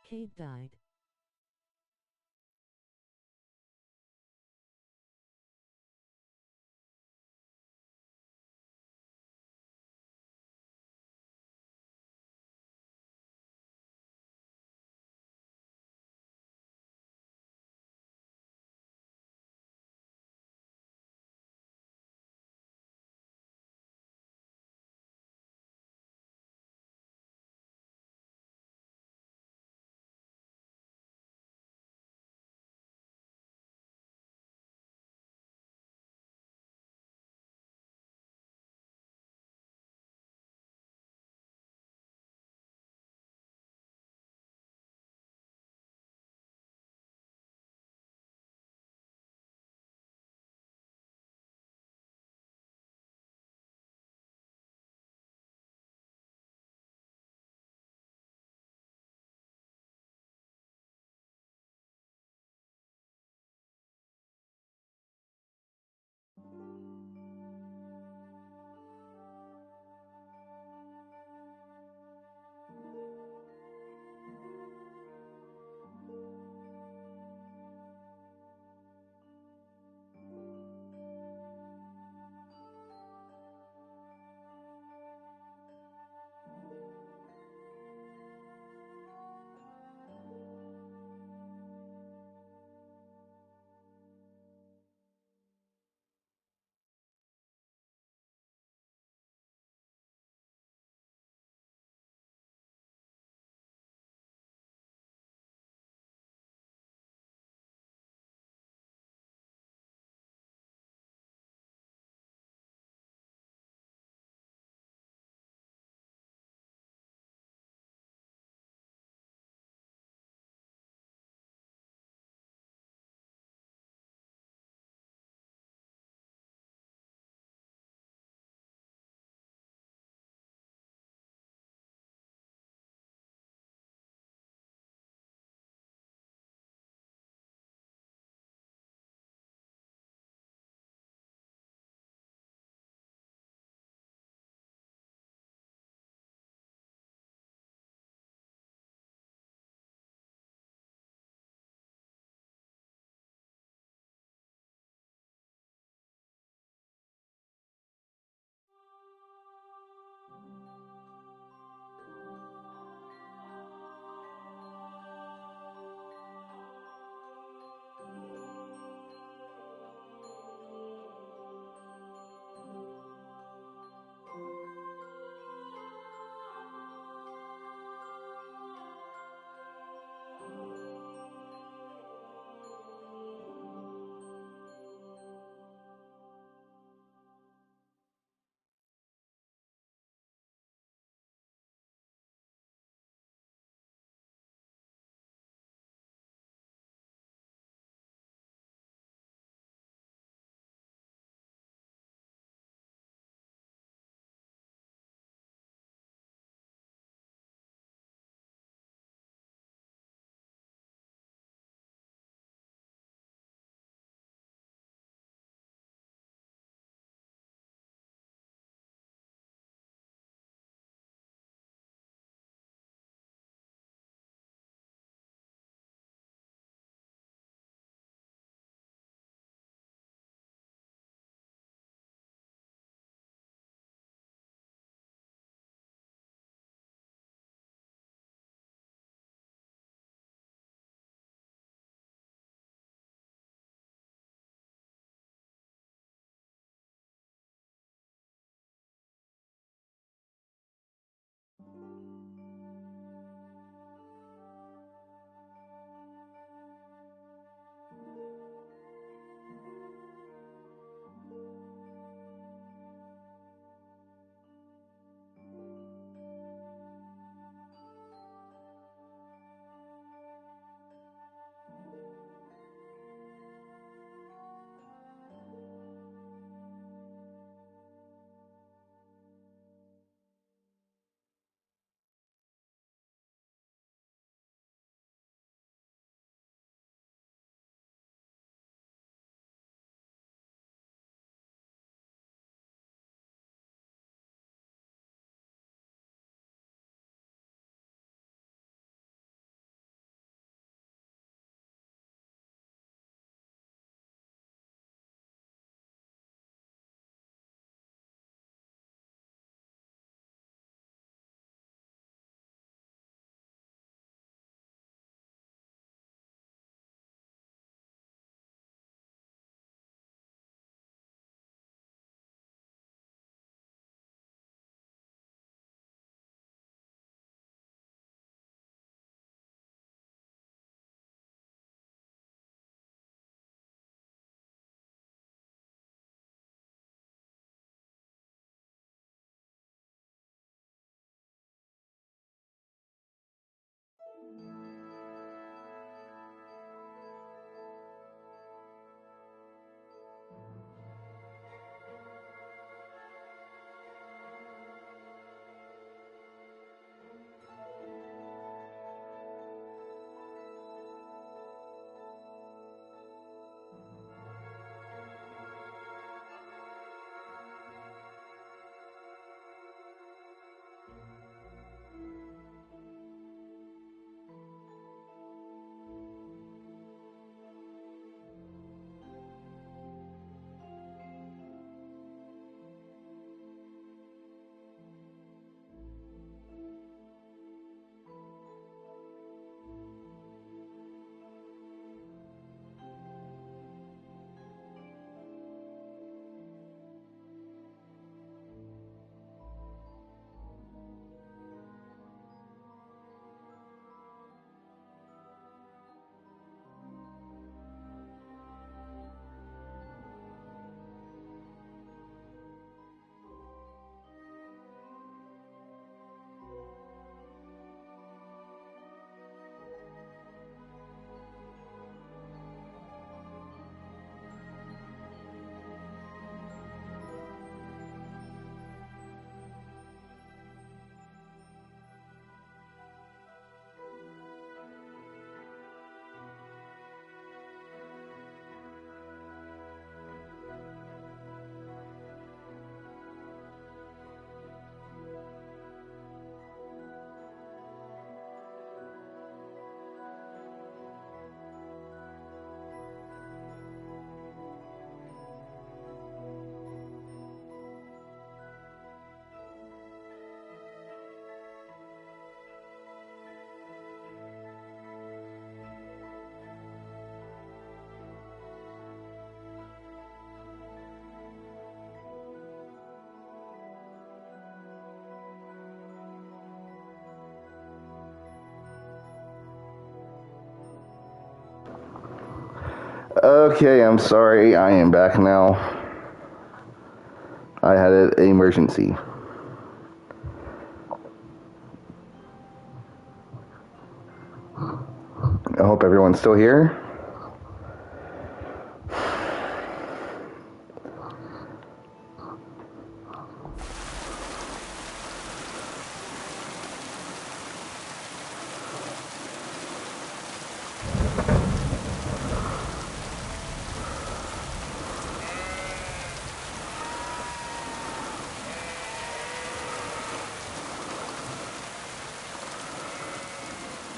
Cade died. Okay, I'm sorry. I am back now. I had an emergency. I hope everyone's still here.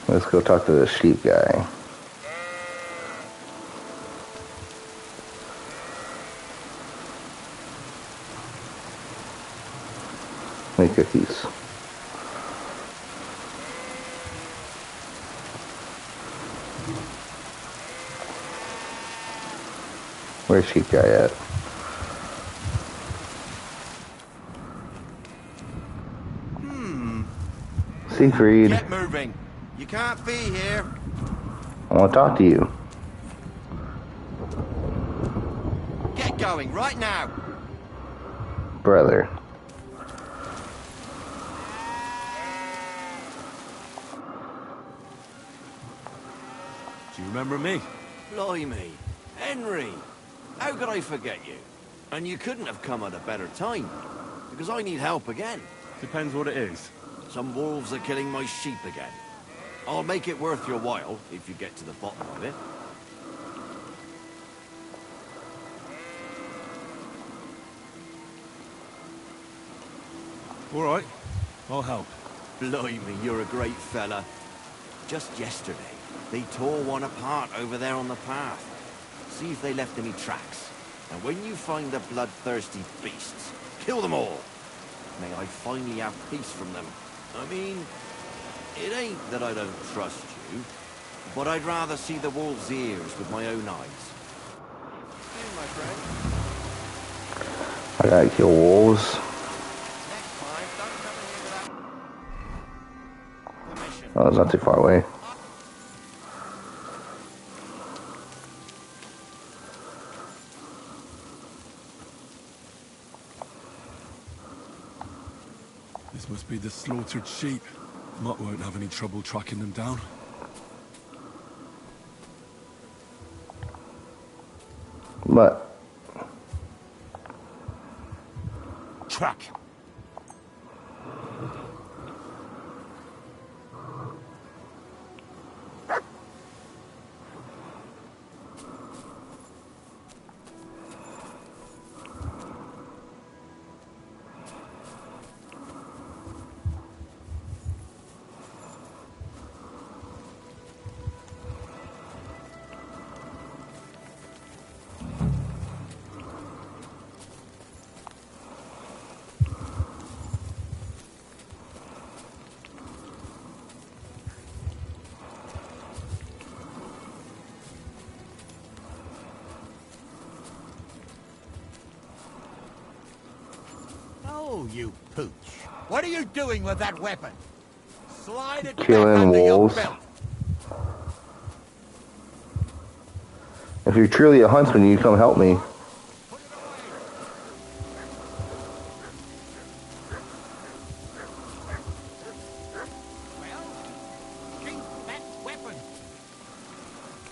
Let's go talk to the sheep guy. Make cookies. Where's sheep guy at? Siegfried. Get moving. You can't be here. I want to talk to you. Get going right now. Brother. Do you remember me? Blimey. Henry. How could I forget you? And you couldn't have come at a better time. Because I need help again. Depends what it is. Some wolves are killing my sheep again. I'll make it worth your while, if you get to the bottom of it. All right. I'll help. Blimey, you're a great fella. Just yesterday, they tore one apart over there on the path. See if they left any tracks. And when you find the bloodthirsty beasts, kill them all. May I finally have peace from them. I mean, it ain't that I don't trust you, but I'd rather see the wolves' ears with my own eyes. You, my friend. I gotta kill wolves. Oh, it's not too far away. This must be the slaughtered sheep. Mutt won't have any trouble tracking them down. But track. Oh, you pooch. What are you doing with that weapon? Slide it killing back under wolves. your belt. If you're truly a huntsman, you come help me.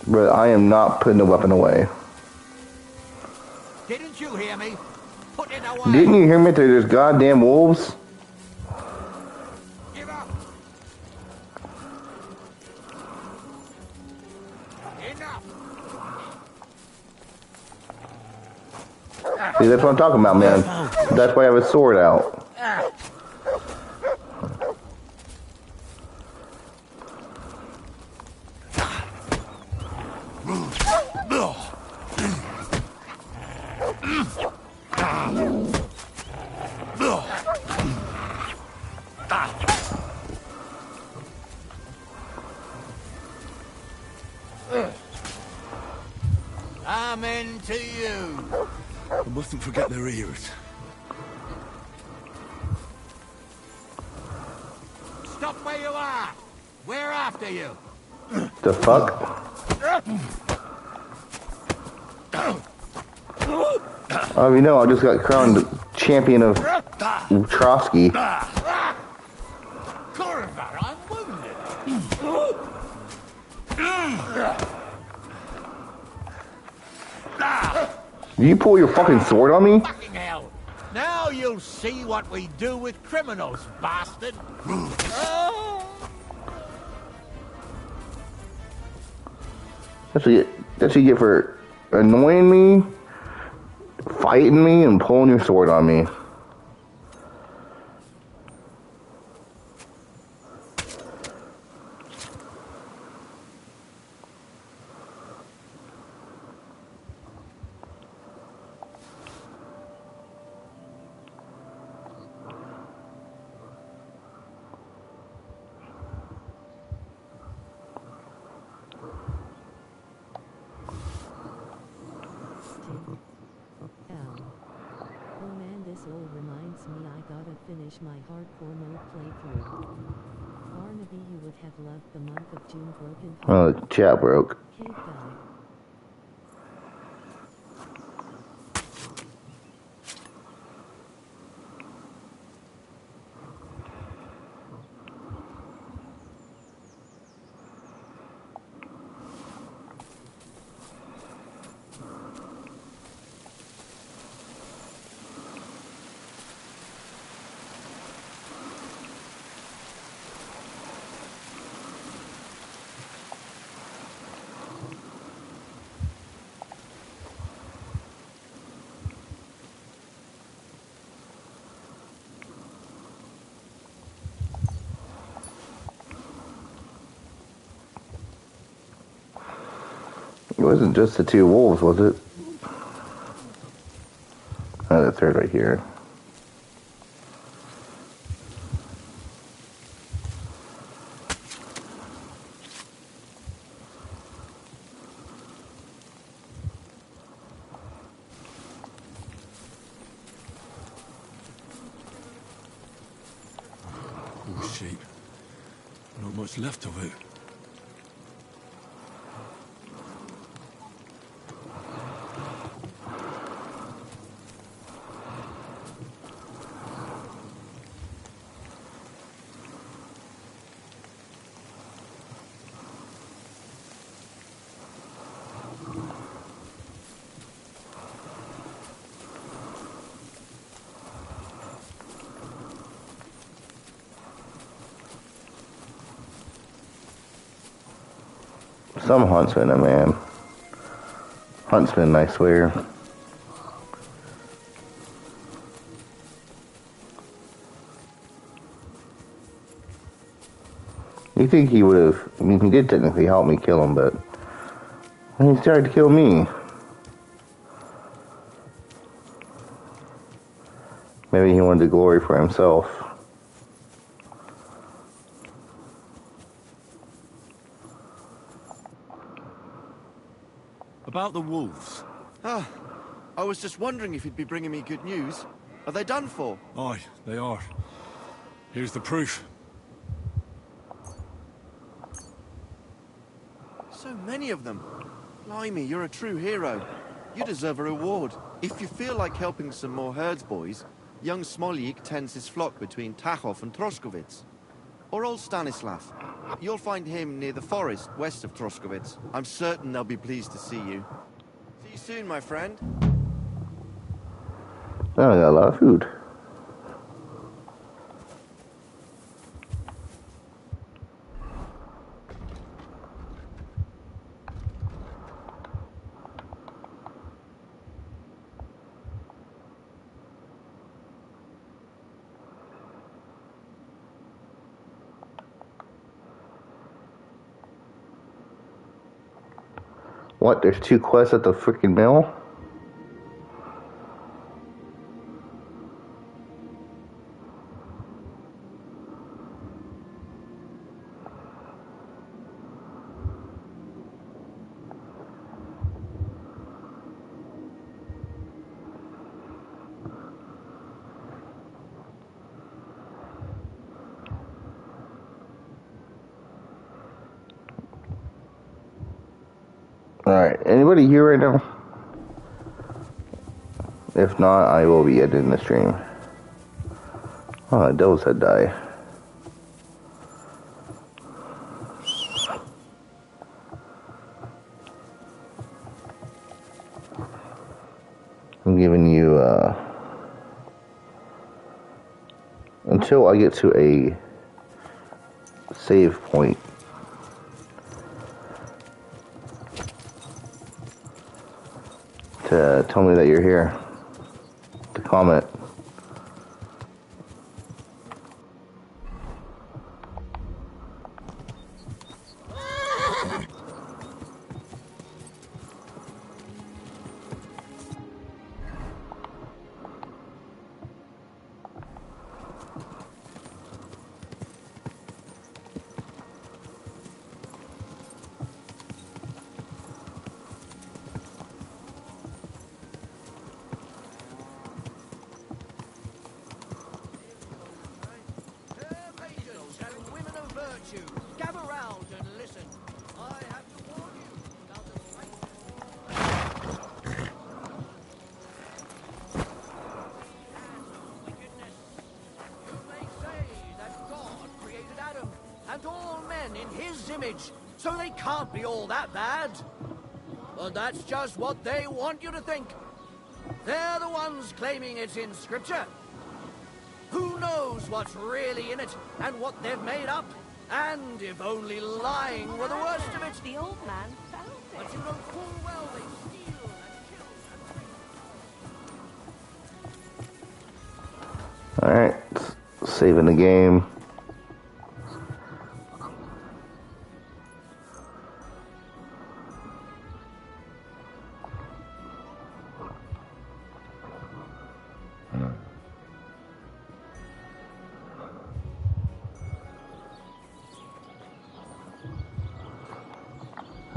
But I am not putting the weapon away. Didn't you hear me? Put it away. Didn't you hear me? There's goddamn wolves. Give up. Enough. See, that's what I'm talking about, man. That's why I have a sword out. Amen to you. I mustn't forget their ears. Stop where you are. We're after you. The fuck? Oh, you know, I just got crowned champion of Trotsky. Corver, I'm wounded. Do you pull your fucking sword on me? Fucking hell. Now you'll see what we do with criminals, bastard. That's what you get for annoying me, fighting me, and pulling your sword on me. Finish my hardcore mode playthrough. Barnaby, you would have loved the month of June. Broken Oh, the chat broke. Cave Bell. It wasn't just the two wolves, was it? Oh, the third right here. Oh, sheep. Not much left of it. Some huntsman, man. Huntsman, I swear. You think he would have... I mean, he did technically help me kill him, but... he started to kill me. Maybe he wanted the glory for himself. About the wolves. Ah, I was just wondering if you'd be bringing me good news. Are they done for? Aye, they are. Here's the proof. So many of them. Blimey, you're a true hero. You deserve a reward. If you feel like helping some more herds boys, young Smoljik tends his flock between Tachov and Troskowitz. Or old Stanislav. You'll find him near the forest west of Troskowitz. I'm certain they'll be pleased to see you. See you soon, my friend. Oh, I got a lot of food. What? There's 2 quests at the freaking mill? Alright, anybody here right now? If not, I will be editing the stream. Oh, Devil's Head die. I'm giving you, until I get to a save point. To tell me that you're here. To comment. Gather round and listen. I have to warn you about the wickedness. You may say that God created Adam and all men in his image, so they can't be all that bad. But that's just what they want you to think. They're the ones claiming it's in Scripture. Who knows what's really in it and what they've made up? And if only lying were the worst of it. The old man found it. But you know full well they steal and kill. Alright, saving the game.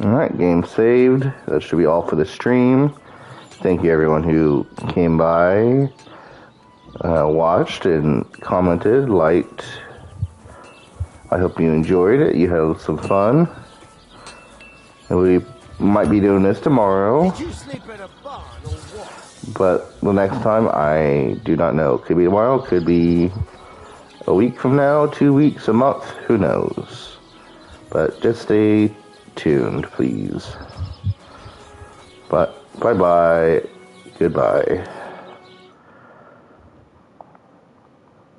Alright, game saved. That should be all for the stream. Thank you everyone who came by, watched and commented, liked. I hope you enjoyed it. You had some fun. And we might be doing this tomorrow. Did you sleep in a barn or what? But the next time, I do not know. Could be tomorrow, could be a week from now, 2 weeks, a month, who knows. But just stay tuned, please. But bye-bye. Goodbye.